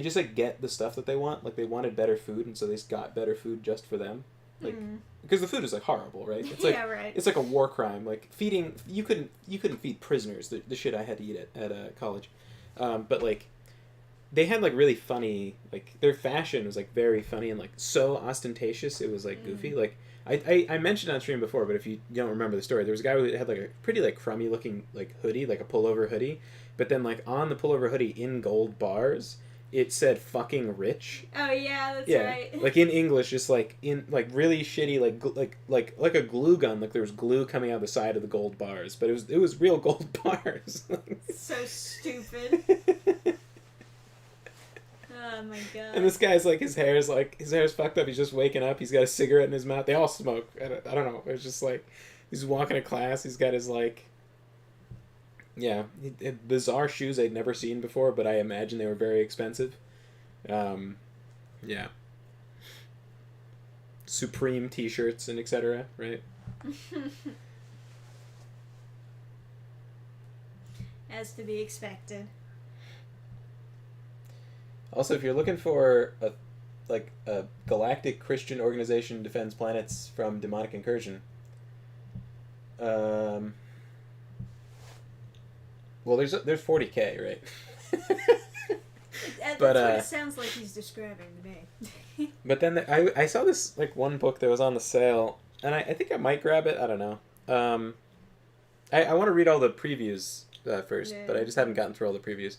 just like get the stuff that they want. Like they wanted better food, and so they just got better food just for them. Like because the food is like horrible, right? It's like right. It's like a war crime. Like feeding you couldn't feed prisoners the shit I had to eat at college, but like they had like really funny, like their fashion was like very funny and like so ostentatious it was like goofy. Like I mentioned on stream before, but if you don't remember the story, there was a guy who had like a pretty like crummy looking like hoodie, like a pullover hoodie, but then like on the pullover hoodie in gold bars it said fucking rich. Oh yeah, that's right. Like in English, just like in like really shitty like a glue gun. Like there was glue coming out the side of the gold bars, but it was real gold bars. So stupid. Oh my god. And this guy's like his hair's fucked up. He's just waking up. He's got a cigarette in his mouth. They all smoke. I don't know. It was just like he's walking to class. He's got his like. Yeah, bizarre shoes I'd never seen before, but I imagine they were very expensive. Yeah. Supreme T-shirts and etc. Right? As to be expected. Also, if you're looking for like a galactic Christian organization defends planets from demonic incursion. Well, there's 40K, right? That's But, what it sounds like he's describing to me. But then I saw this like one book that was on the sale, and I think I might grab it. I don't know. I want to read all the previews first, but I just haven't gotten through all the previews.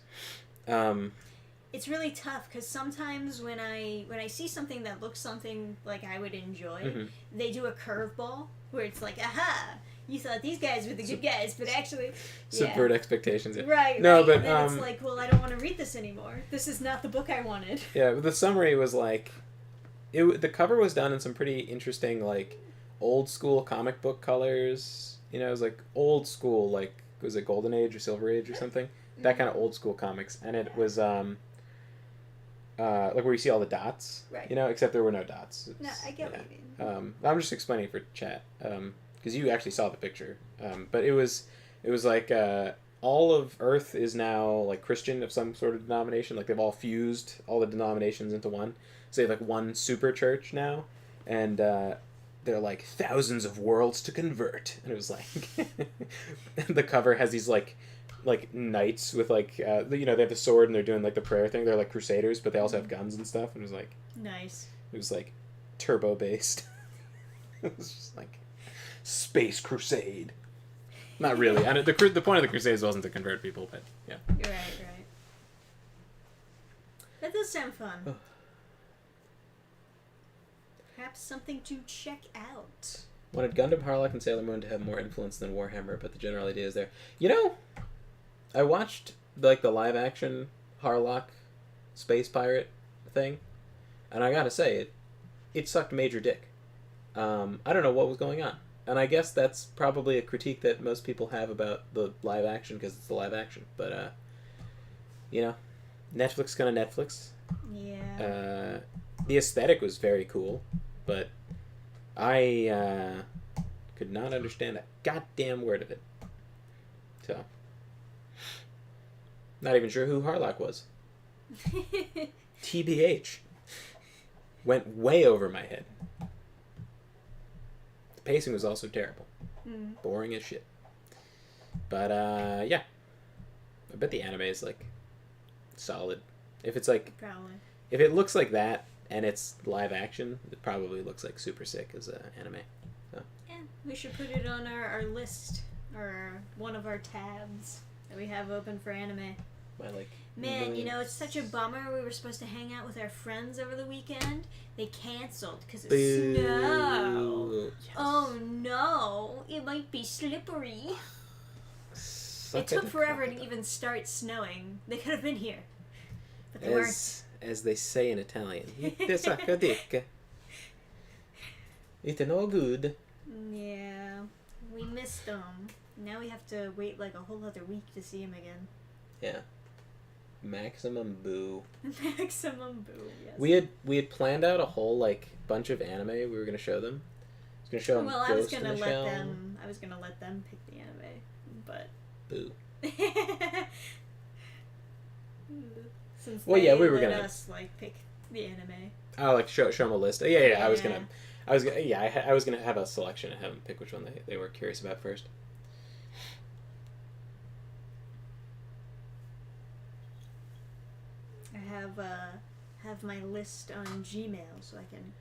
It's really tough because sometimes when I see something that looks something like I would enjoy, they do a curveball where it's like, aha, you thought these guys were the good guys, but actually subvert expectations. Yeah. Right. No, right. but and then it's like, well, I don't want to read this anymore. This is not the book I wanted. Yeah, but the summary was like, the cover was done in some pretty interesting like old school comic book colors. You know, it was like old school, like was it Golden Age or Silver Age or something? That kind of old school comics, and it was like where you see all the dots, right? You know, except there were no dots. No, I get what you mean. I'm just explaining for chat, because you actually saw the picture. But it was like all of Earth is now like Christian of some sort of denomination. Like they've all fused all the denominations into one. So they have like one super church now, and they're like thousands of worlds to convert. And it was like the cover has these like knights with like you know, they have the sword and they're doing like the prayer thing. They're like crusaders, but they also have guns and stuff. And it was like nice. It was like turbo based. It was just like space crusade. Not really. And the point of the crusades wasn't to convert people, but yeah. You're right. That does sound fun. Perhaps something to check out. Wanted Gundam, Harlock, and Sailor Moon to have more influence than Warhammer, but the general idea is there. You know, I watched like the live action Harlock space pirate thing, and I gotta say it sucked major dick. I don't know what was going on, and I guess that's probably a critique that most people have about the live action because it's the live action. But you know, Netflix gonna Netflix. Yeah. The aesthetic was very cool, but I could not understand a goddamn word of it. So, not even sure who Harlock was. TBH. Went way over my head. The pacing was also terrible. Boring as shit. But, yeah. I bet the anime is, like, solid. If it's, like... Probably. If it looks like that, and it's live action, it probably looks, like, super sick as an anime. So. Yeah, we should put it on our list, or one of our tabs that we have open for anime. Man, you know, it's such a bummer. We were supposed to hang out with our friends over the weekend. They canceled because of snow. Yes. Oh no, it might be slippery. It took forever to even start snowing. They could have been here, but they weren't. As they say in Italian, it's no good. Yeah, we missed them. Now we have to wait like a whole other week to see him again. Yeah. Maximum boo. Maximum boo. Yes. We had planned out a whole like bunch of anime we were gonna show them. I was gonna show them. Well, Ghost in the Shell. I was gonna let them pick the anime, but. Boo. Since we were gonna us like pick the anime. Oh, like show them a list. Yeah. I was gonna have a selection and have them pick which one they were curious about first. I have my list on Gmail so I can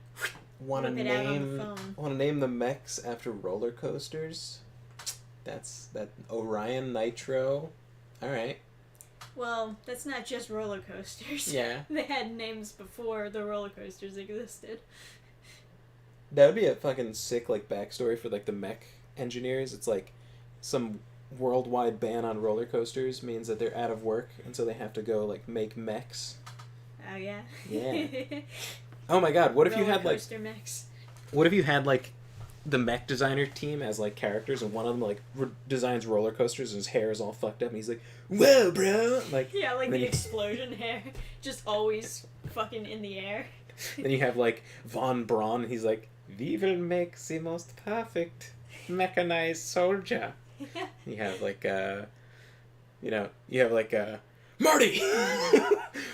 want to whip it out on the phone. Want to name the mechs after roller coasters? That's that Orion Nitro. All right. Well, that's not just roller coasters. Yeah. They had names before the roller coasters existed. That would be a fucking sick like backstory for like the mech engineers. It's like some worldwide ban on roller coasters means that they're out of work, and so they have to go like make mechs. Oh yeah. Yeah. Oh my god! What if you had like mechs? What if you had like the mech designer team as like characters, and one of them like designs roller coasters, and his hair is all fucked up, and he's like, "Whoa, bro!" Like yeah, like the explosion hair, just always fucking in the air. Then you have like Von Braun, and he's like, "We will make the most perfect mechanized soldier." You have like Marty.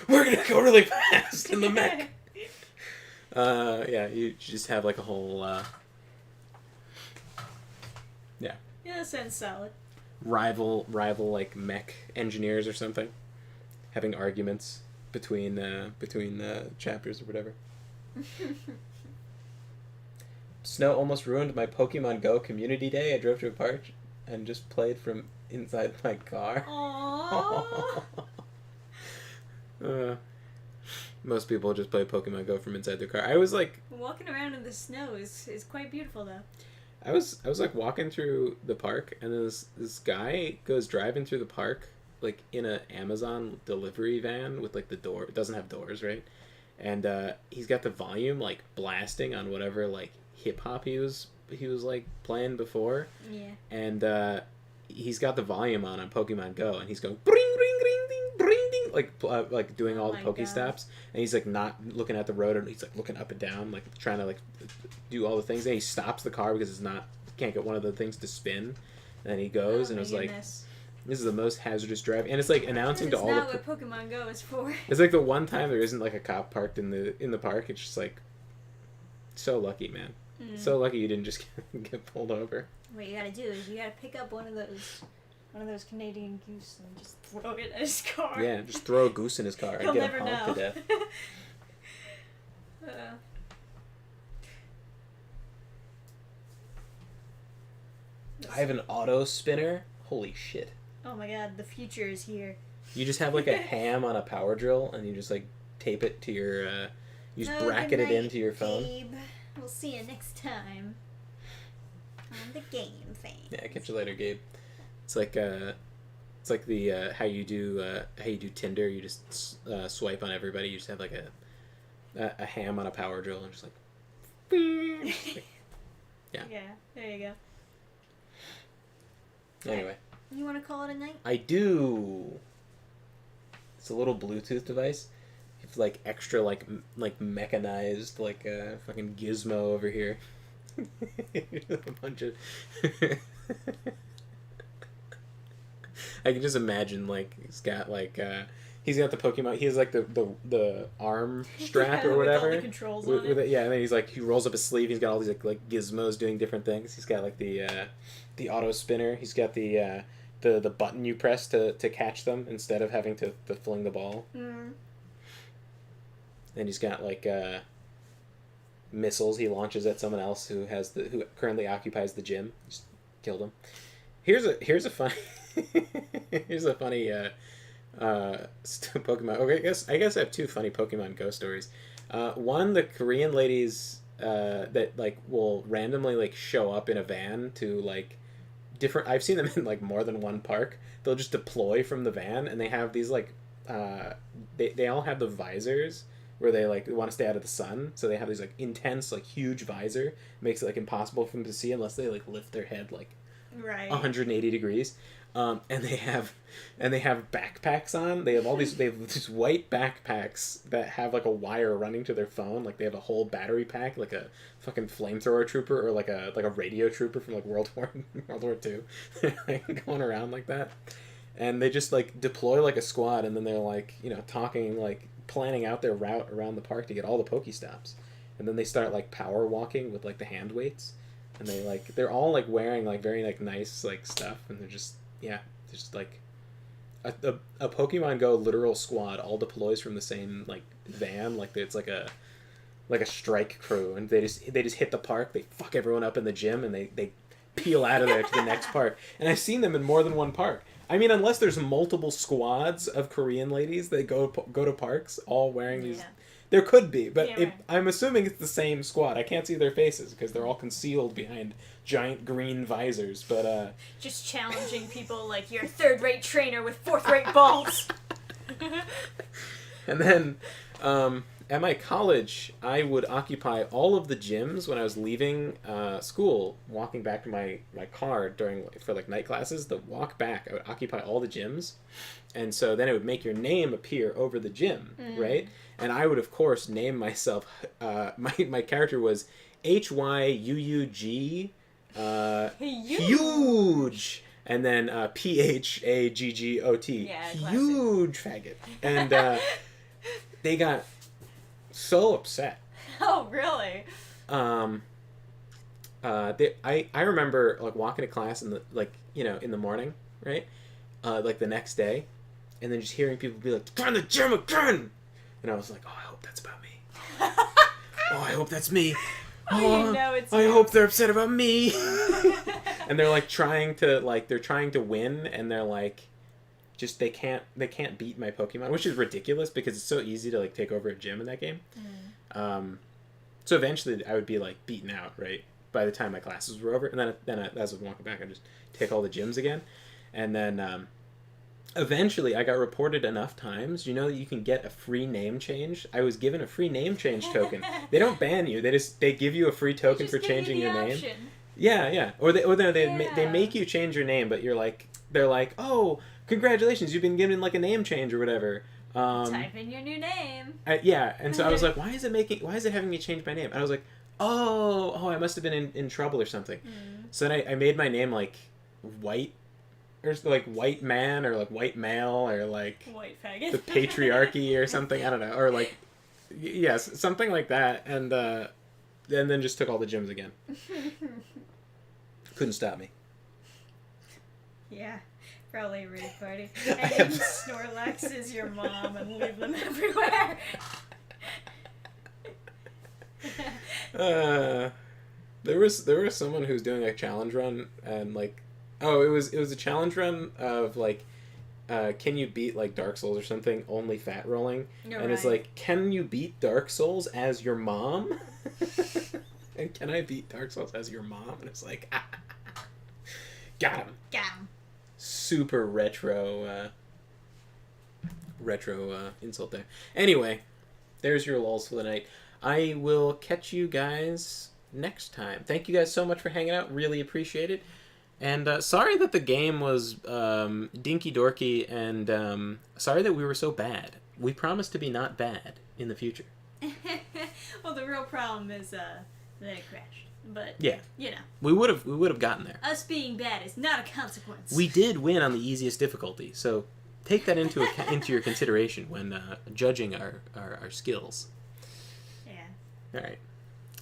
We're gonna go really fast in the mech. Yeah, you just have like a whole Yeah, that sounds solid. rival like mech engineers or something, having arguments between chapters or whatever. Snow almost ruined my Pokemon Go community day. I drove to a park and just played from inside my car. Aww. Most people just play Pokemon Go from inside their car. I was like Walking around in the snow is quite beautiful though. I was like walking through the park, and then this guy goes driving through the park like in a Amazon delivery van with like the door. It doesn't have doors, right? And he's got the volume like blasting on whatever like hip hop he was like playing before. Yeah. And he's got the volume on Pokemon Go, and he's going bring ring ring ding bring ding like doing all the Pokestops, and he's like not looking at the road, and he's like looking up and down, like trying to like do all the things. And he stops the car because can't get one of the things to spin, and then he goes, and it was like, this is the most hazardous drive, and it's like announcing to all. That's not what Pokemon Go is for. It's like the one time there isn't like a cop parked in the park. It's just like so lucky, man. So lucky you didn't just get pulled over. What you gotta do is you gotta pick up one of those Canadian goose and just throw it at his car. Yeah, just throw a goose in his car and get him honked to death. I have an auto spinner. Holy shit. Oh my god, the future is here. You just have like a ham on a power drill, and you just like tape it to your you just bracket it into your phone. Gabe. We'll see you next time on the Gamephans. Yeah, catch you later, Gabe. It's like the how you do Tinder. You just swipe on everybody. You just have like a ham on a power drill and just like yeah. Yeah, there you go. Anyway. You want to call it a night? I do. It's a little Bluetooth device. It's like extra like mechanized like a fucking gizmo over here. A bunch of I can just imagine like he's got the Pokemon. He has like the arm strap or whatever. With all the controls on it. Yeah, and then he rolls up his sleeve. He's got all these like gizmos doing different things. He's got like the auto spinner. He's got the button you press to catch them instead of having to fling the ball. Mm. And he's got like missiles he launches at someone else who currently occupies the gym. Just killed him. Here's a funny Pokemon. Okay, I guess I have two funny Pokemon Go stories. One, the Korean ladies that like will randomly like show up in a van to like different. I've seen them in like more than one park. They'll just deploy from the van, and they have these like they all have the visors where they like want to stay out of the sun, so they have these like intense like huge visor. Makes it like impossible for them to see unless they like lift their head like 180 degrees. And they have backpacks on. They have these white backpacks that have like a wire running to their phone. Like they have a whole battery pack, like a fucking flamethrower trooper or like a radio trooper from like World War II, like, going around like that. And they just like deploy like a squad, and then they're like talking like planning out their route around the park to get all the Pokestops, and then they start like power walking with like the hand weights, and they're all like wearing like very like nice like stuff, and they're just like a Pokemon Go literal squad all deploys from the same like van, like it's like a strike crew, and they just hit the park, they fuck everyone up in the gym, and they peel out of there to the next park. And I've seen them in more than one park. I mean, unless there's multiple squads of Korean ladies that go to parks all wearing these. There could be, but I'm assuming it's the same squad. I can't see their faces because they're all concealed behind giant green visors. But just challenging people like you're a third-rate trainer with fourth-rate balls. And then at my college, I would occupy all of the gyms when I was leaving school, walking back to my car for like night classes. The walk back, I would occupy all the gyms, and so then it would make your name appear over the gym, right? And I would of course name myself. My character was HYUUG, huge, and then PHAGGOT, huge faggot, and they got so upset Oh, really? I remember like walking to class in the in the morning, right? Like the next day, and then just hearing people be like, "Turn the gym again," and I was like, "Oh, I hope that's about me. Oh, I hope that's me. Oh, it's I hope they're upset about me." And they're like trying to win, and they're like, just they can't beat my Pokemon, which is ridiculous because it's so easy to like take over a gym in that game. So eventually I would be like beaten out, right? By the time my classes were over, and then as I was walking back, I'd just take all the gyms again, and then eventually I got reported enough times, that you can get a free name change. I was given a free name change token. They don't ban you; they give you a free token for changing your name. Yeah. Or they make you change your name, but they're like, "Oh, congratulations, you've been given like a name change or whatever." Type in your new name. And so I was like, why is it having me change my name? And I was like, oh, I must have been in trouble or something. So then I made my name like white, or like white man, or like white male, or like white faggot, the patriarchy or something. I don't know, or like yes, something like that. And then just took all the gyms again. Couldn't stop me. Yeah. Probably a raid party. And then Snorlax is your mom and leave them everywhere. There was someone who was doing a challenge run, and like, it was a challenge run of like, can you beat like Dark Souls or something, only fat rolling. And it's like, can you beat Dark Souls as your mom? And can I beat Dark Souls as your mom? And it's like, got him. Super retro insult there. Anyway, there's your lulls for the night. I will catch you guys next time. Thank you guys so much for hanging out. Really appreciate it. And sorry that the game was dinky dorky, and sorry that we were so bad. We promise to be not bad in the future. Well, the real problem is that it crashed. But yeah, we would have gotten there. Us being bad is not a consequence. We did win on the easiest difficulty, so take that into your consideration when judging our skills. Yeah. All right.